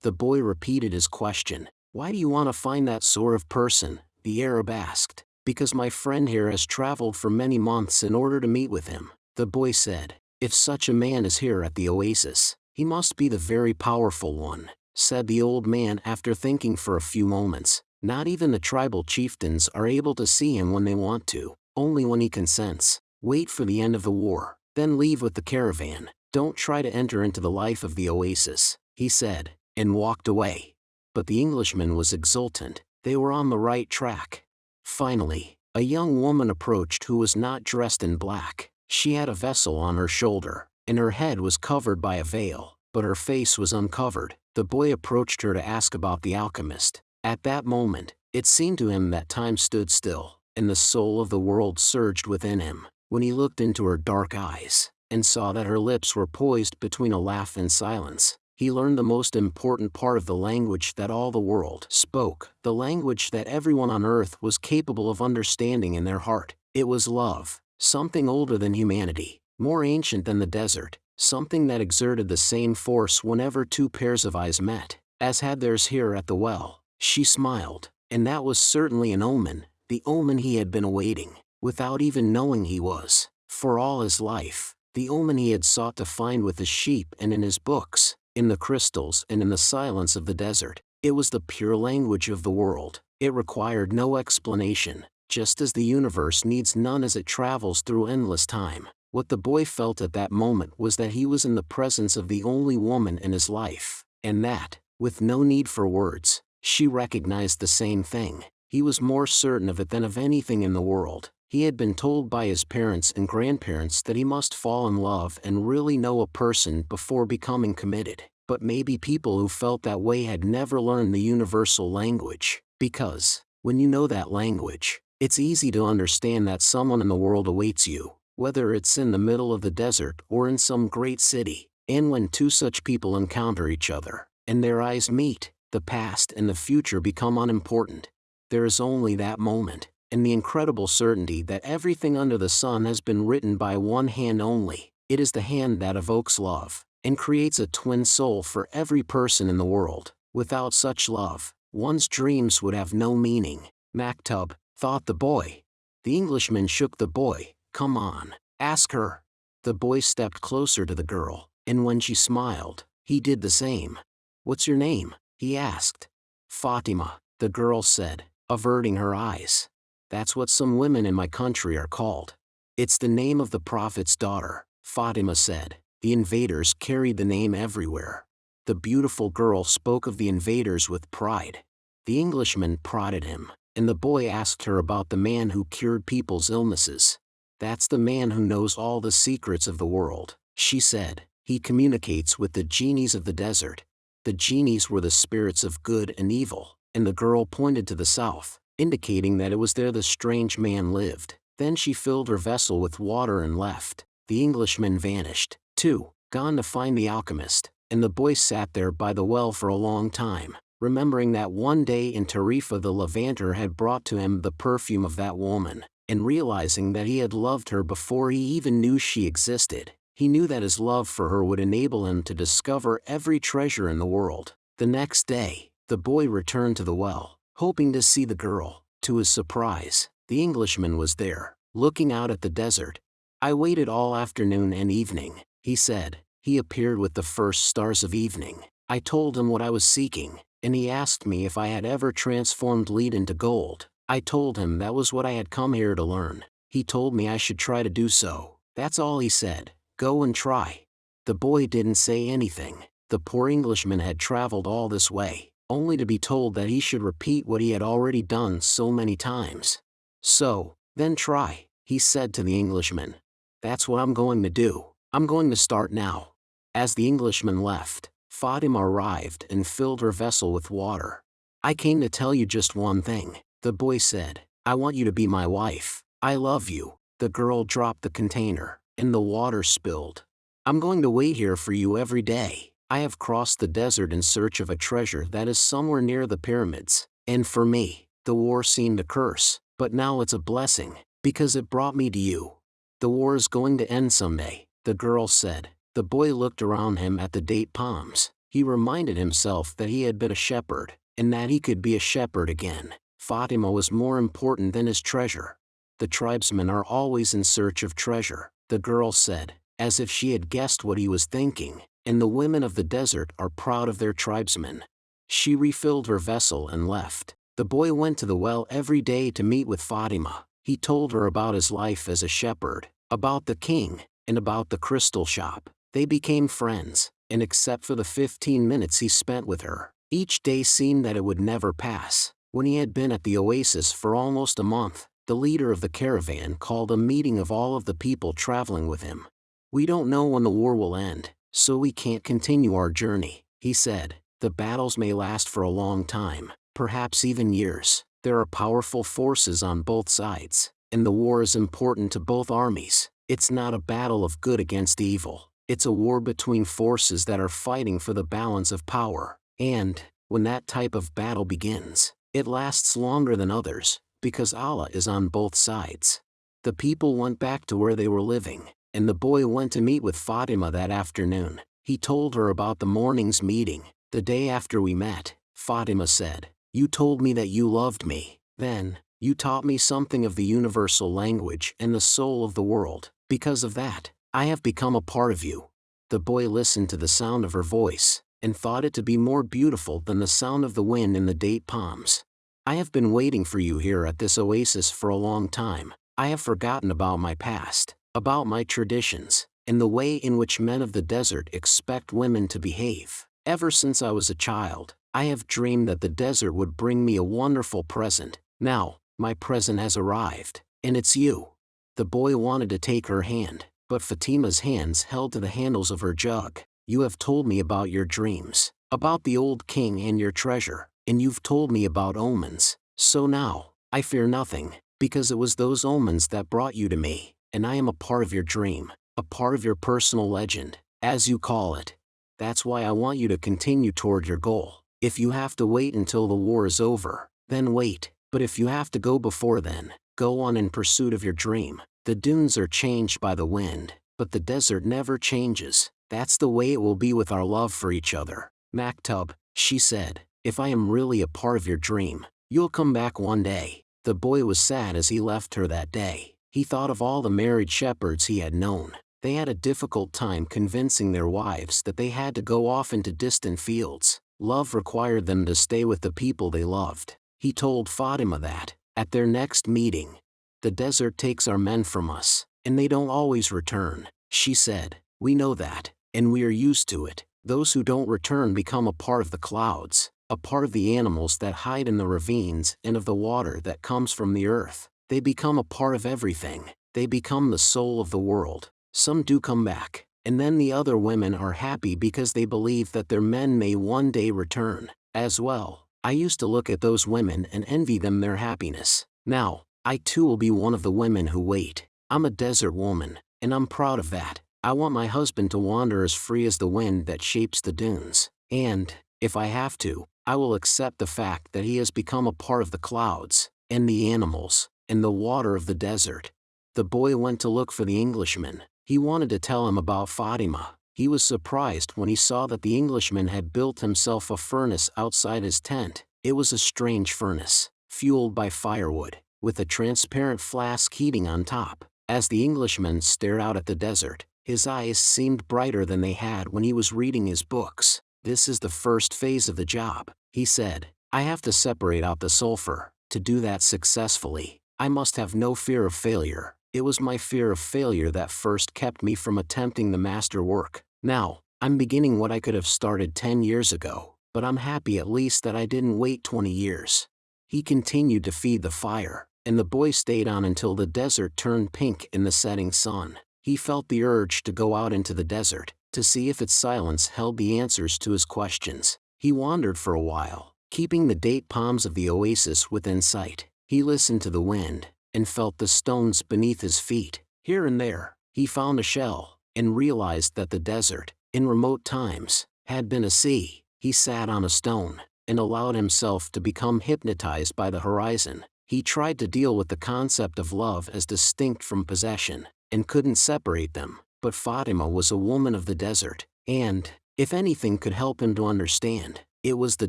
The boy repeated his question. "Why do you want to find that sort of person?" the Arab asked. "Because my friend here has traveled for many months in order to meet with him," the boy said. "If such a man is here at the oasis, he must be the very powerful one," said the old man after thinking for a few moments. "Not even the tribal chieftains are able to see him when they want to, only when he consents. Wait for the end of the war, then leave with the caravan. Don't try to enter into the life of the oasis," he said, and walked away. But the Englishman was exultant. They were on the right track. Finally, a young woman approached who was not dressed in black. She had a vessel on her shoulder, and her head was covered by a veil, but her face was uncovered. The boy approached her to ask about the alchemist. At that moment, it seemed to him that time stood still, and the soul of the world surged within him, when he looked into her dark eyes, and saw that her lips were poised between a laugh and silence. He learned the most important part of the language that all the world spoke, the language that everyone on earth was capable of understanding in their heart. It was love, something older than humanity, more ancient than the desert, something that exerted the same force whenever two pairs of eyes met, as had theirs here at the well. She smiled, and that was certainly an omen, the omen he had been awaiting, without even knowing he was, for all his life, the omen he had sought to find with his sheep and in his books, in the crystals and in the silence of the desert. It was the pure language of the world. It required no explanation, just as the universe needs none as it travels through endless time. What the boy felt at that moment was that he was in the presence of the only woman in his life, and that, with no need for words, she recognized the same thing. He was more certain of it than of anything in the world. He had been told by his parents and grandparents that he must fall in love and really know a person before becoming committed. But maybe people who felt that way had never learned the universal language, because, when you know that language, it's easy to understand that someone in the world awaits you, whether it's in the middle of the desert or in some great city. And when two such people encounter each other, and their eyes meet, the past and the future become unimportant. There is only that moment, and the incredible certainty that everything under the sun has been written by one hand only. It is the hand that evokes love, and creates a twin soul for every person in the world. Without such love, one's dreams would have no meaning. Maktub, thought the boy. The Englishman shook the boy. Come on, ask her. The boy stepped closer to the girl, and when she smiled, he did the same. What's your name? He asked. Fatima, the girl said, averting her eyes. That's what some women in my country are called. It's the name of the Prophet's daughter, Fatima said. The invaders carried the name everywhere. The beautiful girl spoke of the invaders with pride. The Englishman prodded him, and the boy asked her about the man who cured people's illnesses. That's the man who knows all the secrets of the world, she said. He communicates with the genies of the desert. The genies were the spirits of good and evil, and the girl pointed to the south, indicating that it was there the strange man lived. Then she filled her vessel with water and left. The Englishman vanished, too, gone to find the alchemist, and the boy sat there by the well for a long time, remembering that one day in Tarifa the Levanter had brought to him the perfume of that woman, and realizing that he had loved her before he even knew she existed. He knew that his love for her would enable him to discover every treasure in the world. The next day, the boy returned to the well, hoping to see the girl. To his surprise, the Englishman was there, looking out at the desert. I waited all afternoon and evening, he said. He appeared with the first stars of evening. I told him what I was seeking, and he asked me if I had ever transformed lead into gold. I told him that was what I had come here to learn. He told me I should try to do so. That's all he said. Go and try. The boy didn't say anything. The poor Englishman had traveled all this way, only to be told that he should repeat what he had already done so many times. So, then try, he said to the Englishman. That's what I'm going to do. I'm going to start now. As the Englishman left, Fatima arrived and filled her vessel with water. I came to tell you just one thing, the boy said. I want you to be my wife. I love you. The girl dropped the container, and the water spilled. I'm going to wait here for you every day. I have crossed the desert in search of a treasure that is somewhere near the pyramids. And for me, the war seemed a curse, but now it's a blessing, because it brought me to you. The war is going to end someday, the girl said. The boy looked around him at the date palms. He reminded himself that he had been a shepherd, and that he could be a shepherd again. Fatima was more important than his treasure. The tribesmen are always in search of treasure, the girl said, as if she had guessed what he was thinking, and the women of the desert are proud of their tribesmen. She refilled her vessel and left. The boy went to the well every day to meet with Fatima. He told her about his life as a shepherd, about the king, and about the crystal shop. They became friends, and except for the 15 minutes he spent with her, each day seemed that it would never pass. When he had been at the oasis for almost a month, the leader of the caravan called a meeting of all of the people traveling with him. We don't know when the war will end, so we can't continue our journey, he said. The battles may last for a long time, perhaps even years. There are powerful forces on both sides, and the war is important to both armies. It's not a battle of good against evil. It's a war between forces that are fighting for the balance of power. And, when that type of battle begins, it lasts longer than others, because Allah is on both sides. The people went back to where they were living, and the boy went to meet with Fatima that afternoon. He told her about the morning's meeting. The day after we met, Fatima said, you told me that you loved me. Then, you taught me something of the universal language and the soul of the world. Because of that, I have become a part of you. The boy listened to the sound of her voice, and thought it to be more beautiful than the sound of the wind in the date palms. I have been waiting for you here at this oasis for a long time. I have forgotten about my past, about my traditions, and the way in which men of the desert expect women to behave. Ever since I was a child, I have dreamed that the desert would bring me a wonderful present. Now, my present has arrived, and it's you. The boy wanted to take her hand, but Fatima's hands held to the handles of her jug. You have told me about your dreams, about the old king and your treasure, and you've told me about omens. So now, I fear nothing, because it was those omens that brought you to me, and I am a part of your dream, a part of your personal legend, as you call it. That's why I want you to continue toward your goal. If you have to wait until the war is over, then wait, but if you have to go before then, go on in pursuit of your dream. The dunes are changed by the wind, but the desert never changes. That's the way it will be with our love for each other. Maktub, she said, if I am really a part of your dream, you'll come back one day. The boy was sad as he left her that day. He thought of all the married shepherds he had known. They had a difficult time convincing their wives that they had to go off into distant fields. Love required them to stay with the people they loved. He told Fatima that, at their next meeting, the desert takes our men from us, and they don't always return. She said, we know that, and we are used to it. Those who don't return become a part of the clouds, a part of the animals that hide in the ravines and of the water that comes from the earth. They become a part of everything. They become the soul of the world. Some do come back, and then the other women are happy because they believe that their men may one day return, as well. I used to look at those women and envy them their happiness. Now, I too will be one of the women who wait. I'm a desert woman, and I'm proud of that. I want my husband to wander as free as the wind that shapes the dunes, and, if I have to, I will accept the fact that he has become a part of the clouds, and the animals, and the water of the desert. The boy went to look for the Englishman. He wanted to tell him about Fatima. He was surprised when he saw that the Englishman had built himself a furnace outside his tent. It was a strange furnace, fueled by firewood, with a transparent flask heating on top. As the Englishman stared out at the desert, his eyes seemed brighter than they had when he was reading his books. This is the first phase of the job, he said. I have to separate out the sulfur. To do that successfully, I must have no fear of failure. It was my fear of failure that first kept me from attempting the master work. Now, I'm beginning what I could have started 10 years ago, but I'm happy at least that I didn't wait 20 years. He continued to feed the fire, and the boy stayed on until the desert turned pink in the setting sun. He felt the urge to go out into the desert, to see if its silence held the answers to his questions. He wandered for a while, keeping the date palms of the oasis within sight. He listened to the wind, and felt the stones beneath his feet. Here and there, he found a shell, and realized that the desert, in remote times, had been a sea. He sat on a stone, and allowed himself to become hypnotized by the horizon. He tried to deal with the concept of love as distinct from possession, and couldn't separate them. But Fatima was a woman of the desert, and, if anything could help him to understand, it was the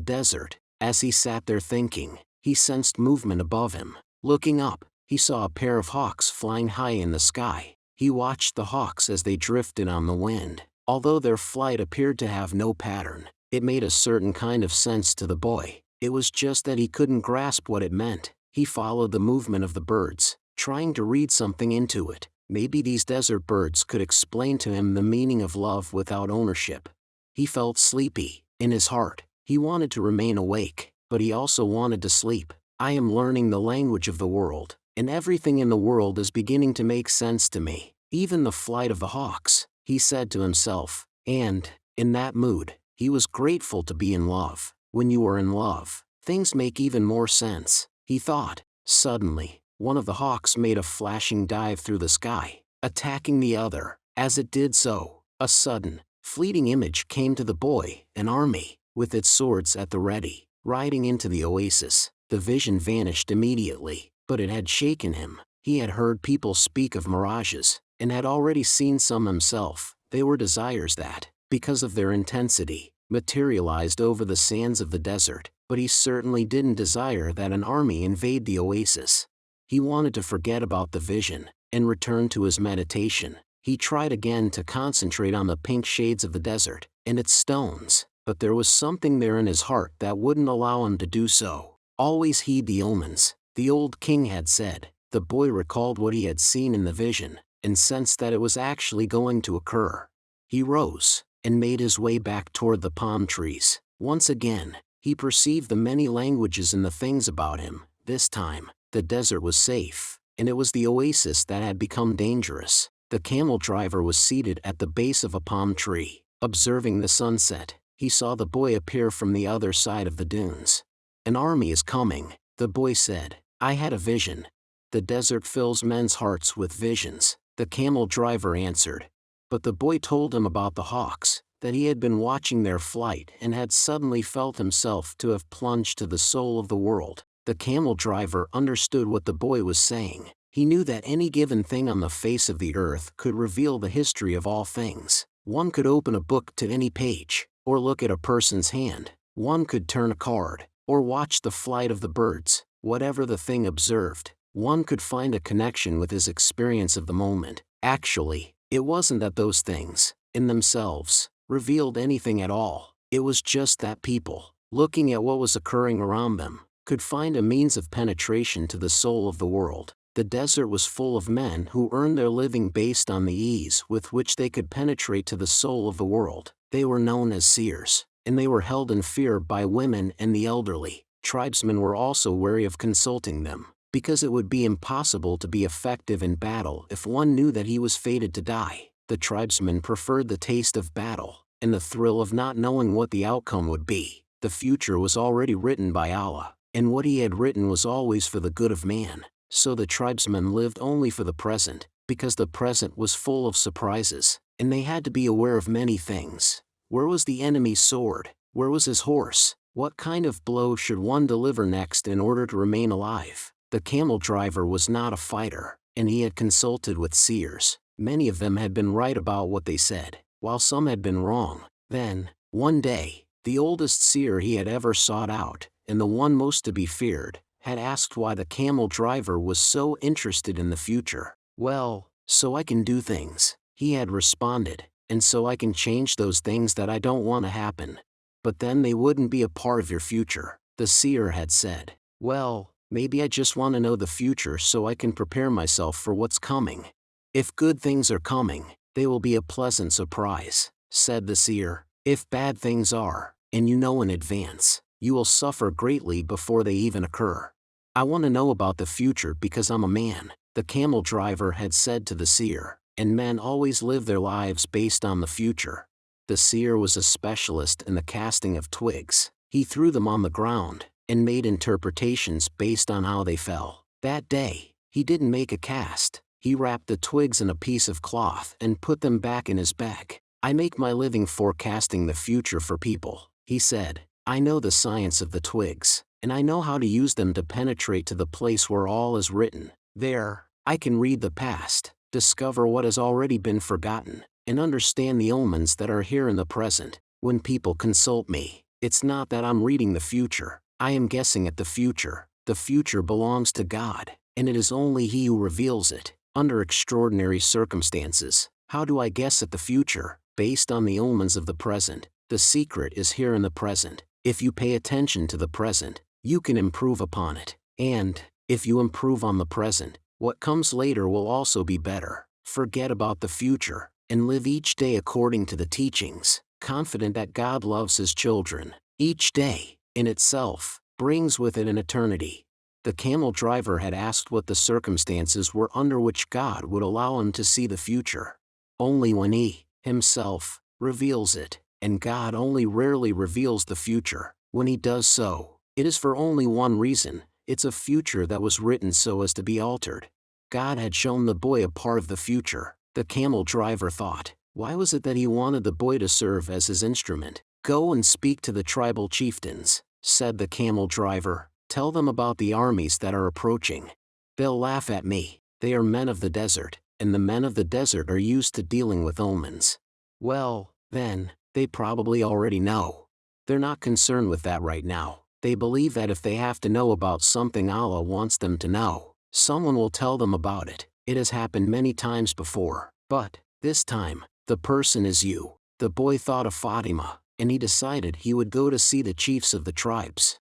desert. As he sat there thinking, he sensed movement above him. Looking up, he saw a pair of hawks flying high in the sky. He watched the hawks as they drifted on the wind. Although their flight appeared to have no pattern, it made a certain kind of sense to the boy. It was just that he couldn't grasp what it meant. He followed the movement of the birds, trying to read something into it. Maybe these desert birds could explain to him the meaning of love without ownership. He felt sleepy. In his heart, he wanted to remain awake, but he also wanted to sleep. I am learning the language of the world, and everything in the world is beginning to make sense to me. Even the flight of the hawks, he said to himself. And, in that mood, he was grateful to be in love. When you are in love, things make even more sense, he thought. Suddenly, one of the hawks made a flashing dive through the sky, attacking the other. As it did so, a sudden, fleeting image came to the boy, an army, with its swords at the ready, riding into the oasis. The vision vanished immediately, but it had shaken him. He had heard people speak of mirages, and had already seen some himself. They were desires that, because of their intensity, materialized over the sands of the desert, but he certainly didn't desire that an army invade the oasis. He wanted to forget about the vision, and return to his meditation. He tried again to concentrate on the pink shades of the desert, and its stones, but there was something there in his heart that wouldn't allow him to do so. Always heed the omens, the old king had said. The boy recalled what he had seen in the vision, and sensed that it was actually going to occur. He rose, and made his way back toward the palm trees. Once again, he perceived the many languages in the things about him. This time, the desert was safe, and it was the oasis that had become dangerous. The camel driver was seated at the base of a palm tree, observing the sunset. He saw the boy appear from the other side of the dunes. An army is coming, the boy said. I had a vision. The desert fills men's hearts with visions, the camel driver answered. But the boy told him about the hawks, that he had been watching their flight and had suddenly felt himself to have plunged to the soul of the world. The camel driver understood what the boy was saying. He knew that any given thing on the face of the earth could reveal the history of all things. One could open a book to any page, or look at a person's hand. One could turn a card, or watch the flight of the birds. Whatever the thing observed, one could find a connection with his experience of the moment. Actually, it wasn't that those things, in themselves, revealed anything at all. It was just that people, looking at what was occurring around them, could find a means of penetration to the soul of the world. The desert was full of men who earned their living based on the ease with which they could penetrate to the soul of the world. They were known as seers, and they were held in fear by women and the elderly. Tribesmen were also wary of consulting them, because it would be impossible to be effective in battle if one knew that he was fated to die. The tribesmen preferred the taste of battle, and the thrill of not knowing what the outcome would be. The future was already written by Allah, and what he had written was always for the good of man. So the tribesmen lived only for the present, because the present was full of surprises, and they had to be aware of many things. Where was the enemy's sword? Where was his horse? What kind of blow should one deliver next in order to remain alive? The camel driver was not a fighter, and he had consulted with seers. Many of them had been right about what they said, while some had been wrong. Then, one day, the oldest seer he had ever sought out, and the one most to be feared, had asked why the camel driver was so interested in the future. "Well, so I can do things," he had responded, "and so I can change those things that I don't want to happen. But then they wouldn't be a part of your future." The seer had said, "Well, maybe I just want to know the future so I can prepare myself for what's coming. If good things are coming, they will be a pleasant surprise," said the seer. "If bad things are, and you know in advance, you will suffer greatly before they even occur. I want to know about the future because I'm a man," the camel driver had said to the seer, "and men always live their lives based on the future." The seer was a specialist in the casting of twigs. He threw them on the ground, and made interpretations based on how they fell. That day, he didn't make a cast. He wrapped the twigs in a piece of cloth and put them back in his bag. "I make my living forecasting the future for people," he said. "I know the science of the twigs, and I know how to use them to penetrate to the place where all is written. There, I can read the past, discover what has already been forgotten, and understand the omens that are here in the present. When people consult me, it's not that I'm reading the future, I am guessing at the future. The future belongs to God, and it is only He who reveals it. Under extraordinary circumstances, how do I guess at the future? Based on the omens of the present. The secret is here in the present. If you pay attention to the present, you can improve upon it. And, if you improve on the present, what comes later will also be better. Forget about the future, and live each day according to the teachings, confident that God loves His children. Each day, in itself, brings with it an eternity." The camel driver had asked what the circumstances were under which God would allow him to see the future. Only when He, Himself, reveals it, and God only rarely reveals the future. When He does so, it is for only one reason: it's a future that was written so as to be altered. God had shown the boy a part of the future. The camel driver thought, why was it that he wanted the boy to serve as his instrument? "Go and speak to the tribal chieftains," said the camel driver. "Tell them about the armies that are approaching. They'll laugh at me. They are men of the desert, and the men of the desert are used to dealing with omens." Well, then, they probably already know. They're not concerned with that right now. They believe that if they have to know about something Allah wants them to know, someone will tell them about it. It has happened many times before, but, this time, the person is you. The boy thought of Fatima, and he decided he would go to see the chiefs of the tribes.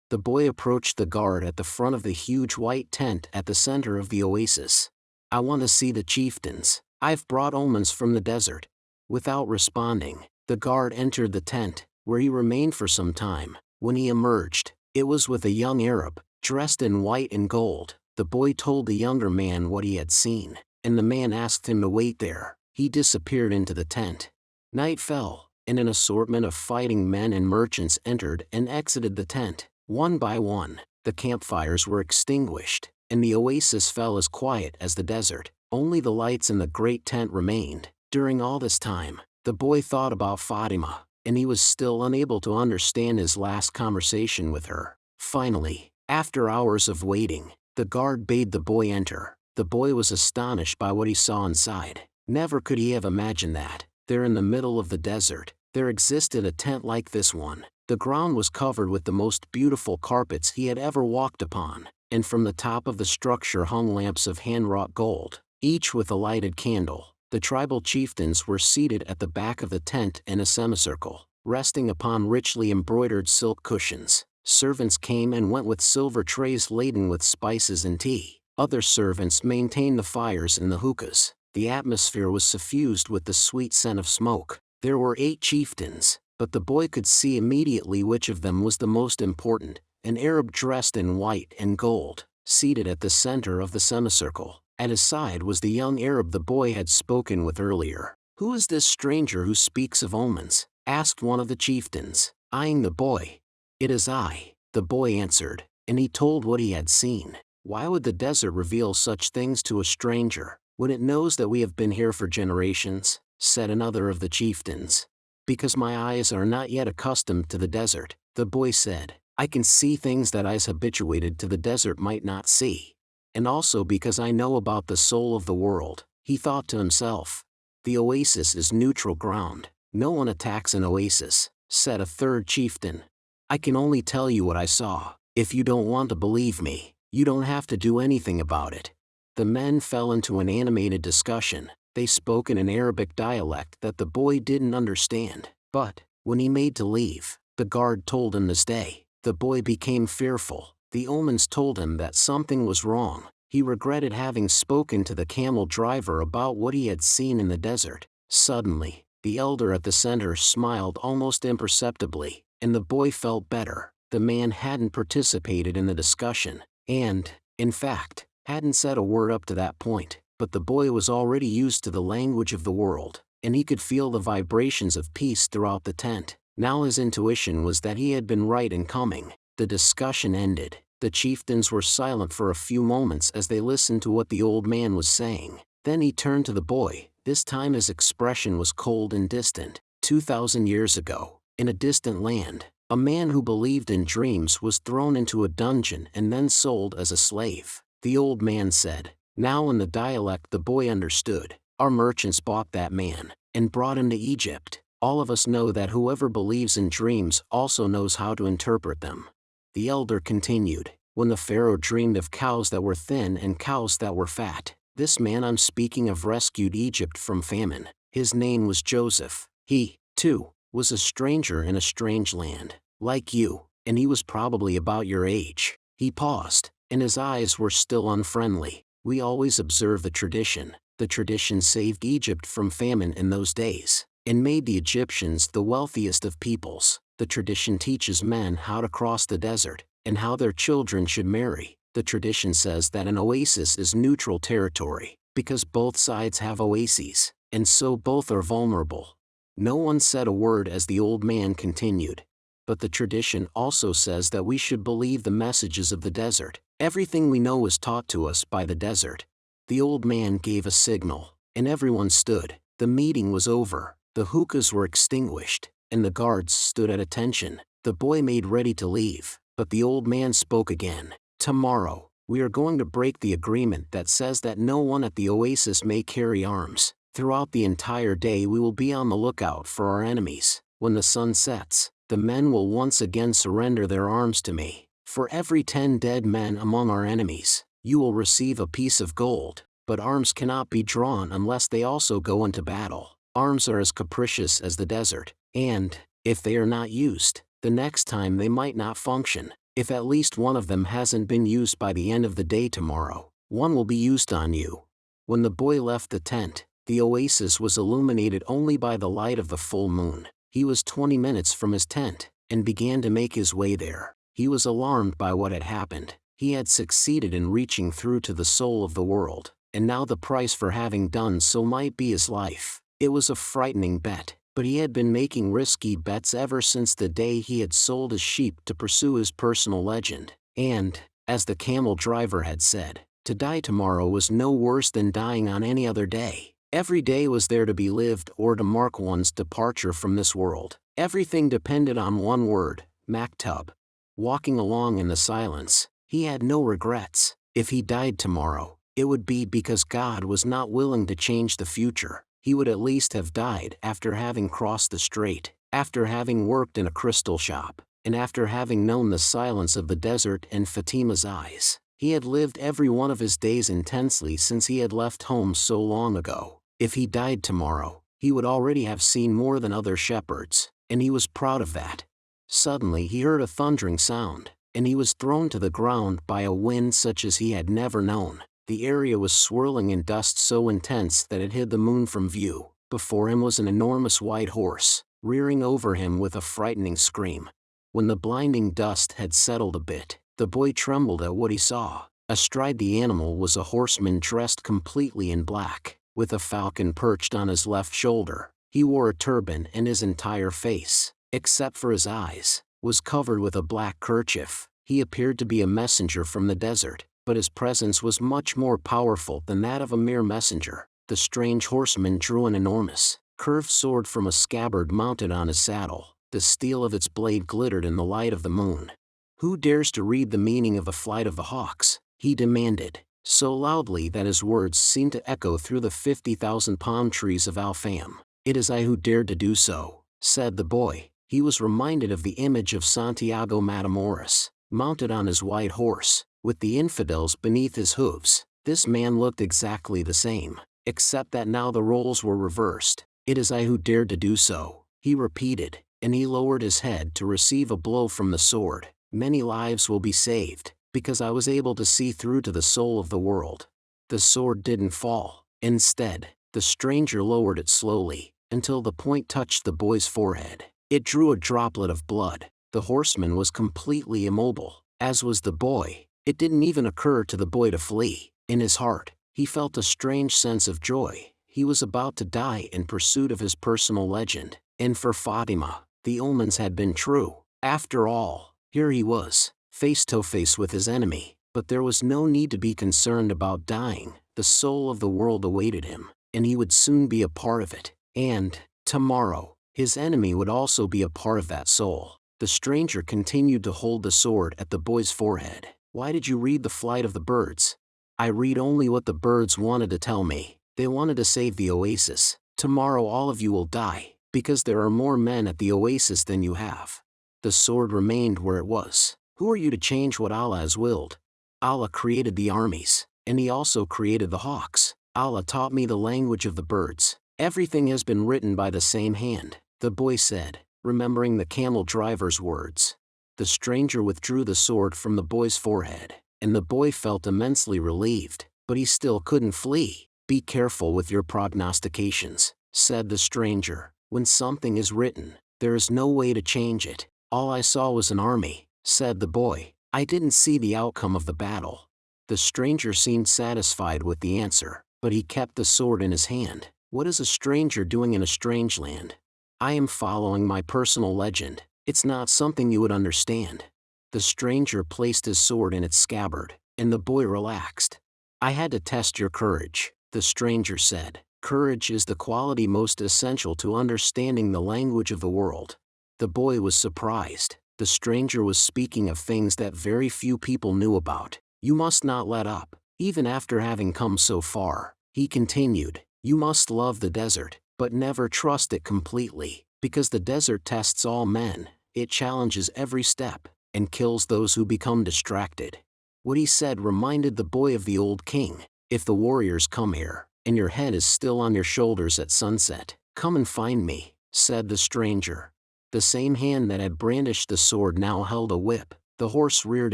The boy approached the guard at the front of the huge white tent at the center of the oasis. "I want to see the chieftains. I've brought omens from the desert." Without responding, the guard entered the tent, where he remained for some time. When he emerged, it was with a young Arab, dressed in white and gold. The boy told the younger man what he had seen, and the man asked him to wait there. He disappeared into the tent. Night fell, and an assortment of fighting men and merchants entered and exited the tent. One by one, the campfires were extinguished, and the oasis fell as quiet as the desert. Only the lights in the great tent remained. During all this time, the boy thought about Fatima, and he was still unable to understand his last conversation with her. Finally, after hours of waiting, The guard bade the boy enter. The boy was astonished by what he saw inside. Never could he have imagined that, there in the middle of the desert, there existed a tent like this one. The ground was covered with the most beautiful carpets he had ever walked upon, and from the top of the structure hung lamps of hand-wrought gold, each with a lighted candle. The tribal chieftains were seated at the back of the tent in a semicircle, resting upon richly embroidered silk cushions. Servants came and went with silver trays laden with spices and tea. Other servants maintained the fires in the hookahs. The atmosphere was suffused with the sweet scent of smoke. There were 8 chieftains, but the boy could see immediately which of them was the most important, an Arab dressed in white and gold, seated at the center of the semicircle. At his side was the young Arab the boy had spoken with earlier. "Who is this stranger who speaks of omens?" asked one of the chieftains, eyeing the boy. "It is I," the boy answered, and he told what he had seen. "Why would the desert reveal such things to a stranger, when it knows that we have been here for generations?" said another of the chieftains. "Because my eyes are not yet accustomed to the desert," the boy said. "I can see things that eyes habituated to the desert might not see. And also because I know about the soul of the world," he thought to himself. "The oasis is neutral ground. No one attacks an oasis," said a third chieftain. "I can only tell you what I saw. If you don't want to believe me, you don't have to do anything about it." The men fell into an animated discussion. They spoke in an Arabic dialect that the boy didn't understand. But, when he made to leave, the guard told him to stay. The boy became fearful. The omens told him that something was wrong. He regretted having spoken to the camel driver about what he had seen in the desert. Suddenly, the elder at the center smiled almost imperceptibly, and the boy felt better. The man hadn't participated in the discussion, and, in fact, hadn't said a word up to that point, but the boy was already used to the language of the world, and he could feel the vibrations of peace throughout the tent. Now his intuition was that he had been right in coming. The discussion ended. The chieftains were silent for a few moments as they listened to what the old man was saying. Then he turned to the boy. This time his expression was cold and distant. 2,000 years ago, in a distant land, a man who believed in dreams was thrown into a dungeon and then sold as a slave. The old man said. Now in the dialect the boy understood. Our merchants bought that man and brought him to Egypt. All of us know that whoever believes in dreams also knows how to interpret them. The elder continued. When the pharaoh dreamed of cows that were thin and cows that were fat, this man I'm speaking of rescued Egypt from famine. His name was Joseph. He, too, was a stranger in a strange land, like you, and he was probably about your age. He paused, and his eyes were still unfriendly. We always observe the tradition. The tradition saved Egypt from famine in those days, and made the Egyptians the wealthiest of peoples. The tradition teaches men how to cross the desert, and how their children should marry. The tradition says that an oasis is neutral territory, because both sides have oases, and so both are vulnerable. No one said a word as the old man continued. But the tradition also says that we should believe the messages of the desert. Everything we know is taught to us by the desert. The old man gave a signal, and everyone stood. The meeting was over. The hookahs were extinguished, and the guards stood at attention. The boy made ready to leave, but the old man spoke again. Tomorrow, we are going to break the agreement that says that no one at the oasis may carry arms. Throughout the entire day we will be on the lookout for our enemies. When the sun sets, the men will once again surrender their arms to me. For every 10 dead men among our enemies, you will receive a piece of gold. But arms cannot be drawn unless they also go into battle. Arms are as capricious as the desert, and, if they are not used, the next time they might not function. If at least one of them hasn't been used by the end of the day tomorrow, one will be used on you. When the boy left the tent, the oasis was illuminated only by the light of the full moon. He was 20 minutes from his tent, and began to make his way there. He was alarmed by what had happened. He had succeeded in reaching through to the soul of the world, and now the price for having done so might be his life. It was a frightening bet, but he had been making risky bets ever since the day he had sold his sheep to pursue his personal legend. And, as the camel driver had said, to die tomorrow was no worse than dying on any other day. Every day was there to be lived or to mark one's departure from this world. Everything depended on one word, maktub. Walking along in the silence, he had no regrets. If he died tomorrow, it would be because God was not willing to change the future. He would at least have died after having crossed the strait, after having worked in a crystal shop, and after having known the silence of the desert and Fatima's eyes. He had lived every one of his days intensely since he had left home so long ago. If he died tomorrow, he would already have seen more than other shepherds, and he was proud of that. Suddenly he heard a thundering sound, and he was thrown to the ground by a wind such as he had never known. The area was swirling in dust so intense that it hid the moon from view. Before him was an enormous white horse, rearing over him with a frightening scream. When the blinding dust had settled a bit, the boy trembled at what he saw. Astride the animal was a horseman dressed completely in black, with a falcon perched on his left shoulder. He wore a turban and his entire face, except for his eyes, was covered with a black kerchief. He appeared to be a messenger from the desert, but his presence was much more powerful than that of a mere messenger. The strange horseman drew an enormous, curved sword from a scabbard mounted on his saddle. The steel of its blade glittered in the light of the moon. "Who dares to read the meaning of the flight of the hawks?" he demanded, so loudly that his words seemed to echo through the 50,000 palm trees of Alfam. "It is I who dared to do so," said the boy. He was reminded of the image of Santiago Matamoros, mounted on his white horse, with the infidels beneath his hooves. This man looked exactly the same, except that now the roles were reversed. "It is I who dared to do so," he repeated, and he lowered his head to receive a blow from the sword. "Many lives will be saved, because I was able to see through to the soul of the world." The sword didn't fall. Instead, the stranger lowered it slowly, until the point touched the boy's forehead. It drew a droplet of blood. The horseman was completely immobile, as was the boy. It didn't even occur to the boy to flee. In his heart, he felt a strange sense of joy. He was about to die in pursuit of his personal legend, and for Fatima, the omens had been true. After all, here he was, face to face with his enemy, but there was no need to be concerned about dying. The soul of the world awaited him, and he would soon be a part of it. And, tomorrow, his enemy would also be a part of that soul. The stranger continued to hold the sword at the boy's forehead. "Why did you read the flight of the birds?" "I read only what the birds wanted to tell me. They wanted to save the oasis. Tomorrow all of you will die, because there are more men at the oasis than you have." The sword remained where it was. "Who are you to change what Allah has willed? Allah created the armies, and He also created the hawks. Allah taught me the language of the birds. Everything has been written by the same hand," the boy said, remembering the camel driver's words. The stranger withdrew the sword from the boy's forehead, and the boy felt immensely relieved, but he still couldn't flee. "Be careful with your prognostications," said the stranger. "When something is written, there is no way to change it." "All I saw was an army," said the boy. "I didn't see the outcome of the battle." The stranger seemed satisfied with the answer, but he kept the sword in his hand. "What is a stranger doing in a strange land?" "I am following my personal legend. It's not something you would understand." The stranger placed his sword in its scabbard, and the boy relaxed. "I had to test your courage," the stranger said. "Courage is the quality most essential to understanding the language of the world." The boy was surprised. The stranger was speaking of things that very few people knew about. "You must not let up, even after having come so far," he continued. "You must love the desert, but never trust it completely, because the desert tests all men. It challenges every step, and kills those who become distracted." What he said reminded the boy of the old king. "If the warriors come here, and your head is still on your shoulders at sunset, come and find me," said the stranger. The same hand that had brandished the sword now held a whip. The horse reared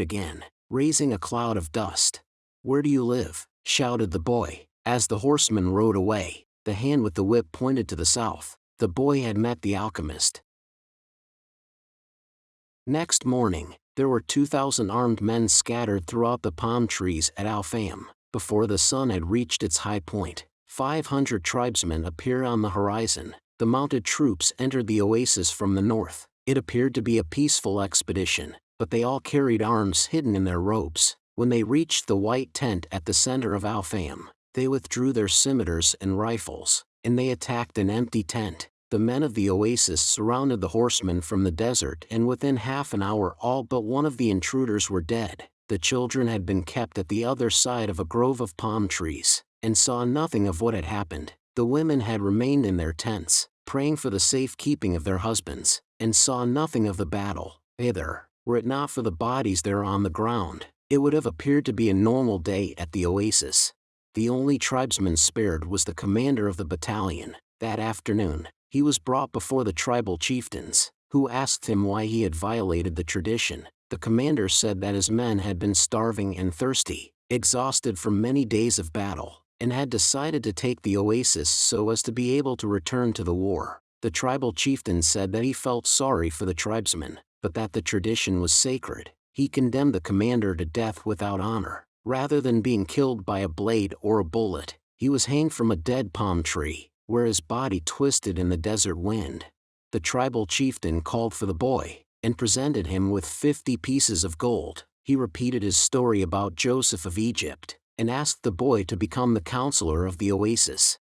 again, raising a cloud of dust. "Where do you live?" shouted the boy. As the horseman rode away, the hand with the whip pointed to the south. The boy had met the alchemist. Next morning, there were 2,000 armed men scattered throughout the palm trees at Alfam. Before the sun had reached its high point, 500 tribesmen appeared on the horizon. The mounted troops entered the oasis from the north. It appeared to be a peaceful expedition, but they all carried arms hidden in their robes. When they reached the white tent at the center of Alfam, they withdrew their scimitars and rifles, and they attacked an empty tent. The men of the oasis surrounded the horsemen from the desert, and within half an hour all but one of the intruders were dead. The children had been kept at the other side of a grove of palm trees, and saw nothing of what had happened. The women had remained in their tents, praying for the safekeeping of their husbands, and saw nothing of the battle. Either, were it not for the bodies there on the ground, it would have appeared to be a normal day at the oasis. The only tribesman spared was the commander of the battalion. That afternoon, he was brought before the tribal chieftains, who asked him why he had violated the tradition. The commander said that his men had been starving and thirsty, exhausted from many days of battle, and had decided to take the oasis so as to be able to return to the war. The tribal chieftain said that he felt sorry for the tribesmen, but that the tradition was sacred. He condemned the commander to death without honor. Rather than being killed by a blade or a bullet, he was hanged from a dead palm tree, where his body twisted in the desert wind. The tribal chieftain called for the boy, and presented him with 50 pieces of gold. He repeated his story about Joseph of Egypt, and asked the boy to become the counselor of the oasis.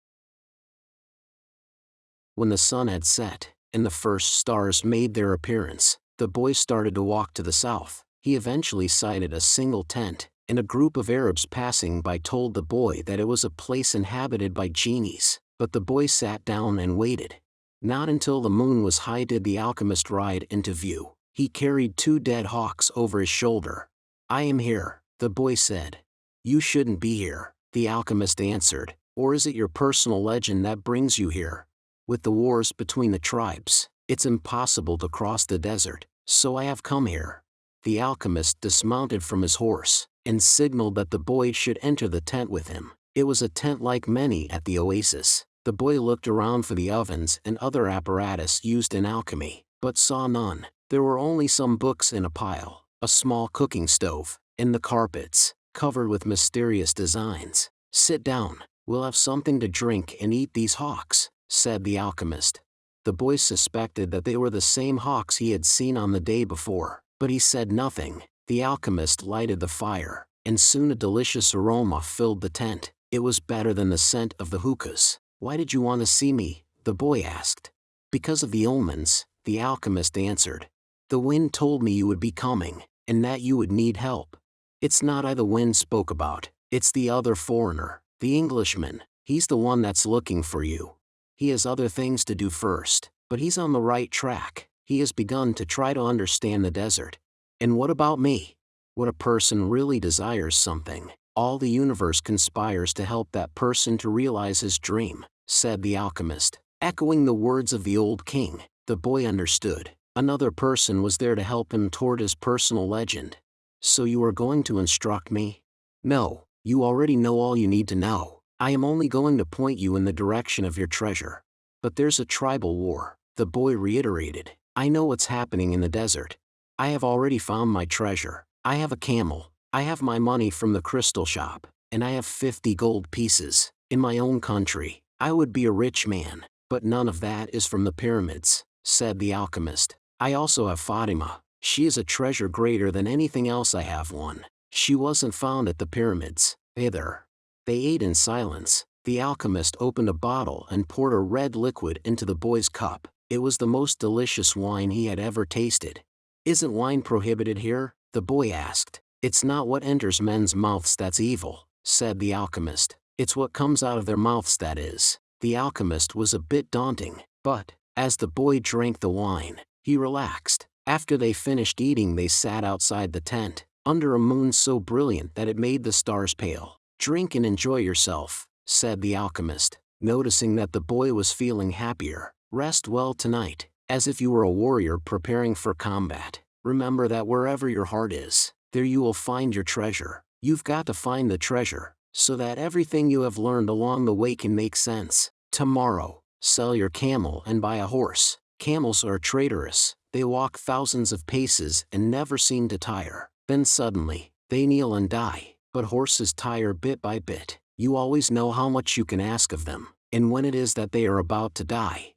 When the sun had set, and the first stars made their appearance, the boy started to walk to the south. He eventually sighted a single tent, and a group of Arabs passing by told the boy that it was a place inhabited by genies. But the boy sat down and waited. Not until the moon was high did the alchemist ride into view. He carried 2 dead hawks over his shoulder. "I am here," the boy said. "You shouldn't be here," the alchemist answered. "Or is it your personal legend that brings you here? With the wars between the tribes, it's impossible to cross the desert, so I have come here." The alchemist dismounted from his horse, and signaled that the boy should enter the tent with him. It was a tent like many at the oasis. The boy looked around for the ovens and other apparatus used in alchemy, but saw none. There were only some books in a pile, a small cooking stove, and the carpets, covered with mysterious designs. "Sit down, we'll have something to drink and eat these hawks," said the alchemist. The boy suspected that they were the same hawks he had seen on the day before, but he said nothing. The alchemist lighted the fire, and soon a delicious aroma filled the tent. It was better than the scent of the hookahs. "Why did you want to see me?" the boy asked. "Because of the omens," the alchemist answered. "The wind told me you would be coming, and that you would need help." "It's not I the wind spoke about, it's the other foreigner, the Englishman. He's the one that's looking for you. He has other things to do first, but he's on the right track. He has begun to try to understand the desert." "And what about me?" "What a person really desires something, all the universe conspires to help that person to realize his dream," said the alchemist. Echoing the words of the old king, the boy understood. Another person was there to help him toward his personal legend. "So you are going to instruct me?" "No, you already know all you need to know. I am only going to point you in the direction of your treasure." "But there's a tribal war," the boy reiterated. "I know what's happening in the desert. I have already found my treasure. I have a camel, I have my money from the crystal shop, and I have 50 gold pieces. In my own country, I would be a rich man, but none of that is from the pyramids," said the alchemist. "I also have Fatima. She is a treasure greater than anything else I have won. She wasn't found at the pyramids, either." They ate in silence. The alchemist opened a bottle and poured a red liquid into the boy's cup. It was the most delicious wine he had ever tasted. "Isn't wine prohibited here?" the boy asked. "It's not what enters men's mouths that's evil," said the alchemist. "It's what comes out of their mouths that is." The alchemist was a bit daunting, but, as the boy drank the wine, he relaxed. After they finished eating, they sat outside the tent, under a moon so brilliant that it made the stars pale. "Drink and enjoy yourself," said the alchemist, noticing that the boy was feeling happier. "Rest well tonight, as if you were a warrior preparing for combat. Remember that wherever your heart is, there you will find your treasure. You've got to find the treasure, so that everything you have learned along the way can make sense. Tomorrow, sell your camel and buy a horse. Camels are traitorous. They walk thousands of paces and never seem to tire. Then suddenly, they kneel and die. But horses tire bit by bit. You always know how much you can ask of them, and when it is that they are about to die."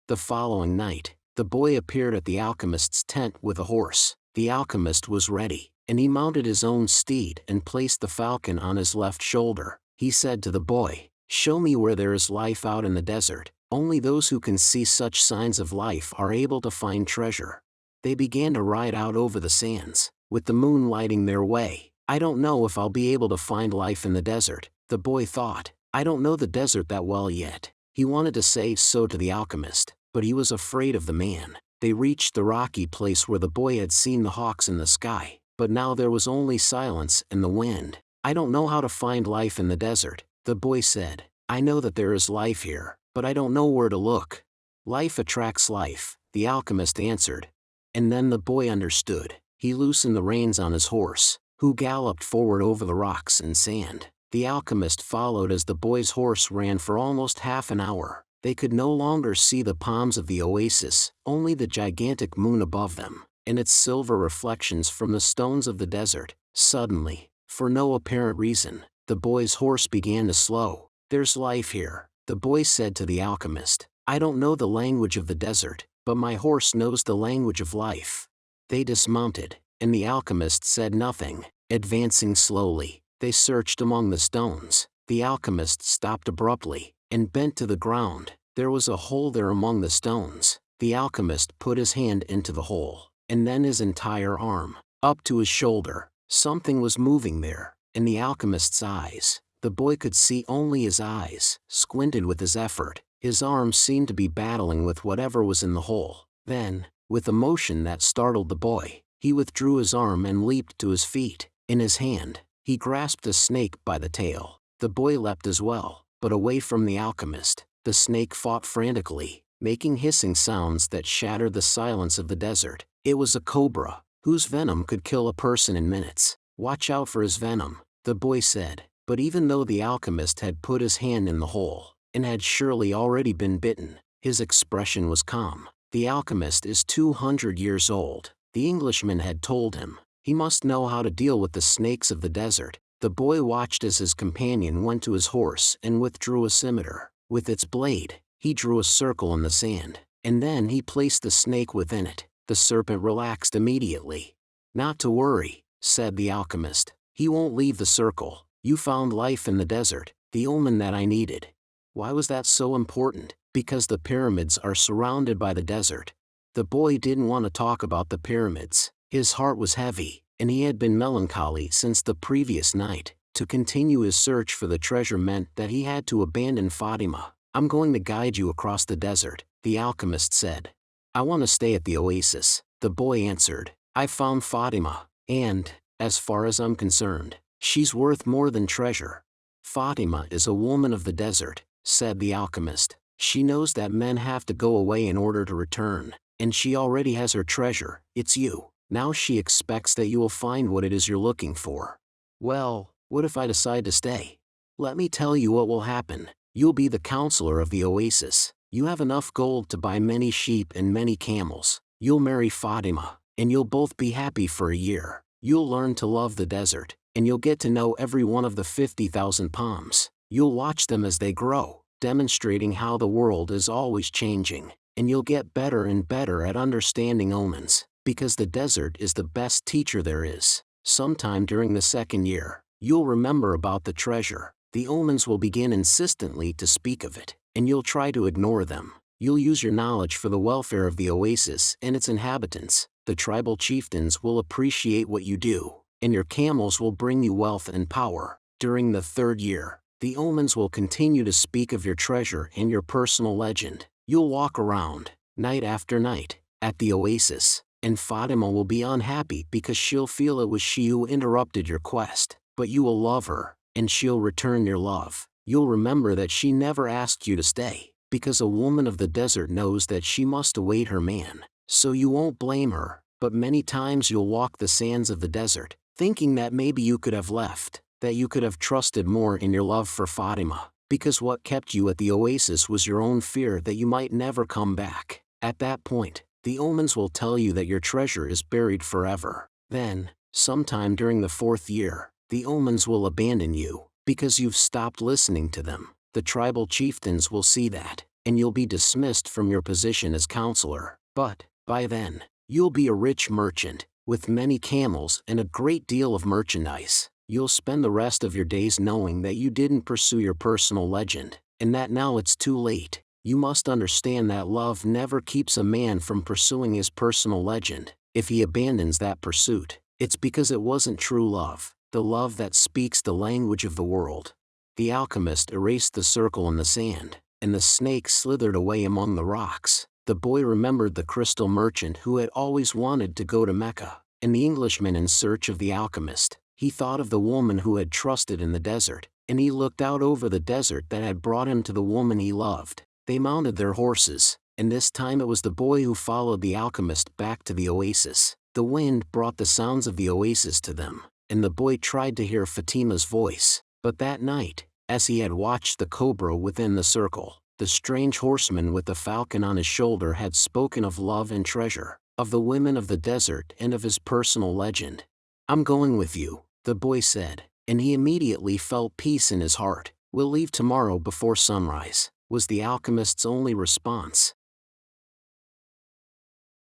The following night, the boy appeared at the alchemist's tent with a horse. The alchemist was ready, and he mounted his own steed and placed the falcon on his left shoulder. He said to the boy, "Show me where there is life out in the desert. Only those who can see such signs of life are able to find treasure." They began to ride out over the sands, with the moon lighting their way. I don't know if I'll be able to find life in the desert, the boy thought. I don't know the desert that well yet. He wanted to say so to the alchemist, but he was afraid of the man. They reached the rocky place where the boy had seen the hawks in the sky, but now there was only silence and the wind. I don't know how to find life in the desert, the boy said. I know that there is life here, but I don't know where to look. Life attracts life, the alchemist answered. And then the boy understood. He loosened the reins on his horse, who galloped forward over the rocks and sand. The alchemist followed as the boy's horse ran for almost half an hour. They could no longer see the palms of the oasis, only the gigantic moon above them, and its silver reflections from the stones of the desert. Suddenly, for no apparent reason, the boy's horse began to slow. There's life here, the boy said to the alchemist. I don't know the language of the desert, but my horse knows the language of life. They dismounted, and the alchemist said nothing. Advancing slowly, they searched among the stones. The alchemist stopped abruptly, and bent to the ground. There was a hole there among the stones. The alchemist put his hand into the hole, and then his entire arm, up to his shoulder. Something was moving there, in the alchemist's eyes. The boy could see only his eyes, squinted with his effort. His arms seemed to be battling with whatever was in the hole. Then, with a motion that startled the boy, he withdrew his arm and leaped to his feet. In his hand, he grasped the snake by the tail. The boy leapt as well, but away from the alchemist. The snake fought frantically, making hissing sounds that shattered the silence of the desert. It was a cobra, whose venom could kill a person in minutes. Watch out for his venom, the boy said. But even though the alchemist had put his hand in the hole, and had surely already been bitten, his expression was calm. The alchemist is 200 years old, the Englishman had told him. He must know how to deal with the snakes of the desert. The boy watched as his companion went to his horse and withdrew a scimitar. With its blade, he drew a circle in the sand, and then he placed the snake within it. The serpent relaxed immediately. Not to worry, said the alchemist. He won't leave the circle. You found life in the desert, the omen that I needed. Why was that so important? Because the pyramids are surrounded by the desert. The boy didn't want to talk about the pyramids. His heart was heavy, and he had been melancholy since the previous night. To continue his search for the treasure meant that he had to abandon Fatima. I'm going to guide you across the desert, the alchemist said. I want to stay at the oasis, the boy answered. I found Fatima, and, as far as I'm concerned, she's worth more than treasure. Fatima is a woman of the desert, said the alchemist. She knows that men have to go away in order to return, and she already has her treasure. It's you. Now she expects that you will find what it is you're looking for. Well, what if I decide to stay? Let me tell you what will happen. You'll be the counselor of the oasis. You have enough gold to buy many sheep and many camels. You'll marry Fatima, and you'll both be happy for a year. You'll learn to love the desert, and you'll get to know every one of the 50,000 palms. You'll watch them as they grow, demonstrating how the world is always changing, and you'll get better and better at understanding omens, because the desert is the best teacher there is. Sometime during the second year, you'll remember about the treasure. The omens will begin insistently to speak of it, and you'll try to ignore them. You'll use your knowledge for the welfare of the oasis and its inhabitants. The tribal chieftains will appreciate what you do, and your camels will bring you wealth and power. During the third year, the omens will continue to speak of your treasure and your personal legend. You'll walk around, night after night, at the oasis, and Fatima will be unhappy because she'll feel it was she who interrupted your quest. But you will love her, and she'll return your love. You'll remember that she never asked you to stay, because a woman of the desert knows that she must await her man. So you won't blame her, but many times you'll walk the sands of the desert, thinking that maybe you could have left, that you could have trusted more in your love for Fatima, because what kept you at the oasis was your own fear that you might never come back. At that point, the omens will tell you that your treasure is buried forever. Then, sometime during the fourth year, the omens will abandon you, because you've stopped listening to them. The tribal chieftains will see that, and you'll be dismissed from your position as counselor. But, by then, you'll be a rich merchant, with many camels and a great deal of merchandise. You'll spend the rest of your days knowing that you didn't pursue your personal legend, and that now it's too late. You must understand that love never keeps a man from pursuing his personal legend. If he abandons that pursuit, it's because it wasn't true love, the love that speaks the language of the world. The alchemist erased the circle in the sand, and the snake slithered away among the rocks. The boy remembered the crystal merchant who had always wanted to go to Mecca, and the Englishman in search of the alchemist. He thought of the woman who had trusted in the desert, and he looked out over the desert that had brought him to the woman he loved. They mounted their horses, and this time it was the boy who followed the alchemist back to the oasis. The wind brought the sounds of the oasis to them, and the boy tried to hear Fatima's voice. But that night, as he had watched the cobra within the circle, the strange horseman with the falcon on his shoulder had spoken of love and treasure, of the women of the desert and of his personal legend. "I'm going with you," the boy said, and he immediately felt peace in his heart. "We'll leave tomorrow before sunrise," was the alchemist's only response.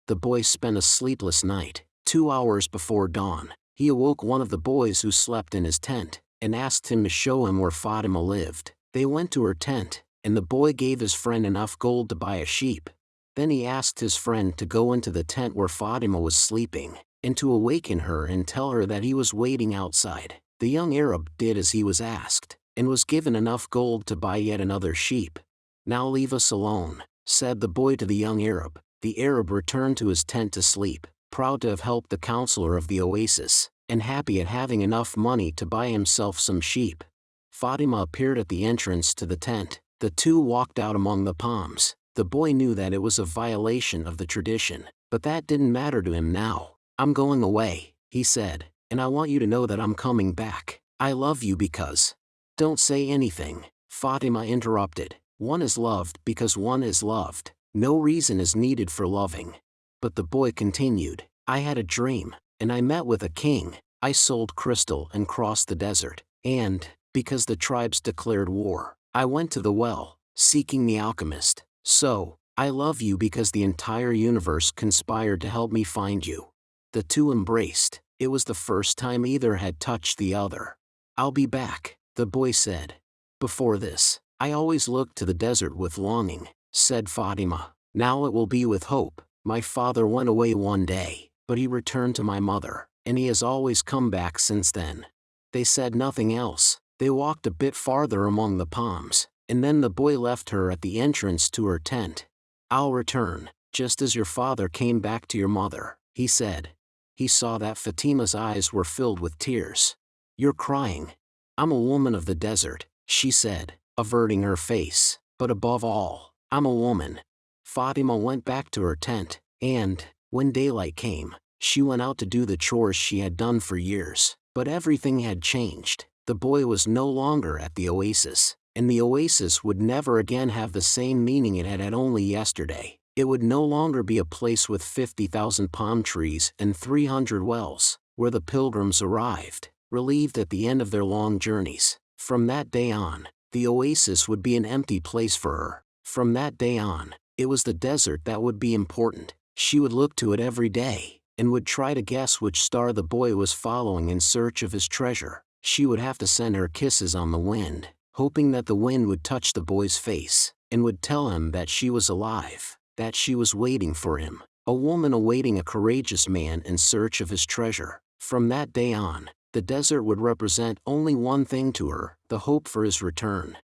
The boy spent a sleepless night. 2 hours before dawn, he awoke one of the boys who slept in his tent, and asked him to show him where Fatima lived. They went to her tent, and the boy gave his friend enough gold to buy a sheep. Then he asked his friend to go into the tent where Fatima was sleeping, and to awaken her and tell her that he was waiting outside. The young Arab did as he was asked, and was given enough gold to buy yet another sheep. "Now leave us alone," said the boy to the young Arab. The Arab returned to his tent to sleep, proud to have helped the counselor of the oasis, and happy at having enough money to buy himself some sheep. Fatima appeared at the entrance to the tent. The two walked out among the palms. The boy knew that it was a violation of the tradition, but that didn't matter to him now. "I'm going away," he said, "and I want you to know that I'm coming back. I love you because—" "Don't say anything," Fatima interrupted. "One is loved because one is loved. No reason is needed for loving." But the boy continued, "I had a dream, and I met with a king. I sold crystal and crossed the desert, and, because the tribes declared war, I went to the well, seeking the alchemist. So, I love you because the entire universe conspired to help me find you." The two embraced. It was the first time either had touched the other. "I'll be back," the boy said. "Before this, I always looked to the desert with longing," said Fatima. "Now it will be with hope. My father went away one day, but he returned to my mother, and he has always come back since then." They said nothing else. They walked a bit farther among the palms, and then the boy left her at the entrance to her tent. "I'll return, just as your father came back to your mother," he said. He saw that Fatima's eyes were filled with tears. "You're crying." "I'm a woman of the desert," she said, averting her face. "But above all, I'm a woman." Fatima went back to her tent, and, when daylight came, she went out to do the chores she had done for years. But everything had changed. The boy was no longer at the oasis, and the oasis would never again have the same meaning it had had only yesterday. It would no longer be a place with 50,000 palm trees and 300 wells, where the pilgrims arrived, relieved at the end of their long journeys. From that day on, the oasis would be an empty place for her. From that day on, it was the desert that would be important. She would look to it every day, and would try to guess which star the boy was following in search of his treasure. She would have to send her kisses on the wind, hoping that the wind would touch the boy's face, and would tell him that she was alive, that she was waiting for him. A woman awaiting a courageous man in search of his treasure. From that day on, the desert would represent only one thing to her, the hope for his return.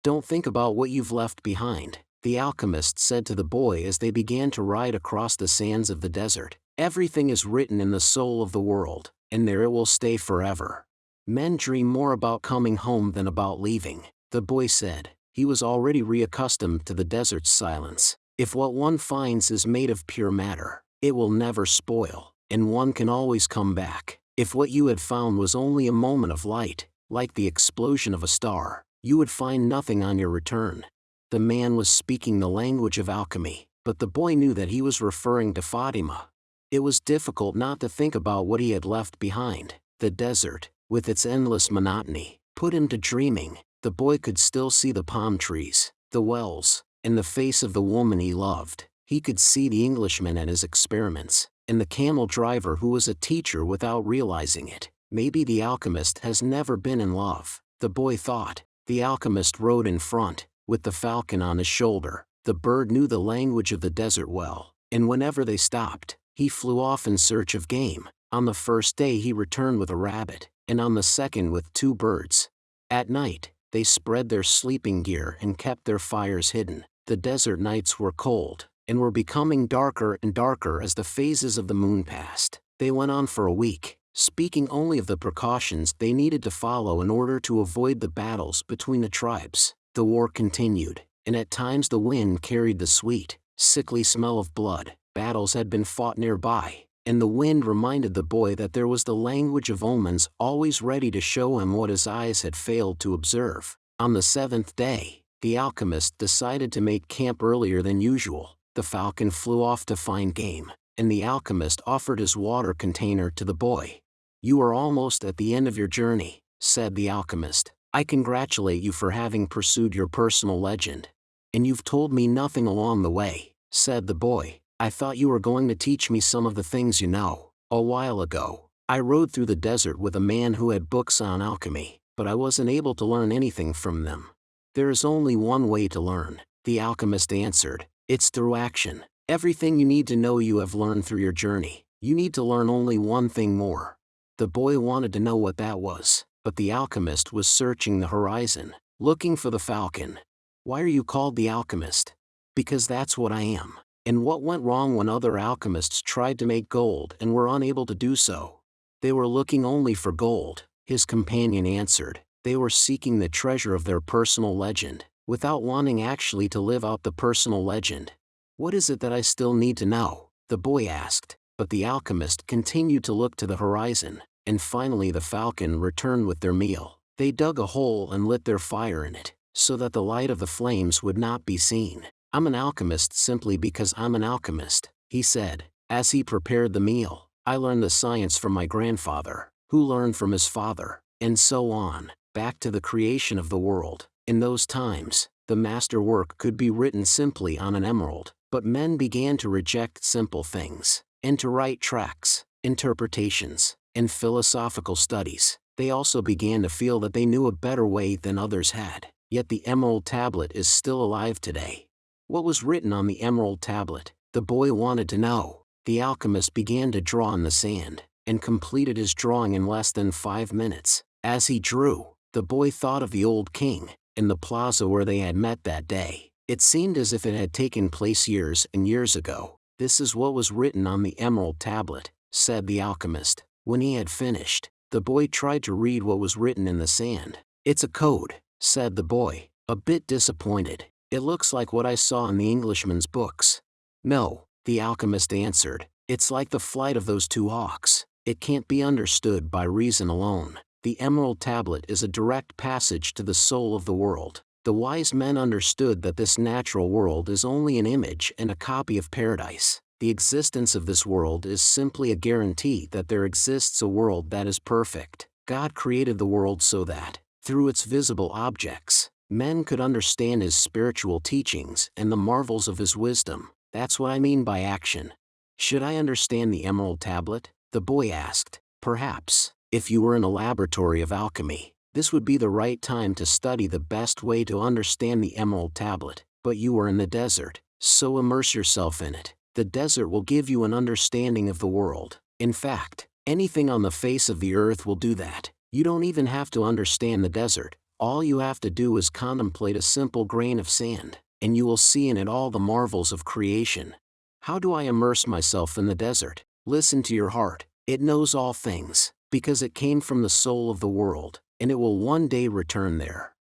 "Don't think about what you've left behind," the alchemist said to the boy as they began to ride across the sands of the desert. "Everything is written in the soul of the world, and there it will stay forever. Men dream more about coming home than about leaving," the boy said. He was already reaccustomed to the desert's silence. "If what one finds is made of pure matter, it will never spoil, and one can always come back. If what you had found was only a moment of light, like the explosion of a star, you would find nothing on your return." The man was speaking the language of alchemy, but the boy knew that he was referring to Fatima. It was difficult not to think about what he had left behind. The desert, with its endless monotony, put him to dreaming. The boy could still see the palm trees, the wells, and the face of the woman he loved. He could see the Englishman at his experiments, and the camel driver who was a teacher without realizing it. Maybe the alchemist has never been in love, the boy thought. The alchemist rode in front, with the falcon on his shoulder. The bird knew the language of the desert well, and whenever they stopped, he flew off in search of game. On the first day he returned with a rabbit, and on the second with 2 birds. At night, they spread their sleeping gear and kept their fires hidden. The desert nights were cold, and were becoming darker and darker as the phases of the moon passed. They went on for a week, speaking only of the precautions they needed to follow in order to avoid the battles between the tribes. The war continued, and at times the wind carried the sweet, sickly smell of blood. Battles had been fought nearby, and the wind reminded the boy that there was the language of omens always ready to show him what his eyes had failed to observe. On the 7th day, the alchemist decided to make camp earlier than usual. The falcon flew off to find game, and the alchemist offered his water container to the boy. "You are almost at the end of your journey," said the alchemist. "I congratulate you for having pursued your personal legend. And you've told me nothing along the way," said the boy. "I thought you were going to teach me some of the things you know. A while ago, I rode through the desert with a man who had books on alchemy, but I wasn't able to learn anything from them." "There is only one way to learn," the alchemist answered. "It's through action. Everything you need to know you have learned through your journey. You need to learn only one thing more." The boy wanted to know what that was, but the alchemist was searching the horizon, looking for the falcon. "Why are you called the alchemist?" "Because that's what I am." "And what went wrong when other alchemists tried to make gold and were unable to do so?" "They were looking only for gold," his companion answered. "They were seeking the treasure of their personal legend, without wanting actually to live out the personal legend." "What is it that I still need to know?" the boy asked. But the alchemist continued to look to the horizon, and finally the falcon returned with their meal. They dug a hole and lit their fire in it, so that the light of the flames would not be seen. "I'm an alchemist simply because I'm an alchemist," he said, as he prepared the meal. "I learned the science from my grandfather, who learned from his father, and so on, back to the creation of the world. In those times, the master work could be written simply on an emerald, but men began to reject simple things, and to write tracts, interpretations, and philosophical studies. They also began to feel that they knew a better way than others had. Yet the emerald tablet is still alive today." "What was written on the emerald tablet?" the boy wanted to know. The alchemist began to draw in the sand, and completed his drawing in less than 5 minutes. As he drew, the boy thought of the old king, in the plaza where they had met that day. It seemed as if it had taken place years and years ago. "This is what was written on the emerald tablet," said the alchemist. When he had finished, the boy tried to read what was written in the sand. "It's a code," said the boy, a bit disappointed. "It looks like what I saw in the Englishman's books." "No," the alchemist answered. "It's like the flight of those 2 hawks. It can't be understood by reason alone. The emerald tablet is a direct passage to the soul of the world. The wise men understood that this natural world is only an image and a copy of paradise. The existence of this world is simply a guarantee that there exists a world that is perfect. God created the world so that, through its visible objects, men could understand his spiritual teachings and the marvels of his wisdom. That's what I mean by action." "Should I understand the emerald tablet?" the boy asked. "Perhaps. If you were in a laboratory of alchemy, this would be the right time to study the best way to understand the emerald tablet. But you are in the desert, so immerse yourself in it. The desert will give you an understanding of the world. In fact, anything on the face of the earth will do that. You don't even have to understand the desert. All you have to do is contemplate a simple grain of sand, and you will see in it all the marvels of creation." "How do I immerse myself in the desert?" "Listen to your heart. It knows all things, because it came from the soul of the world, and it will one day return there."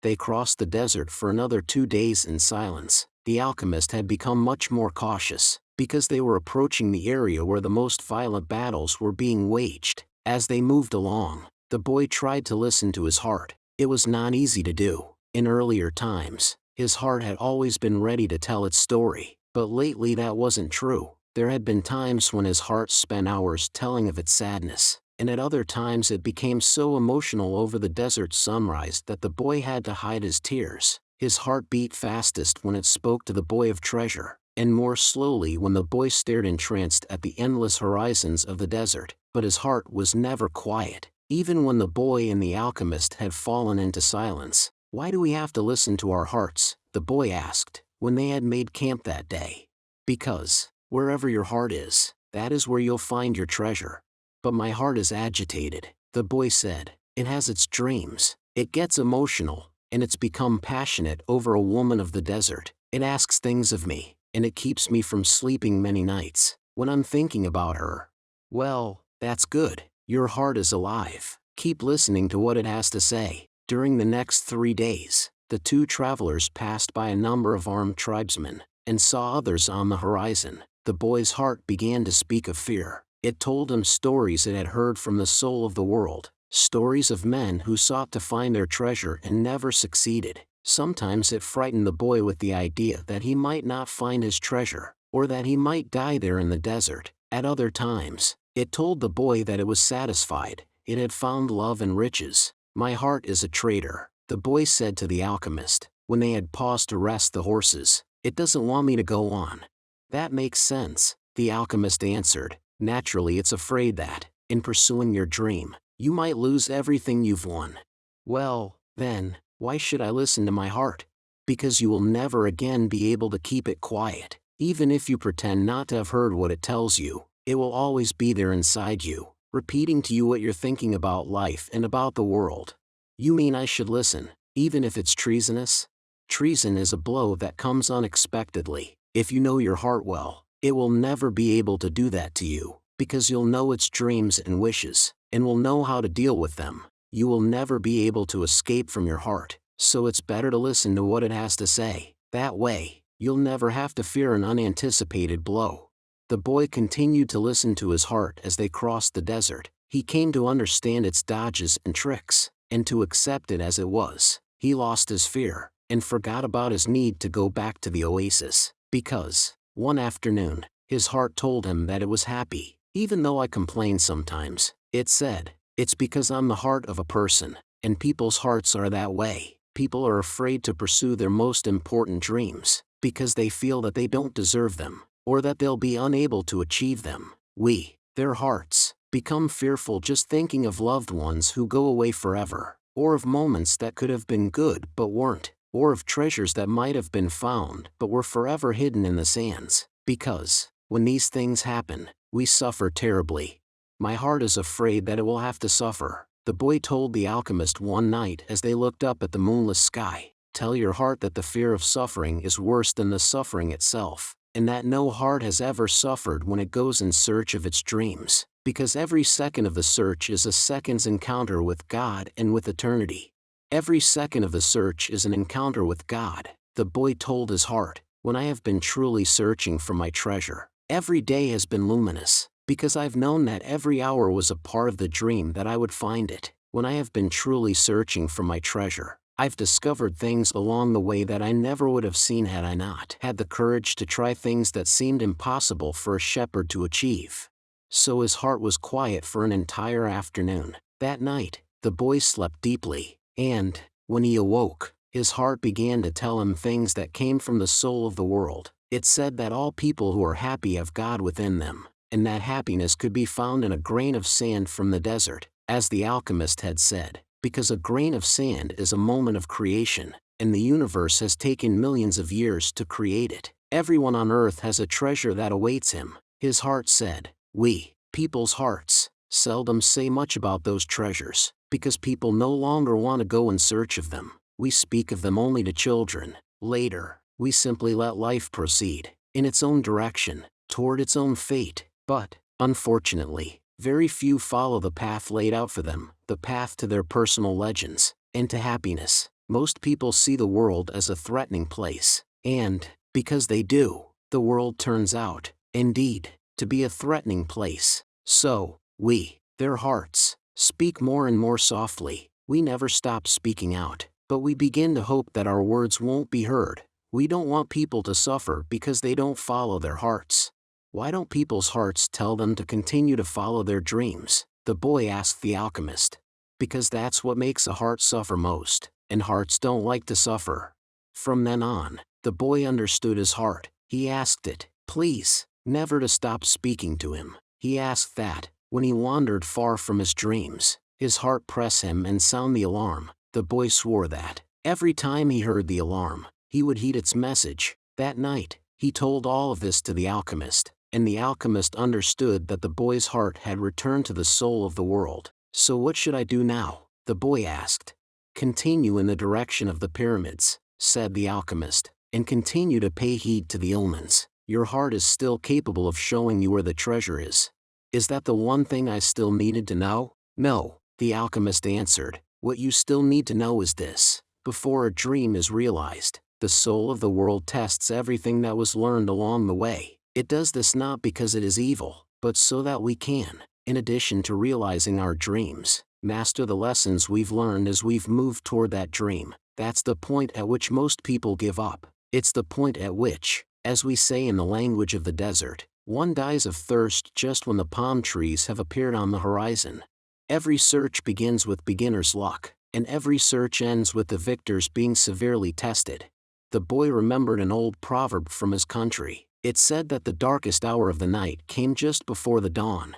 They crossed the desert for another 2 days in silence. The alchemist had become much more cautious, because they were approaching the area where the most violent battles were being waged. As they moved along, the boy tried to listen to his heart. It was not easy to do. In earlier times, his heart had always been ready to tell its story, but lately that wasn't true. There had been times when his heart spent hours telling of its sadness, and at other times it became so emotional over the desert sunrise that the boy had to hide his tears. His heart beat fastest when it spoke to the boy of treasure, and more slowly when the boy stared entranced at the endless horizons of the desert. But his heart was never quiet. Even when the boy and the alchemist had fallen into silence. "Why do we have to listen to our hearts?" the boy asked, when they had made camp that day. "Because, wherever your heart is, that is where you'll find your treasure." "But my heart is agitated," the boy said. "It has its dreams, it gets emotional, and it's become passionate over a woman of the desert. It asks things of me, and it keeps me from sleeping many nights, when I'm thinking about her." "Well, that's good. Your heart is alive. Keep listening to what it has to say." During the next 3 days, the two travelers passed by a number of armed tribesmen, and saw others on the horizon. The boy's heart began to speak of fear. It told him stories it had heard from the soul of the world, stories of men who sought to find their treasure and never succeeded. Sometimes it frightened the boy with the idea that he might not find his treasure, or that he might die there in the desert. At other times, it told the boy that it was satisfied, it had found love and riches. "My heart is a traitor," the boy said to the alchemist, when they had paused to rest the horses. "It doesn't want me to go on." "That makes sense," the alchemist answered. "Naturally it's afraid that, in pursuing your dream, you might lose everything you've won." "Well, then, why should I listen to my heart?" "Because you will never again be able to keep it quiet. Even if you pretend not to have heard what it tells you, it will always be there inside you, repeating to you what you're thinking about life and about the world." "You mean I should listen, even if it's treasonous?" "Treason is a blow that comes unexpectedly. If you know your heart well, it will never be able to do that to you, because you'll know its dreams and wishes, and will know how to deal with them. You will never be able to escape from your heart, so it's better to listen to what it has to say. That way, you'll never have to fear an unanticipated blow." The boy continued to listen to his heart as they crossed the desert. He came to understand its dodges and tricks, and to accept it as it was. He lost his fear, and forgot about his need to go back to the oasis, because, one afternoon, his heart told him that it was happy. "Even though I complain sometimes," it said, "it's because I'm the heart of a person, and people's hearts are that way. People are afraid to pursue their most important dreams, because they feel that they don't deserve them, or that they'll be unable to achieve them. Their hearts, become fearful just thinking of loved ones who go away forever, or of moments that could have been good but weren't, or of treasures that might have been found but were forever hidden in the sands. Because, when these things happen, we suffer terribly. My heart is afraid that it will have to suffer," the boy told the alchemist one night as they looked up at the moonless sky. "Tell your heart that the fear of suffering is worse than the suffering itself, and that no heart has ever suffered when it goes in search of its dreams, because every second of the search is a second's encounter with God and with eternity. Every second of the search is an encounter with God," the boy told his heart. "When I have been truly searching for my treasure, every day has been luminous, because I've known that every hour was a part of the dream that I would find it. When I have been truly searching for my treasure, I've discovered things along the way that I never would have seen had I not had the courage to try things that seemed impossible for a shepherd to achieve." So his heart was quiet for an entire afternoon. That night, the boy slept deeply, and, when he awoke, his heart began to tell him things that came from the soul of the world. It said that all people who are happy have God within them, and that happiness could be found in a grain of sand from the desert, as the alchemist had said, because a grain of sand is a moment of creation, and the universe has taken millions of years to create it. Everyone on earth has a treasure that awaits him. His heart said, people's hearts, seldom say much about those treasures, because people no longer want to go in search of them. We speak of them only to children. Later, we simply let life proceed, in its own direction, toward its own fate. But, unfortunately, very few follow the path laid out for them, the path to their personal legends, and to happiness. Most people see the world as a threatening place, and, because they do, the world turns out, indeed, to be a threatening place. So, their hearts, speak more and more softly. We never stop speaking out, but we begin to hope that our words won't be heard. We don't want people to suffer because they don't follow their hearts. Why don't people's hearts tell them to continue to follow their dreams? The boy asked the alchemist. Because that's what makes a heart suffer most, and hearts don't like to suffer. From then on, the boy understood his heart. He asked it, please, never to stop speaking to him. He asked that, when he wandered far from his dreams, his heart press him and sound the alarm. The boy swore that, every time he heard the alarm, he would heed its message. That night, he told all of this to the alchemist, and the alchemist understood that the boy's heart had returned to the soul of the world. "So what should I do now?" the boy asked. "Continue in the direction of the pyramids," said the alchemist, "and continue to pay heed to the omens. Your heart is still capable of showing you where the treasure is." "Is that the one thing I still needed to know?" "No," the alchemist answered. "What you still need to know is this. Before a dream is realized, the soul of the world tests everything that was learned along the way. It does this not because it is evil, but so that we can, in addition to realizing our dreams, master the lessons we've learned as we've moved toward that dream. That's the point at which most people give up. It's the point at which, as we say in the language of the desert, one dies of thirst just when the palm trees have appeared on the horizon. Every search begins with beginner's luck, and every search ends with the victors being severely tested." The boy remembered an old proverb from his country. It said that the darkest hour of the night came just before the dawn.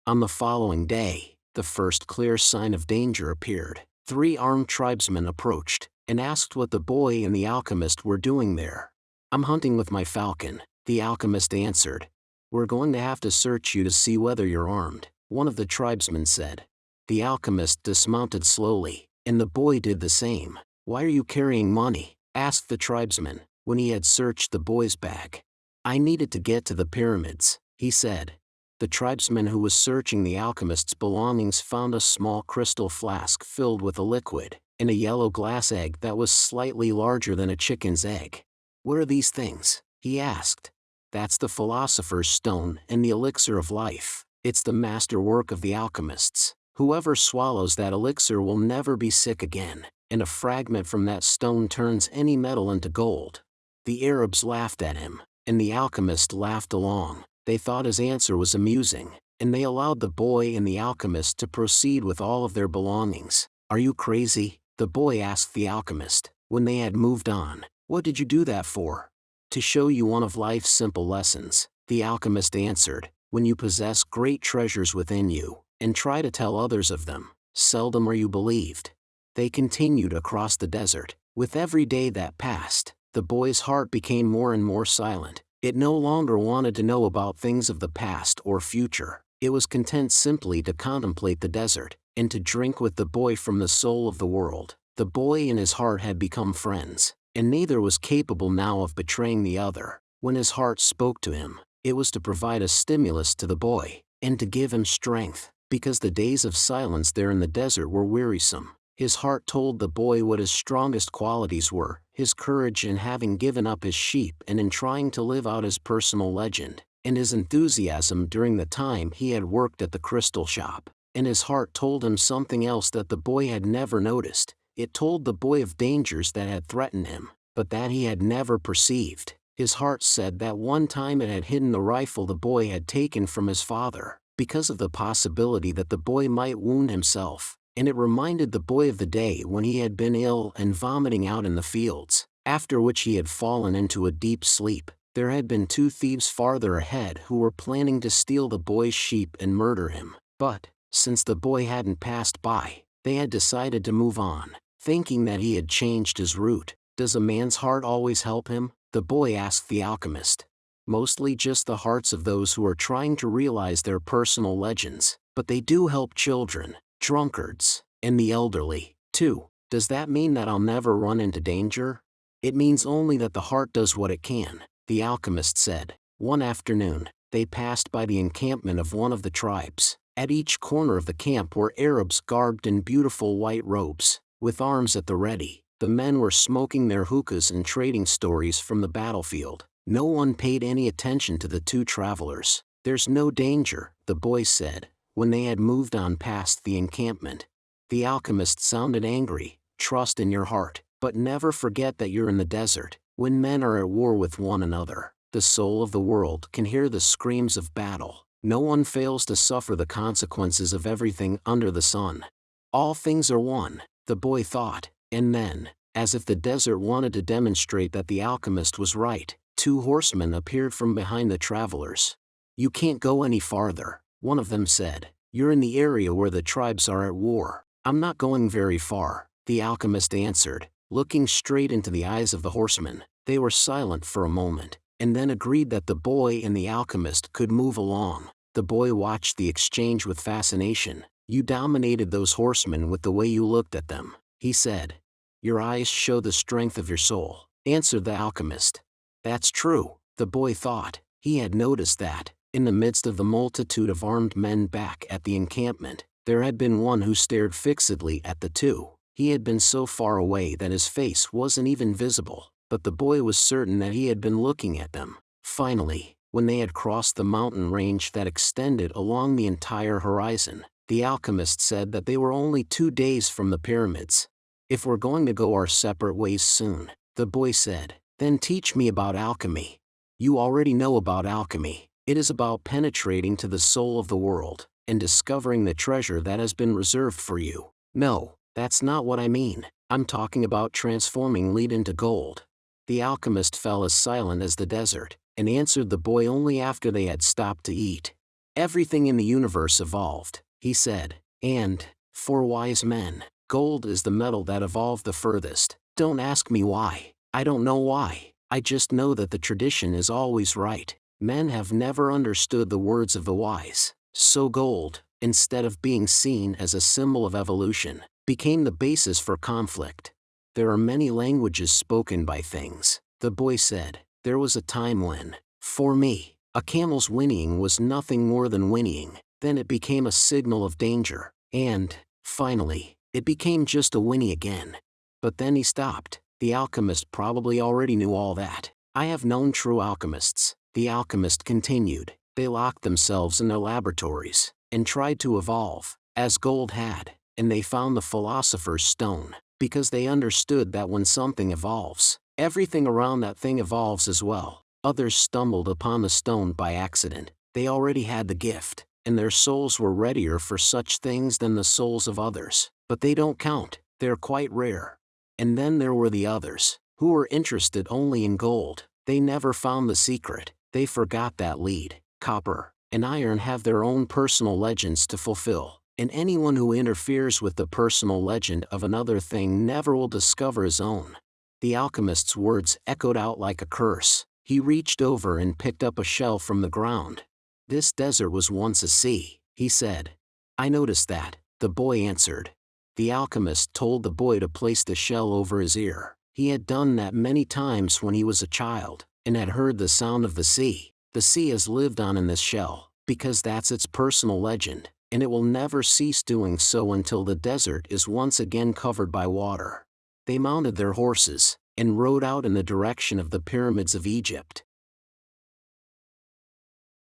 On the following day, the first clear sign of danger appeared. 3 armed tribesmen approached, and asked what the boy and the alchemist were doing there. "I'm hunting with my falcon," the alchemist answered. "We're going to have to search you to see whether you're armed," one of the tribesmen said. The alchemist dismounted slowly, and the boy did the same. "Why are you carrying money?" asked the tribesman, when he had searched the boy's bag. "I needed to get to the pyramids," he said. The tribesman who was searching the alchemist's belongings found a small crystal flask filled with a liquid, and a yellow glass egg that was slightly larger than a chicken's egg. "What are these things?" he asked. "That's the philosopher's stone and the elixir of life. It's the master work of the alchemists. Whoever swallows that elixir will never be sick again, and a fragment from that stone turns any metal into gold." The Arabs laughed at him, and the alchemist laughed along. They thought his answer was amusing, and they allowed the boy and the alchemist to proceed with all of their belongings. "Are you crazy?" the boy asked the alchemist, when they had moved on. "What did you do that for?" "To show you one of life's simple lessons," the alchemist answered. "When you possess great treasures within you, and try to tell others of them, seldom are you believed." They continued across the desert. With every day that passed, the boy's heart became more and more silent. It no longer wanted to know about things of the past or future. It was content simply to contemplate the desert, and to drink with the boy from the soul of the world. The boy and his heart had become friends, and neither was capable now of betraying the other. When his heart spoke to him, it was to provide a stimulus to the boy, and to give him strength, because the days of silence there in the desert were wearisome. His heart told the boy what his strongest qualities were: his courage in having given up his sheep and in trying to live out his personal legend, and his enthusiasm during the time he had worked at the crystal shop. And his heart told him something else that the boy had never noticed. It told the boy of dangers that had threatened him, but that he had never perceived. His heart said that one time it had hidden the rifle the boy had taken from his father, because of the possibility that the boy might wound himself. And it reminded the boy of the day when he had been ill and vomiting out in the fields, after which he had fallen into a deep sleep. There had been 2 thieves farther ahead who were planning to steal the boy's sheep and murder him, but, since the boy hadn't passed by, they had decided to move on, thinking that he had changed his route. "Does a man's heart always help him?" the boy asked the alchemist. "Mostly just the hearts of those who are trying to realize their personal legends, but they do help children, drunkards, and the elderly, too." "Does that mean that I'll never run into danger?" "It means only that the heart does what it can," the alchemist said. One afternoon, they passed by the encampment of one of the tribes. At each corner of the camp were Arabs garbed in beautiful white robes, with arms at the ready. The men were smoking their hookahs and trading stories from the battlefield. No one paid any attention to the 2 travelers. "There's no danger," the boy said, when they had moved on past the encampment. The alchemist sounded angry. "Trust in your heart, but never forget that you're in the desert. When men are at war with one another, the soul of the world can hear the screams of battle. No one fails to suffer the consequences of everything under the sun." "All things are one," the boy thought, and then, as if the desert wanted to demonstrate that the alchemist was right, 2 horsemen appeared from behind the travelers. "You can't go any farther," one of them said. You're in the area where the tribes are at war. I'm not going very far, the alchemist answered, looking straight into the eyes of the horseman. They were silent for a moment, and then agreed that the boy and the alchemist could move along. The boy watched the exchange with fascination. You dominated those horsemen with the way you looked at them, he said. Your eyes show the strength of your soul, answered the alchemist. That's true, the boy thought. He had noticed that, in the midst of the multitude of armed men back at the encampment, there had been one who stared fixedly at the two. He had been so far away that his face wasn't even visible, but the boy was certain that he had been looking at them. Finally, when they had crossed the mountain range that extended along the entire horizon, the alchemist said that they were only 2 days from the pyramids. If we're going to go our separate ways soon, the boy said, then teach me about alchemy. You already know about alchemy. It is about penetrating to the soul of the world, and discovering the treasure that has been reserved for you. No, that's not what I mean. I'm talking about transforming lead into gold. The alchemist fell as silent as the desert, and answered the boy only after they had stopped to eat. Everything in the universe evolved, he said, and, for wise men, gold is the metal that evolved the furthest. Don't ask me why. I don't know why. I just know that the tradition is always right. Men have never understood the words of the wise. So gold, instead of being seen as a symbol of evolution, became the basis for conflict. There are many languages spoken by things, the boy said. There was a time when, for me, a camel's whinnying was nothing more than whinnying. Then it became a signal of danger, and, finally, it became just a whinny again. But then he stopped. The alchemist probably already knew all that. I have known true alchemists, the alchemist continued. They locked themselves in their laboratories, and tried to evolve, as gold had, and they found the philosopher's stone, because they understood that when something evolves, everything around that thing evolves as well. Others stumbled upon the stone by accident. They already had the gift, and their souls were readier for such things than the souls of others. But they don't count, they're quite rare. And then there were the others, who were interested only in gold. They never found the secret. They forgot that lead, copper, and iron have their own personal legends to fulfill, and anyone who interferes with the personal legend of another thing never will discover his own. The alchemist's words echoed out like a curse. He reached over and picked up a shell from the ground. This desert was once a sea, he said. I noticed that, the boy answered. The alchemist told the boy to place the shell over his ear. He had done that many times when he was a child, and had heard the sound of the sea. The sea has lived on in this shell, because that's its personal legend, and it will never cease doing so until the desert is once again covered by water. They mounted their horses, and rode out in the direction of the pyramids of Egypt.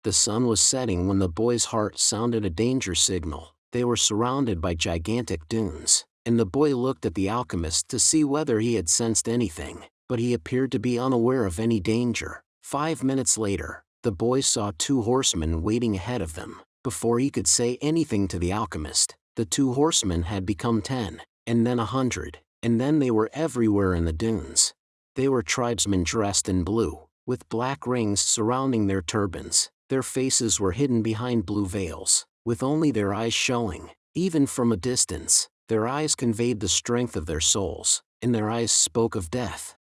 The sun was setting when the boy's heart sounded a danger signal. They were surrounded by gigantic dunes, and the boy looked at the alchemist to see whether he had sensed anything, but he appeared to be unaware of any danger. 5 minutes later, the boy saw 2 horsemen waiting ahead of them. Before he could say anything to the alchemist, the 2 horsemen had become 10, and then 100, and then they were everywhere in the dunes. They were tribesmen dressed in blue, with black rings surrounding their turbans. Their faces were hidden behind blue veils, with only their eyes showing. Even from a distance, their eyes conveyed the strength of their souls, and their eyes spoke of death.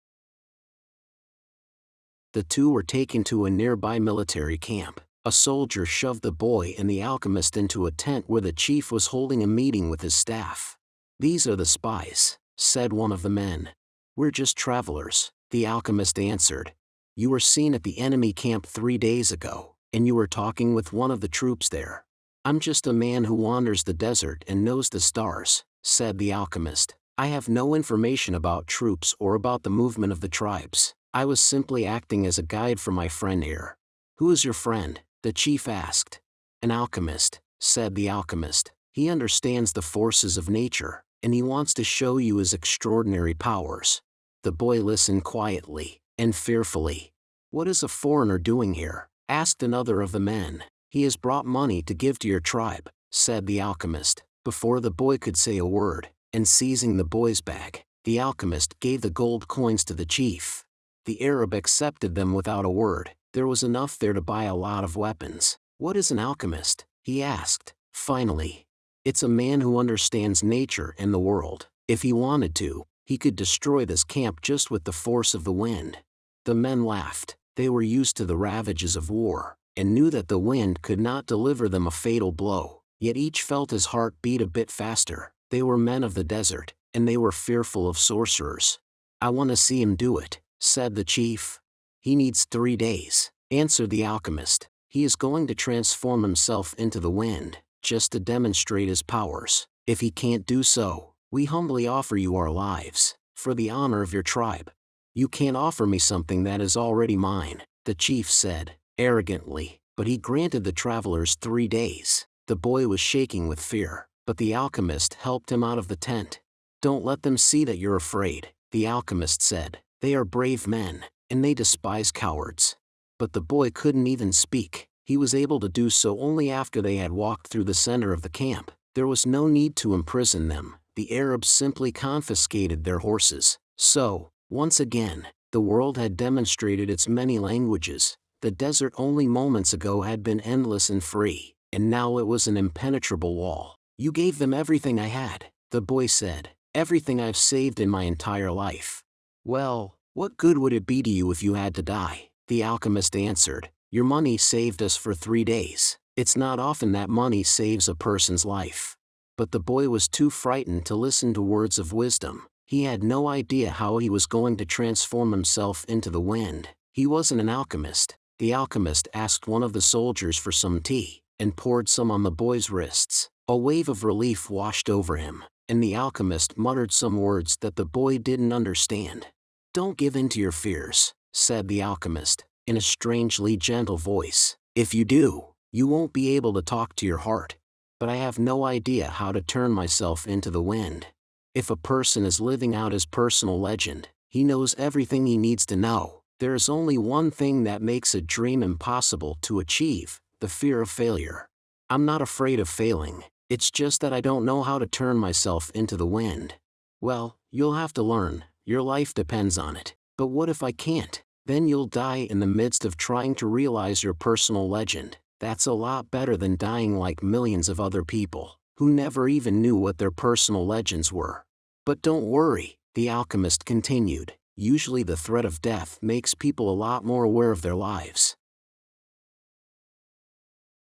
The 2 were taken to a nearby military camp. A soldier shoved the boy and the alchemist into a tent where the chief was holding a meeting with his staff. These are the spies, said one of the men. We're just travelers, the alchemist answered. You were seen at the enemy camp 3 days ago, and you were talking with one of the troops there. I'm just a man who wanders the desert and knows the stars, said the alchemist. I have no information about troops or about the movement of the tribes. I was simply acting as a guide for my friend here. Who is your friend? The chief asked. An alchemist, said the alchemist. He understands the forces of nature, and he wants to show you his extraordinary powers. The boy listened quietly, and fearfully. What is a foreigner doing here? Asked another of the men. He has brought money to give to your tribe, said the alchemist. Before the boy could say a word, and seizing the boy's bag, the alchemist gave the gold coins to the chief. The Arab accepted them without a word. There was enough there to buy a lot of weapons. What is an alchemist? He asked. Finally, it's a man who understands nature and the world. If he wanted to, he could destroy this camp just with the force of the wind. The men laughed. They were used to the ravages of war, and knew that the wind could not deliver them a fatal blow. Yet each felt his heart beat a bit faster. They were men of the desert, and they were fearful of sorcerers. "I want to see him do it," said the chief. "He needs 3 days," answered the alchemist. "He is going to transform himself into the wind, just to demonstrate his powers. If he can't do so, we humbly offer you our lives, for the honor of your tribe." "You can't offer me something that is already mine," the chief said, arrogantly, but he granted the travelers 3 days. The boy was shaking with fear, but the alchemist helped him out of the tent. "Don't let them see that you're afraid," the alchemist said. "They are brave men, and they despise cowards." But the boy couldn't even speak. He was able to do so only after they had walked through the center of the camp. There was no need to imprison them. The Arabs simply confiscated their horses. So, once again, the world had demonstrated its many languages. The desert only moments ago had been endless and free, and now it was an impenetrable wall. "You gave them everything I had," the boy said. "Everything I've saved in my entire life." "Well, what good would it be to you if you had to die?" the alchemist answered. "Your money saved us for 3 days. It's not often that money saves a person's life." But the boy was too frightened to listen to words of wisdom. He had no idea how he was going to transform himself into the wind. He wasn't an alchemist. The alchemist asked one of the soldiers for some tea, and poured some on the boy's wrists. A wave of relief washed over him, and the alchemist muttered some words that the boy didn't understand. "Don't give in to your fears," said the alchemist, in a strangely gentle voice. "If you do, you won't be able to talk to your heart. But I have no idea how to turn myself into the wind." If a person is living out his personal legend, he knows everything he needs to know. There is only one thing that makes a dream impossible to achieve: the fear of failure. "I'm not afraid of failing. It's just that I don't know how to turn myself into the wind." "Well, you'll have to learn. Your life depends on it." "But what if I can't?" "Then you'll die in the midst of trying to realize your personal legend. That's a lot better than dying like millions of other people, who never even knew what their personal legends were." "But don't worry," the alchemist continued. "Usually the threat of death makes people a lot more aware of their lives."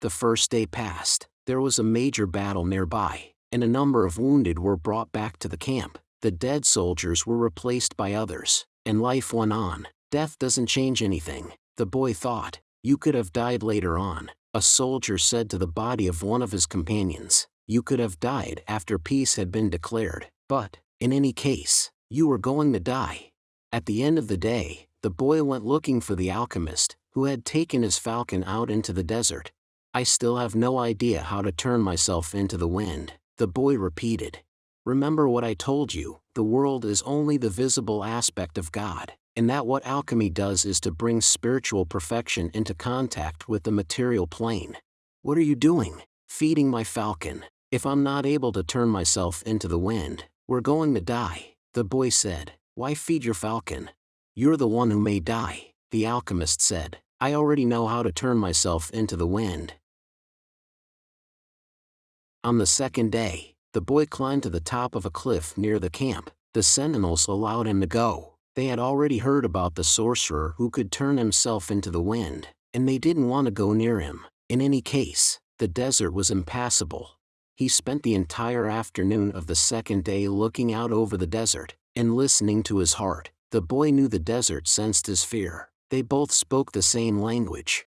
The first day passed. There was a major battle nearby, and a number of wounded were brought back to the camp. The dead soldiers were replaced by others, and life went on. "Death doesn't change anything," the boy thought. "You could have died later on," a soldier said to the body of one of his companions. "You could have died after peace had been declared. But, in any case, you were going to die." At the end of the day, the boy went looking for the alchemist, who had taken his falcon out into the desert. "I still have no idea how to turn myself into the wind," the boy repeated. "Remember what I told you, the world is only the visible aspect of God, and that what alchemy does is to bring spiritual perfection into contact with the material plane." "What are you doing?" "Feeding my falcon. If I'm not able to turn myself into the wind, we're going to die," the boy said. "Why feed your falcon? You're the one who may die," the alchemist said. "I already know how to turn myself into the wind." On the second day, the boy climbed to the top of a cliff near the camp. The sentinels allowed him to go. They had already heard about the sorcerer who could turn himself into the wind, and they didn't want to go near him. In any case, the desert was impassable. He spent the entire afternoon of the second day looking out over the desert, and listening to his heart. The boy knew the desert sensed his fear. They both spoke the same language.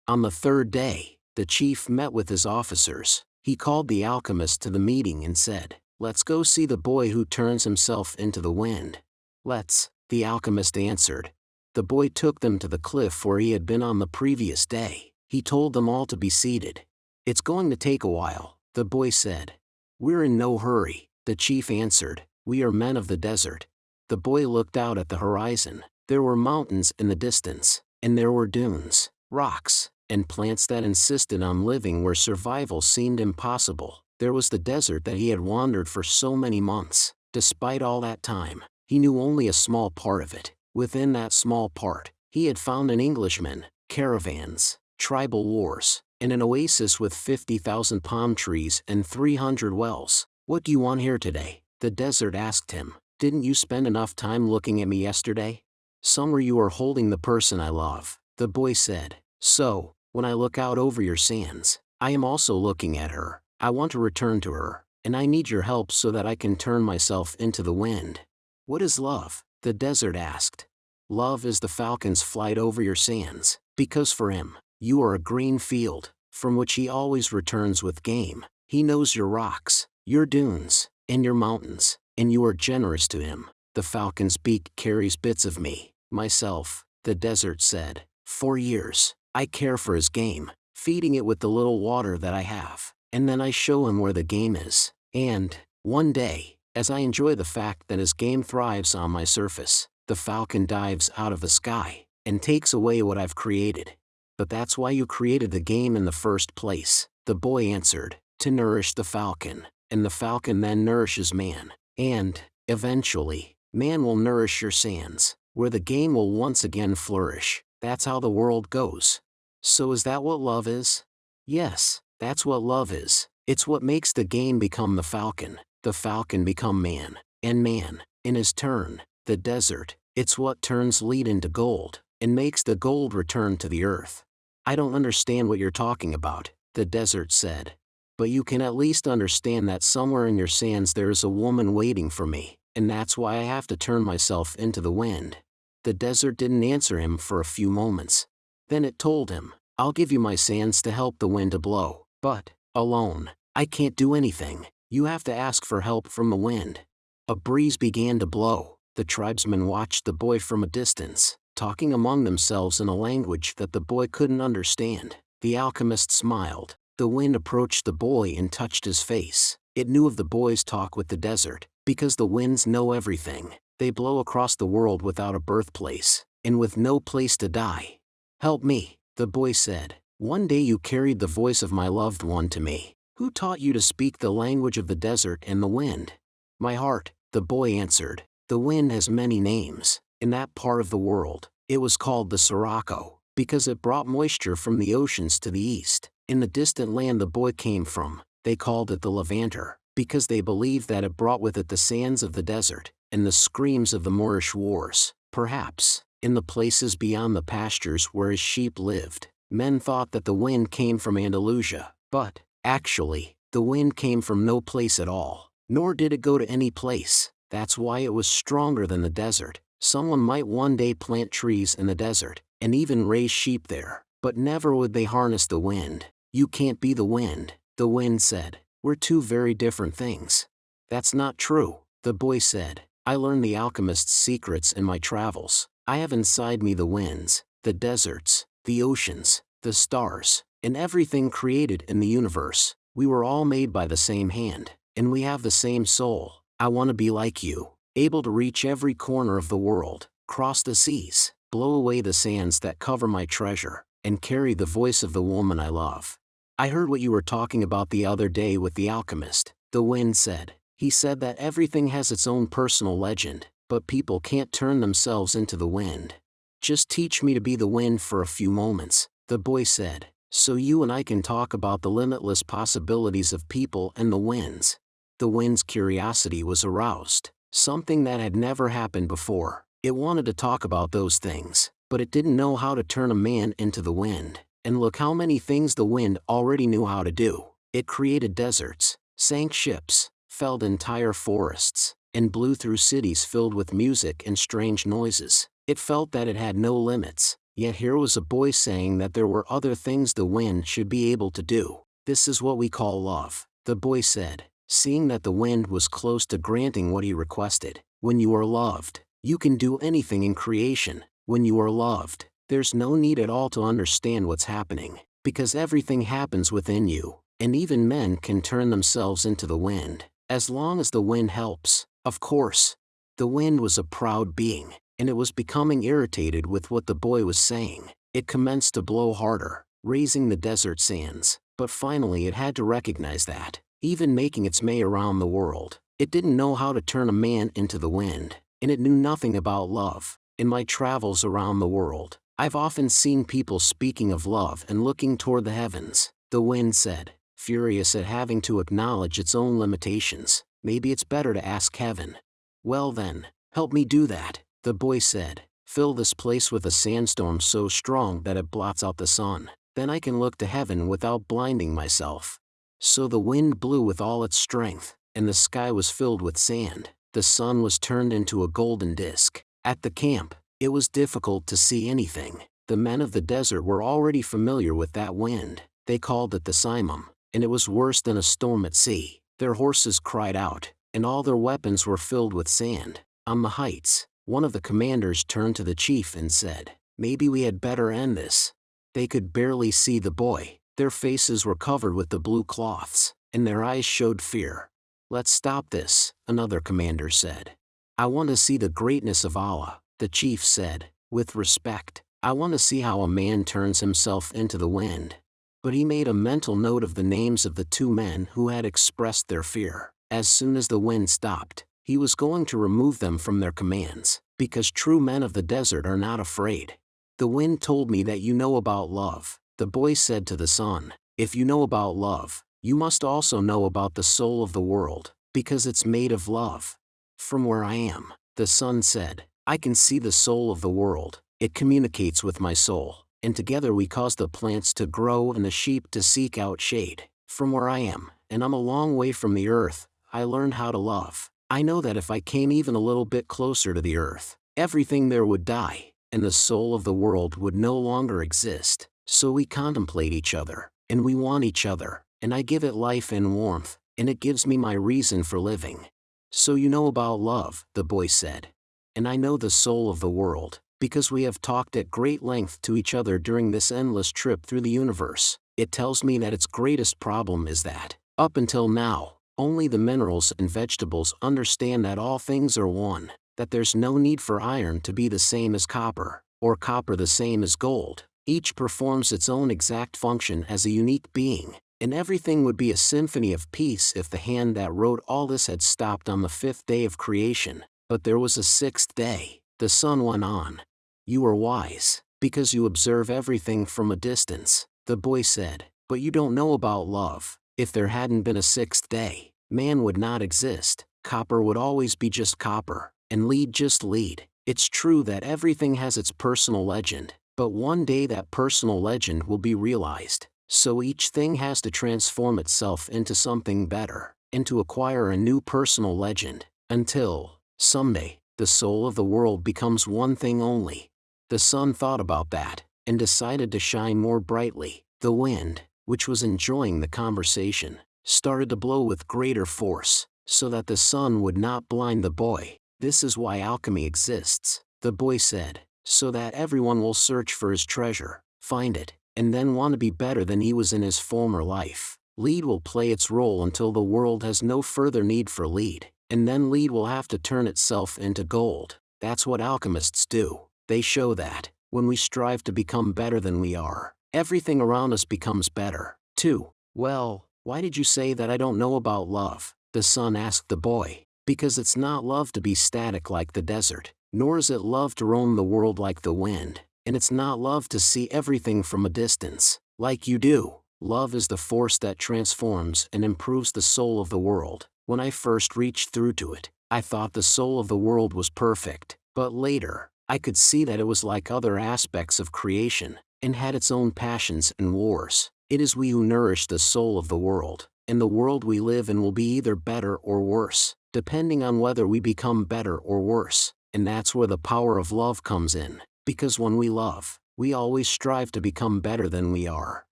On the third day, the chief met with his officers. He called the alchemist to the meeting and said, "Let's go see the boy who turns himself into the wind." "Let's," the alchemist answered. The boy took them to the cliff where he had been on the previous day. He told them all to be seated. "It's going to take a while," the boy said. "We're in no hurry," the chief answered. "We are men of the desert." The boy looked out at the horizon. There were mountains in the distance, and there were dunes, rocks, and plants that insisted on living where survival seemed impossible. There was the desert that he had wandered for so many months. Despite all that time, he knew only a small part of it. Within that small part, he had found an Englishman, caravans, tribal wars, in an oasis with 50,000 palm trees and 300 wells. What do you want here today? The desert asked him. Didn't you spend enough time looking at me yesterday? Somewhere you are holding the person I love, the boy said. So, when I look out over your sands, I am also looking at her. I want to return to her, and I need your help so that I can turn myself into the wind. What is love? The desert asked. Love is the falcon's flight over your sands, because for him, you are a green field, from which he always returns with game. He knows your rocks, your dunes, and your mountains, and you are generous to him. The falcon's beak carries bits of me, myself, the desert said. For years, I care for his game, feeding it with the little water that I have, and then I show him where the game is. And, one day, as I enjoy the fact that his game thrives on my surface, the falcon dives out of the sky and takes away what I've created. But that's why you created the game in the first place, the boy answered, to nourish the falcon, and the falcon then nourishes man, and, eventually, man will nourish your sands, where the game will once again flourish. That's how the world goes. So is that what love is? Yes, that's what love is. It's what makes the game become the falcon become man, and man, in his turn, the desert. It's what turns lead into gold, and makes the gold return to the earth. I don't understand what you're talking about, the desert said. But you can at least understand that somewhere in your sands there is a woman waiting for me, and that's why I have to turn myself into the wind. The desert didn't answer him for a few moments. Then it told him, I'll give you my sands to help the wind to blow, but, alone, I can't do anything. You have to ask for help from the wind. A breeze began to blow. The tribesmen watched the boy from a distance, talking among themselves in a language that the boy couldn't understand. The alchemist smiled. The wind approached the boy and touched his face. It knew of the boy's talk with the desert, because the winds know everything. They blow across the world without a birthplace, and with no place to die. Help me, the boy said. One day you carried the voice of my loved one to me. Who taught you to speak the language of the desert and the wind? My heart, the boy answered. The wind has many names. In that part of the world, it was called the Sirocco, because it brought moisture from the oceans to the east. In the distant land the boy came from, they called it the Levanter, because they believed that it brought with it the sands of the desert, and the screams of the Moorish wars. Perhaps, in the places beyond the pastures where his sheep lived, men thought that the wind came from Andalusia, but, actually, the wind came from no place at all, nor did it go to any place. That's why it was stronger than the desert. Someone might one day plant trees in the desert, and even raise sheep there, but never would they harness the wind. You can't be the wind said. We're two very different things. That's not true, the boy said. I learned the alchemist's secrets in my travels. I have inside me the winds, the deserts, the oceans, the stars, and everything created in the universe. We were all made by the same hand, and we have the same soul. I want to be like you, able to reach every corner of the world, cross the seas, blow away the sands that cover my treasure, and carry the voice of the woman I love. I heard what you were talking about the other day with the alchemist, the wind said. He said that everything has its own personal legend, but people can't turn themselves into the wind. Just teach me to be the wind for a few moments, the boy said, so you and I can talk about the limitless possibilities of people and the winds. The wind's curiosity was aroused, something that had never happened before. It wanted to talk about those things, but it didn't know how to turn a man into the wind. And look how many things the wind already knew how to do. It created deserts, sank ships, felled entire forests, and blew through cities filled with music and strange noises. It felt that it had no limits, yet here was a boy saying that there were other things the wind should be able to do. This is what we call love, the boy said, seeing that the wind was close to granting what he requested. When you are loved, you can do anything in creation. When you are loved, there's no need at all to understand what's happening, because everything happens within you, and even men can turn themselves into the wind, as long as the wind helps, of course. The wind was a proud being, and it was becoming irritated with what the boy was saying. It commenced to blow harder, raising the desert sands, but finally it had to recognize that, even making its way around the world, it didn't know how to turn a man into the wind, and it knew nothing about love. In my travels around the world, I've often seen people speaking of love and looking toward the heavens, the wind said, furious at having to acknowledge its own limitations. Maybe it's better to ask heaven. Well then, help me do that, the boy said. Fill this place with a sandstorm so strong that it blots out the sun. Then I can look to heaven without blinding myself. So the wind blew with all its strength, and the sky was filled with sand. The sun was turned into a golden disk. At the camp, it was difficult to see anything. The men of the desert were already familiar with that wind. They called it the Simum, and it was worse than a storm at sea. Their horses cried out, and all their weapons were filled with sand. On the heights, one of the commanders turned to the chief and said, "Maybe we had better end this." They could barely see the boy. Their faces were covered with the blue cloths, and their eyes showed fear. "Let's stop this," another commander said. "I want to see the greatness of Allah," the chief said, with respect. "I want to see how a man turns himself into the wind." But he made a mental note of the names of the two men who had expressed their fear. As soon as the wind stopped, he was going to remove them from their commands, because true men of the desert are not afraid. "The wind told me that you know about love," the boy said to the sun. "If you know about love, you must also know about the soul of the world, because it's made of love." "From where I am," the sun said, "I can see the soul of the world. It communicates with my soul, and together we cause the plants to grow and the sheep to seek out shade. From where I am, and I'm a long way from the earth, I learned how to love. I know that if I came even a little bit closer to the earth, everything there would die, and the soul of the world would no longer exist. So we contemplate each other, and we want each other, and I give it life and warmth, and it gives me my reason for living." "So you know about love," the boy said. "And I know the soul of the world, because we have talked at great length to each other during this endless trip through the universe. It tells me that its greatest problem is that, up until now, only the minerals and vegetables understand that all things are one, that there's no need for iron to be the same as copper, or copper the same as gold. Each performs its own exact function as a unique being, and everything would be a symphony of peace if the hand that wrote all this had stopped on the 5th day of creation. But there was a 6th day," the sun went on. "You are wise, because you observe everything from a distance," the boy said, "but you don't know about love. If there hadn't been a 6th day, man would not exist. Copper would always be just copper, and lead just lead. It's true that everything has its personal legend, but one day that personal legend will be realized. So each thing has to transform itself into something better, and to acquire a new personal legend, until, someday, the soul of the world becomes one thing only." The sun thought about that, and decided to shine more brightly. The wind, which was enjoying the conversation, started to blow with greater force, so that the sun would not blind the boy. "This is why alchemy exists," the boy said, "so that everyone will search for his treasure, find it, and then want to be better than he was in his former life. Lead will play its role until the world has no further need for lead, and then lead will have to turn itself into gold. That's what alchemists do. They show that, when we strive to become better than we are, everything around us becomes better, too." "Well, why did you say that I don't know about love?" the sun asked the boy. "Because it's not love to be static like the desert, nor is it love to roam the world like the wind, and it's not love to see everything from a distance, like you do. Love is the force that transforms and improves the soul of the world. When I first reached through to it, I thought the soul of the world was perfect, but later, I could see that it was like other aspects of creation, and had its own passions and wars. It is we who nourish the soul of the world, and the world we live in will be either better or worse, depending on whether we become better or worse. And that's where the power of love comes in, because when we love, we always strive to become better than we are."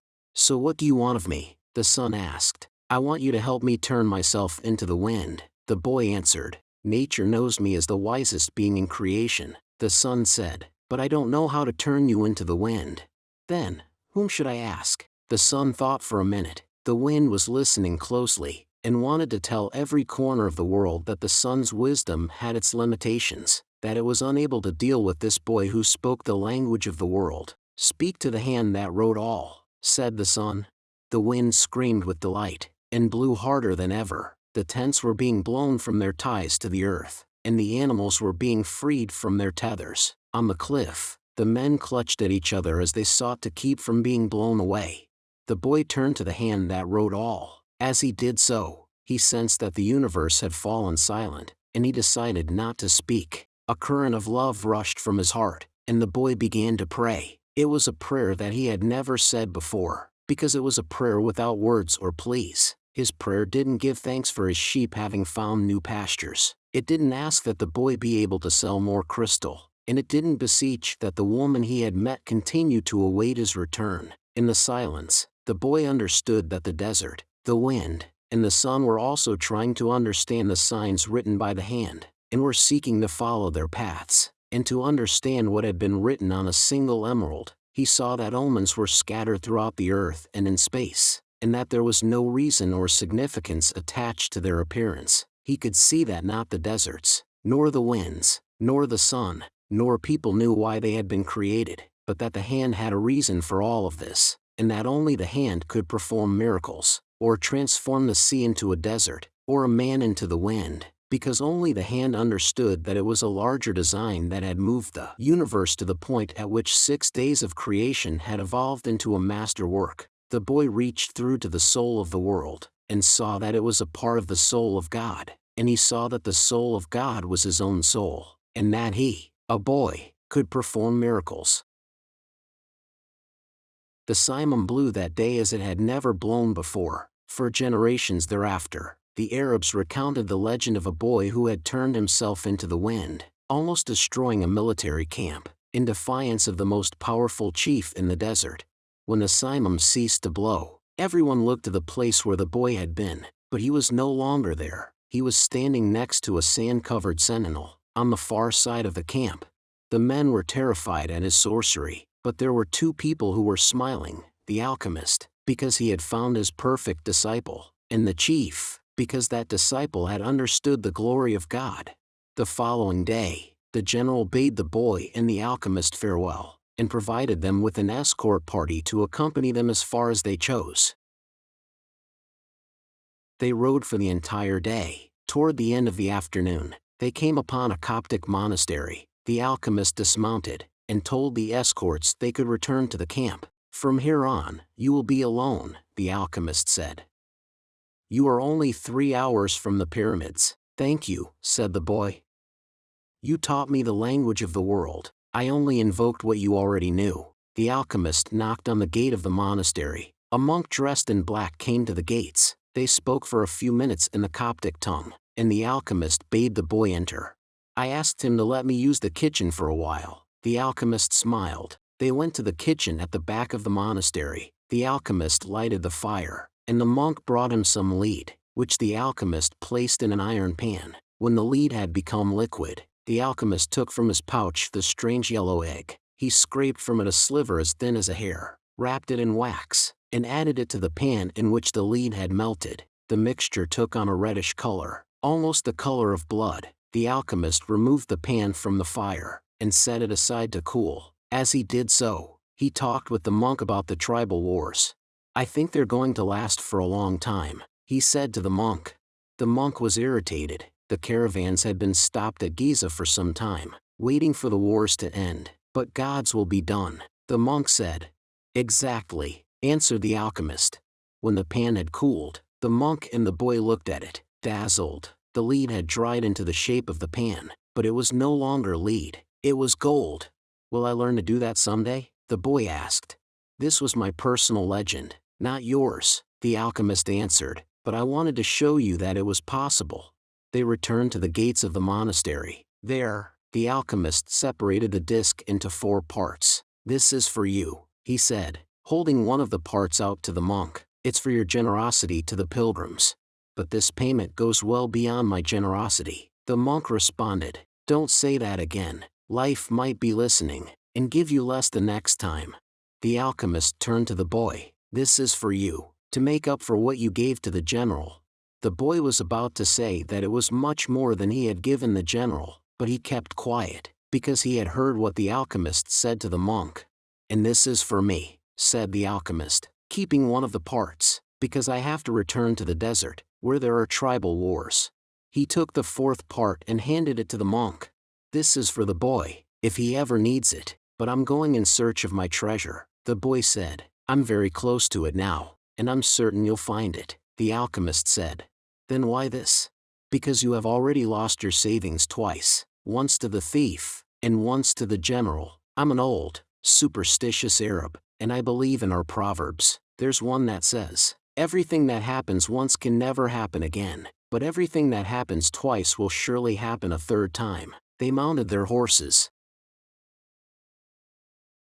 "So what do you want of me?" the sun asked. "I want you to help me turn myself into the wind," the boy answered. "Nature knows me as the wisest being in creation," the sun said, "but I don't know how to turn you into the wind." "Then, whom should I ask?" The sun thought for a minute. The wind was listening closely, and wanted to tell every corner of the world that the sun's wisdom had its limitations, that it was unable to deal with this boy who spoke the language of the world. "Speak to the hand that wrote all," said the sun. The wind screamed with delight, and blew harder than ever. The tents were being blown from their ties to the earth, and the animals were being freed from their tethers. On the cliff, The men clutched at each other as they sought to keep from being blown away. The boy turned to the hand that wrote all. As he did so, he sensed that the universe had fallen silent, and he decided not to speak. A current of love rushed from his heart, and the boy began to pray. It was a prayer that he had never said before, because it was a prayer without words or pleas. His prayer didn't give thanks for his sheep having found new pastures. It didn't ask that the boy be able to sell more crystal, and it didn't beseech that the woman he had met continue to await his return. In the silence, the boy understood that the desert, the wind, and the sun were also trying to understand the signs written by the hand, and were seeking to follow their paths, and to understand what had been written on a single emerald. He saw that omens were scattered throughout the earth and in space, and that there was no reason or significance attached to their appearance. He could see that not the deserts, nor the winds, nor the sun, nor people knew why they had been created, but that the hand had a reason for all of this, and that only the hand could perform miracles, or transform the sea into a desert, or a man into the wind, because only the hand understood that it was a larger design that had moved the universe to the point at which 6 days of creation had evolved into a masterwork. The boy reached through to the soul of the world, and saw that it was a part of the soul of God, and he saw that the soul of God was his own soul, and that he, a boy, could perform miracles. The simum blew that day as it had never blown before. For generations thereafter, the Arabs recounted the legend of a boy who had turned himself into the wind, almost destroying a military camp, in defiance of the most powerful chief in the desert. When the simum ceased to blow, everyone looked to the place where the boy had been, but he was no longer there. He was standing next to a sand-covered sentinel, on the far side of the camp. The men were terrified at his sorcery, but there were 2 people who were smiling: the alchemist, because he had found his perfect disciple, and the chief, because that disciple had understood the glory of God. The following day, the general bade the boy and the alchemist farewell, and provided them with an escort party to accompany them as far as they chose. They rode for the entire day. Toward the end of the afternoon, they came upon a Coptic monastery. The alchemist dismounted, and told the escorts they could return to the camp. "From here on, you will be alone," the alchemist said. "You are only 3 hours from the pyramids." "Thank you," said the boy. "You taught me the language of the world. I only invoked what you already knew." The alchemist knocked on the gate of the monastery. A monk dressed in black came to the gates. They spoke for a few minutes in the Coptic tongue, and the alchemist bade the boy enter. "I asked him to let me use the kitchen for a while." The alchemist smiled. They went to the kitchen at the back of the monastery. The alchemist lighted the fire, and the monk brought him some lead, which the alchemist placed in an iron pan. When the lead had become liquid, the alchemist took from his pouch the strange yellow egg. He scraped from it a sliver as thin as a hair, wrapped it in wax, and added it to the pan in which the lead had melted. The mixture took on a reddish color, almost the color of blood. The alchemist removed the pan from the fire, and set it aside to cool. As he did so, he talked with the monk about the tribal wars. "I think they're going to last for a long time," he said to the monk. The monk was irritated. The caravans had been stopped at Giza for some time, waiting for the wars to end. "But God's will be done," the monk said. "Exactly," answered the alchemist. When the pan had cooled, the monk and the boy looked at it, dazzled. The lead had dried into the shape of the pan, but it was no longer lead. It was gold. "Will I learn to do that someday?" the boy asked. "This was my personal legend, not yours," the alchemist answered, "but I wanted to show you that it was possible." They returned to the gates of the monastery. There, the alchemist separated the disc into 4 parts. "This is for you," he said, holding one of the parts out to the monk. "It's for your generosity to the pilgrims." "But this payment goes well beyond my generosity," the monk responded. "Don't say that again. Life might be listening, and give you less the next time." The alchemist turned to the boy. "This is for you, to make up for what you gave to the general." The boy was about to say that it was much more than he had given the general, but he kept quiet, because he had heard what the alchemist said to the monk. "And this is for me," said the alchemist, keeping one of the parts, "because I have to return to the desert, where there are tribal wars." He took the 4th part and handed it to the monk. "This is for the boy, if he ever needs it." But I'm going in search of my treasure, the boy said. I'm very close to it now, and I'm certain you'll find it, the alchemist said. Then why this? Because you have already lost your savings twice, once to the thief, and once to the general. I'm an old, superstitious Arab, and I believe in our proverbs. There's one that says, everything that happens once can never happen again, but everything that happens twice will surely happen a third time. They mounted their horses.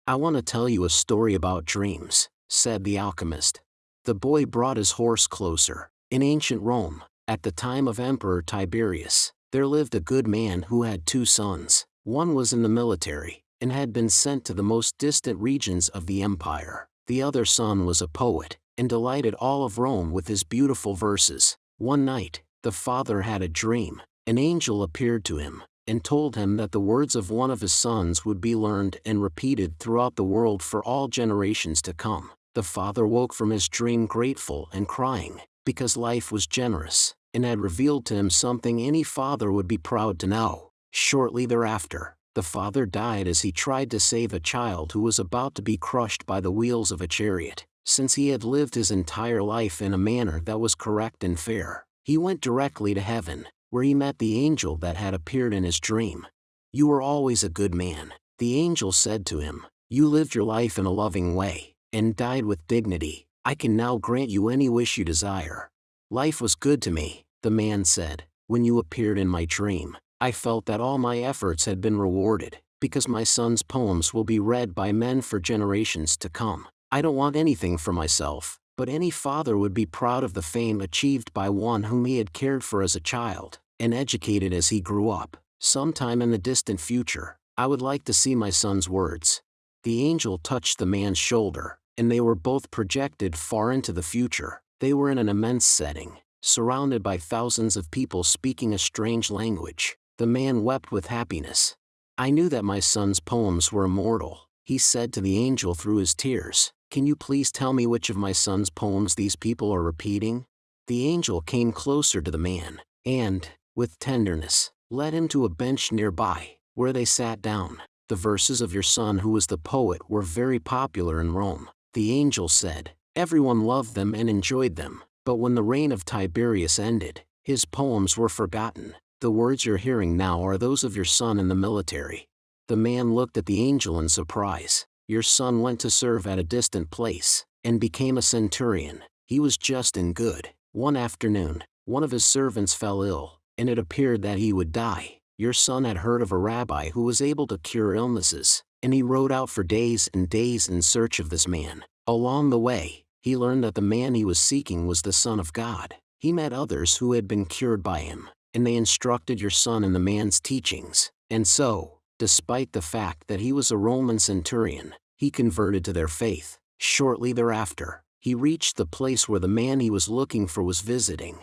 I want to tell you a story about dreams, said the alchemist. The boy brought his horse closer. In ancient Rome, at the time of Emperor Tiberius, there lived a good man who had 2 sons. One was in the military, and had been sent to the most distant regions of the empire. The other son was a poet, and delighted all of Rome with his beautiful verses. One night, the father had a dream. An angel appeared to him, and told him that the words of one of his sons would be learned and repeated throughout the world for all generations to come. The father woke from his dream grateful and crying, because life was generous, and had revealed to him something any father would be proud to know. Shortly thereafter, the father died as he tried to save a child who was about to be crushed by the wheels of a chariot. Since he had lived his entire life in a manner that was correct and fair, he went directly to heaven, where he met the angel that had appeared in his dream. You were always a good man, the angel said to him. You lived your life in a loving way, and died with dignity. I can now grant you any wish you desire. Life was good to me, the man said. When you appeared in my dream, I felt that all my efforts had been rewarded, because my son's poems will be read by men for generations to come. I don't want anything for myself, but any father would be proud of the fame achieved by one whom he had cared for as a child, and educated as he grew up. Sometime in the distant future, I would like to see my son's words. The angel touched the man's shoulder, and they were both projected far into the future. They were in an immense setting, surrounded by thousands of people speaking a strange language. The man wept with happiness. I knew that my son's poems were immortal, he said to the angel through his tears. Can you please tell me which of my son's poems these people are repeating? The angel came closer to the man, and, with tenderness, led him to a bench nearby, where they sat down. The verses of your son who was the poet were very popular in Rome, the angel said. Everyone loved them and enjoyed them, but when the reign of Tiberius ended, his poems were forgotten. The words you're hearing now are those of your son in the military. The man looked at the angel in surprise. Your son went to serve at a distant place, and became a centurion. He was just and good. One afternoon, one of his servants fell ill, and it appeared that he would die. Your son had heard of a rabbi who was able to cure illnesses, and he rode out for days and days in search of this man. Along the way, he learned that the man he was seeking was the Son of God. He met others who had been cured by him, and they instructed your son in the man's teachings. And so, despite the fact that he was a Roman centurion, he converted to their faith. Shortly thereafter, he reached the place where the man he was looking for was visiting.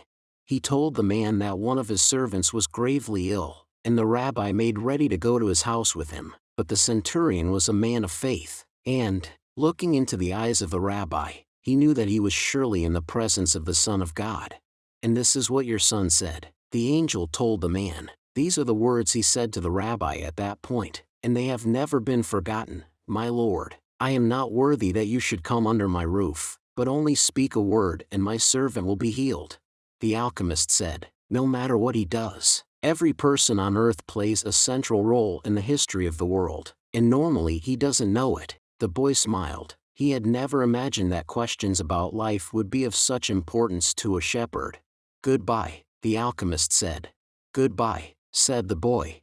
He told the man that one of his servants was gravely ill, and the rabbi made ready to go to his house with him. But the centurion was a man of faith, and, looking into the eyes of the rabbi, he knew that he was surely in the presence of the Son of God. And this is what your son said, the angel told the man. These are the words he said to the rabbi at that point, and they have never been forgotten. My Lord, I am not worthy that you should come under my roof, but only speak a word and my servant will be healed. The alchemist said, no matter what he does, every person on earth plays a central role in the history of the world, and normally he doesn't know it. The boy smiled. He had never imagined that questions about life would be of such importance to a shepherd. Goodbye, the alchemist said. Goodbye, said the boy.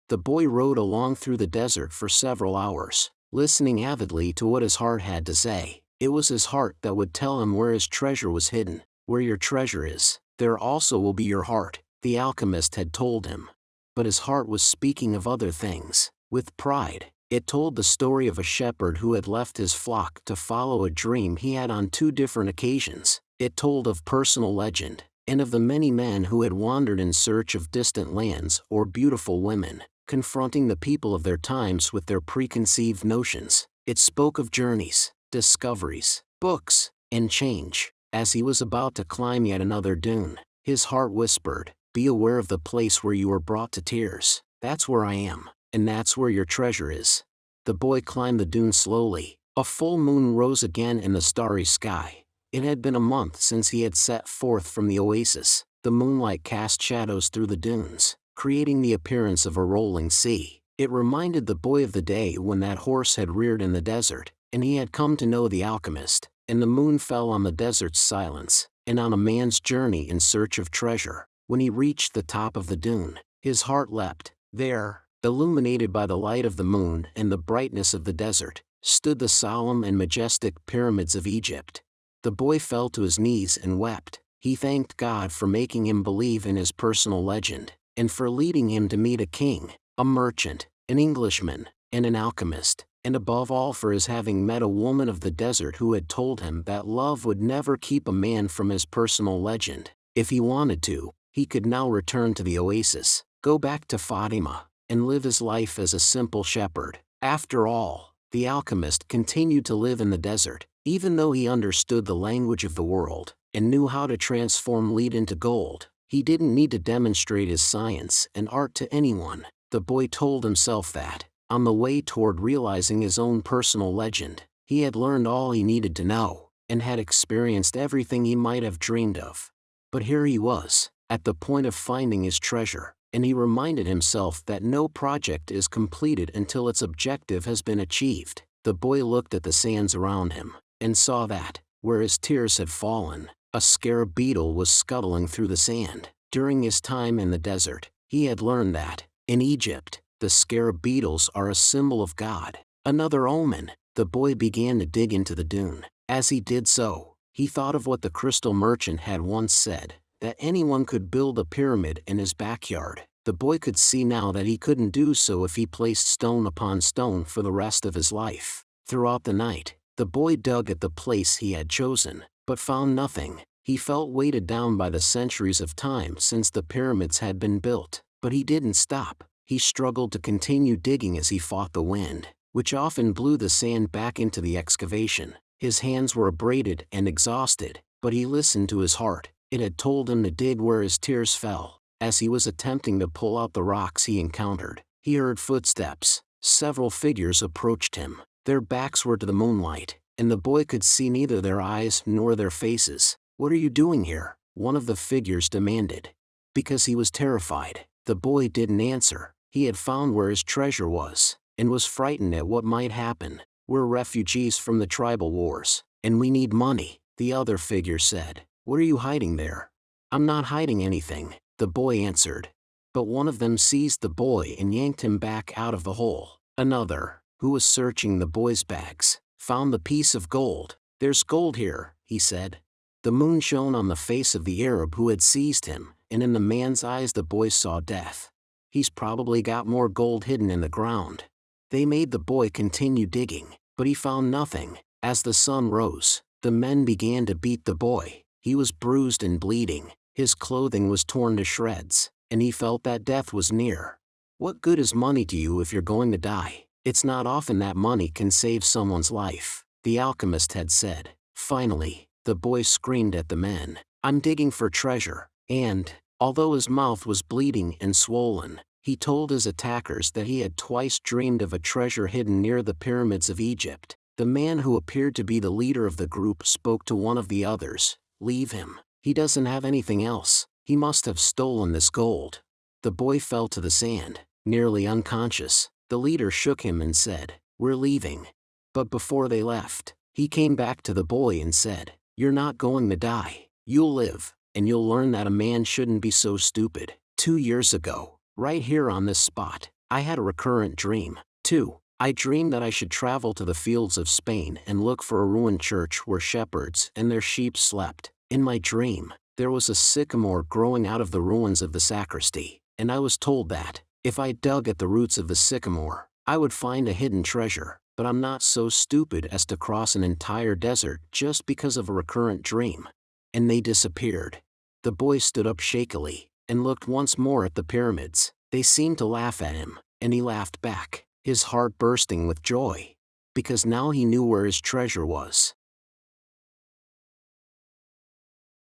The boy rode along through the desert for several hours, listening avidly to what his heart had to say. It was his heart that would tell him where his treasure was hidden. Where your treasure is, there also will be your heart, the alchemist had told him. But his heart was speaking of other things. With pride, it told the story of a shepherd who had left his flock to follow a dream he had on 2 different occasions. It told of personal legend, and of the many men who had wandered in search of distant lands or beautiful women, confronting the people of their times with their preconceived notions. It spoke of journeys, discoveries, books, and change. As he was about to climb yet another dune, his heart whispered, be aware of the place where you are brought to tears. That's where I am. and that's where your treasure is." The boy climbed the dune slowly. A full moon rose again in the starry sky. It had been a month since he had set forth from the oasis. The moonlight cast shadows through the dunes, creating the appearance of a rolling sea. It reminded the boy of the day when that horse had reared in the desert, and he had come to know the alchemist. And the moon fell on the desert's silence, and on a man's journey in search of treasure. When he reached the top of the dune, his heart leapt. There, illuminated by the light of the moon and the brightness of the desert, stood the solemn and majestic pyramids of Egypt. The boy fell to his knees and wept. He thanked God for making him believe in his personal legend, and for leading him to meet a king, a merchant, an Englishman, and an alchemist, and above all for his having met a woman of the desert who had told him that love would never keep a man from his personal legend. If he wanted to, he could now return to the oasis, go back to Fatima, and live his life as a simple shepherd. After all, the alchemist continued to live in the desert, even though he understood the language of the world, and knew how to transform lead into gold. He didn't need to demonstrate his science and art to anyone. The boy told himself that, on the way toward realizing his own personal legend, he had learned all he needed to know, and had experienced everything he might have dreamed of. But here he was, at the point of finding his treasure, and he reminded himself that no project is completed until its objective has been achieved. The boy looked at the sands around him, and saw that, where his tears had fallen, a scarab beetle was scuttling through the sand. During his time in the desert, he had learned that, in Egypt, the scarab beetles are a symbol of God. Another omen. The boy began to dig into the dune. As he did so, he thought of what the crystal merchant had once said, that anyone could build a pyramid in his backyard. The boy could see now that he couldn't do so if he placed stone upon stone for the rest of his life. Throughout the night, the boy dug at the place he had chosen, but found nothing. He felt weighted down by the centuries of time since the pyramids had been built. But he didn't stop. He struggled to continue digging as he fought the wind, which often blew the sand back into the excavation. His hands were abraded and exhausted, but he listened to his heart. It had told him to dig where his tears fell. As he was attempting to pull out the rocks he encountered, he heard footsteps. Several figures approached him. Their backs were to the moonlight, and the boy could see neither their eyes nor their faces. "What are you doing here?" one of the figures demanded. Because he was terrified, the boy didn't answer. He had found where his treasure was, and was frightened at what might happen. "We're refugees from the tribal wars, and we need money," the other figure said. "What are you hiding there?" "I'm not hiding anything," the boy answered. But one of them seized the boy and yanked him back out of the hole. Another, who was searching the boy's bags, found the piece of gold. "There's gold here," he said. The moon shone on the face of the Arab who had seized him, and in the man's eyes the boy saw death. "He's probably got more gold hidden in the ground." They made the boy continue digging, but he found nothing. As the sun rose, the men began to beat the boy. He was bruised and bleeding, his clothing was torn to shreds, and he felt that death was near. "What good is money to you if you're going to die? It's not often that money can save someone's life," the alchemist had said. Finally, the boy screamed at the men, "I'm digging for treasure," and, although his mouth was bleeding and swollen, he told his attackers that he had twice dreamed of a treasure hidden near the pyramids of Egypt. The man who appeared to be the leader of the group spoke to one of the others. "Leave him. He doesn't have anything else. He must have stolen this gold." The boy fell to the sand, nearly unconscious. The leader shook him and said, "We're leaving." But before they left, he came back to the boy and said, "You're not going to die. You'll live, and you'll learn that a man shouldn't be so stupid." 2 years ago, right here on this spot, I had a recurrent dream. 2. I dreamed that I should travel to the fields of Spain and look for a ruined church where shepherds and their sheep slept. In my dream, there was a sycamore growing out of the ruins of the sacristy, and I was told that, if I dug at the roots of the sycamore, I would find a hidden treasure. But I'm not so stupid as to cross an entire desert just because of a recurrent dream. And they disappeared. The boy stood up shakily, and looked once more at the pyramids. They seemed to laugh at him, and he laughed back, his heart bursting with joy, because now he knew where his treasure was.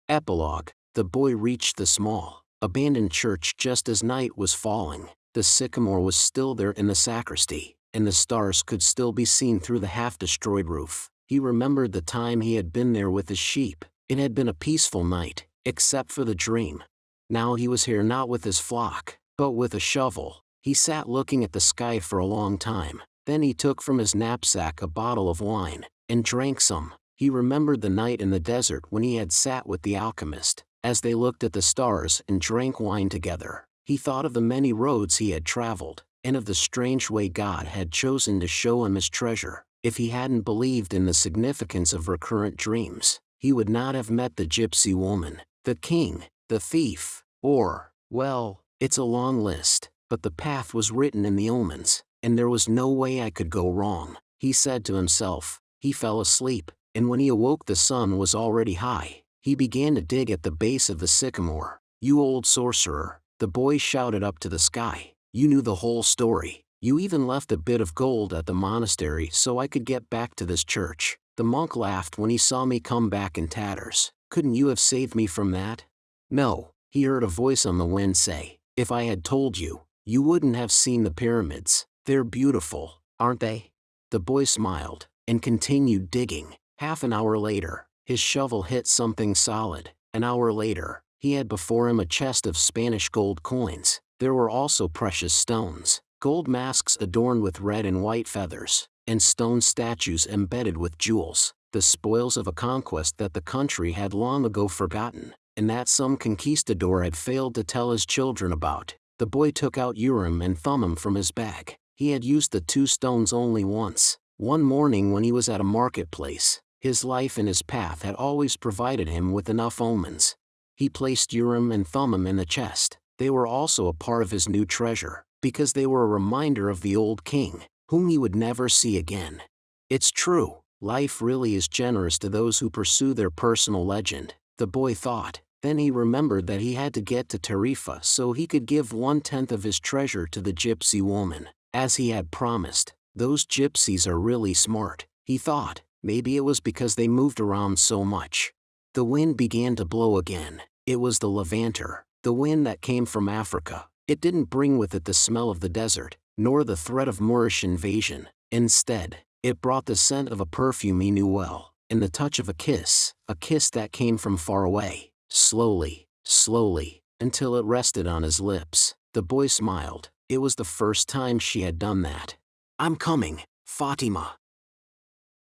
Epilogue. The boy reached the small, abandoned church just as night was falling. The sycamore was still there in the sacristy, and the stars could still be seen through the half-destroyed roof. He remembered the time he had been there with his sheep. It had been a peaceful night, except for the dream. Now he was here not with his flock, but with a shovel. He sat looking at the sky for a long time. Then he took from his knapsack a bottle of wine, and drank some. He remembered the night in the desert when he had sat with the alchemist. As they looked at the stars and drank wine together, he thought of the many roads he had traveled, and of the strange way God had chosen to show him his treasure. If he hadn't believed in the significance of recurrent dreams, he would not have met the gypsy woman, the king, the thief, or, well, it's a long list, but the path was written in the omens, and there was no way I could go wrong, he said to himself. He fell asleep, and when he awoke the sun was already high. He began to dig at the base of the sycamore. "You old sorcerer," the boy shouted up to the sky. "You knew the whole story. You even left a bit of gold at the monastery so I could get back to this church." The monk laughed when he saw me come back in tatters. "Couldn't you have saved me from that?" "No," he heard a voice on the wind say. "If I had told you, you wouldn't have seen the pyramids. They're beautiful, aren't they?" The boy smiled, and continued digging. Half an hour later, his shovel hit something solid. An hour later, he had before him a chest of Spanish gold coins. There were also precious stones, gold masks adorned with red and white feathers, and stone statues embedded with jewels, the spoils of a conquest that the country had long ago forgotten, and that some conquistador had failed to tell his children about. The boy took out Urim and Thummim from his bag. He had used the two stones only once. One morning when he was at a marketplace. His life and his path had always provided him with enough omens. He placed Urim and Thummim in the chest. They were also a part of his new treasure, because they were a reminder of the old king, whom he would never see again. It's true, life really is generous to those who pursue their personal legend, the boy thought. Then he remembered that he had to get to Tarifa so he could give 1/10 of his treasure to the gypsy woman, as he had promised. Those gypsies are really smart, he thought. Maybe it was because they moved around so much. The wind began to blow again. It was the levanter, the wind that came from Africa. It didn't bring with it the smell of the desert, nor the threat of Moorish invasion. Instead, it brought the scent of a perfume he knew well, and the touch of a kiss that came from far away. Slowly, slowly, until it rested on his lips. The boy smiled. It was the first time she had done that. "I'm coming, Fatima,"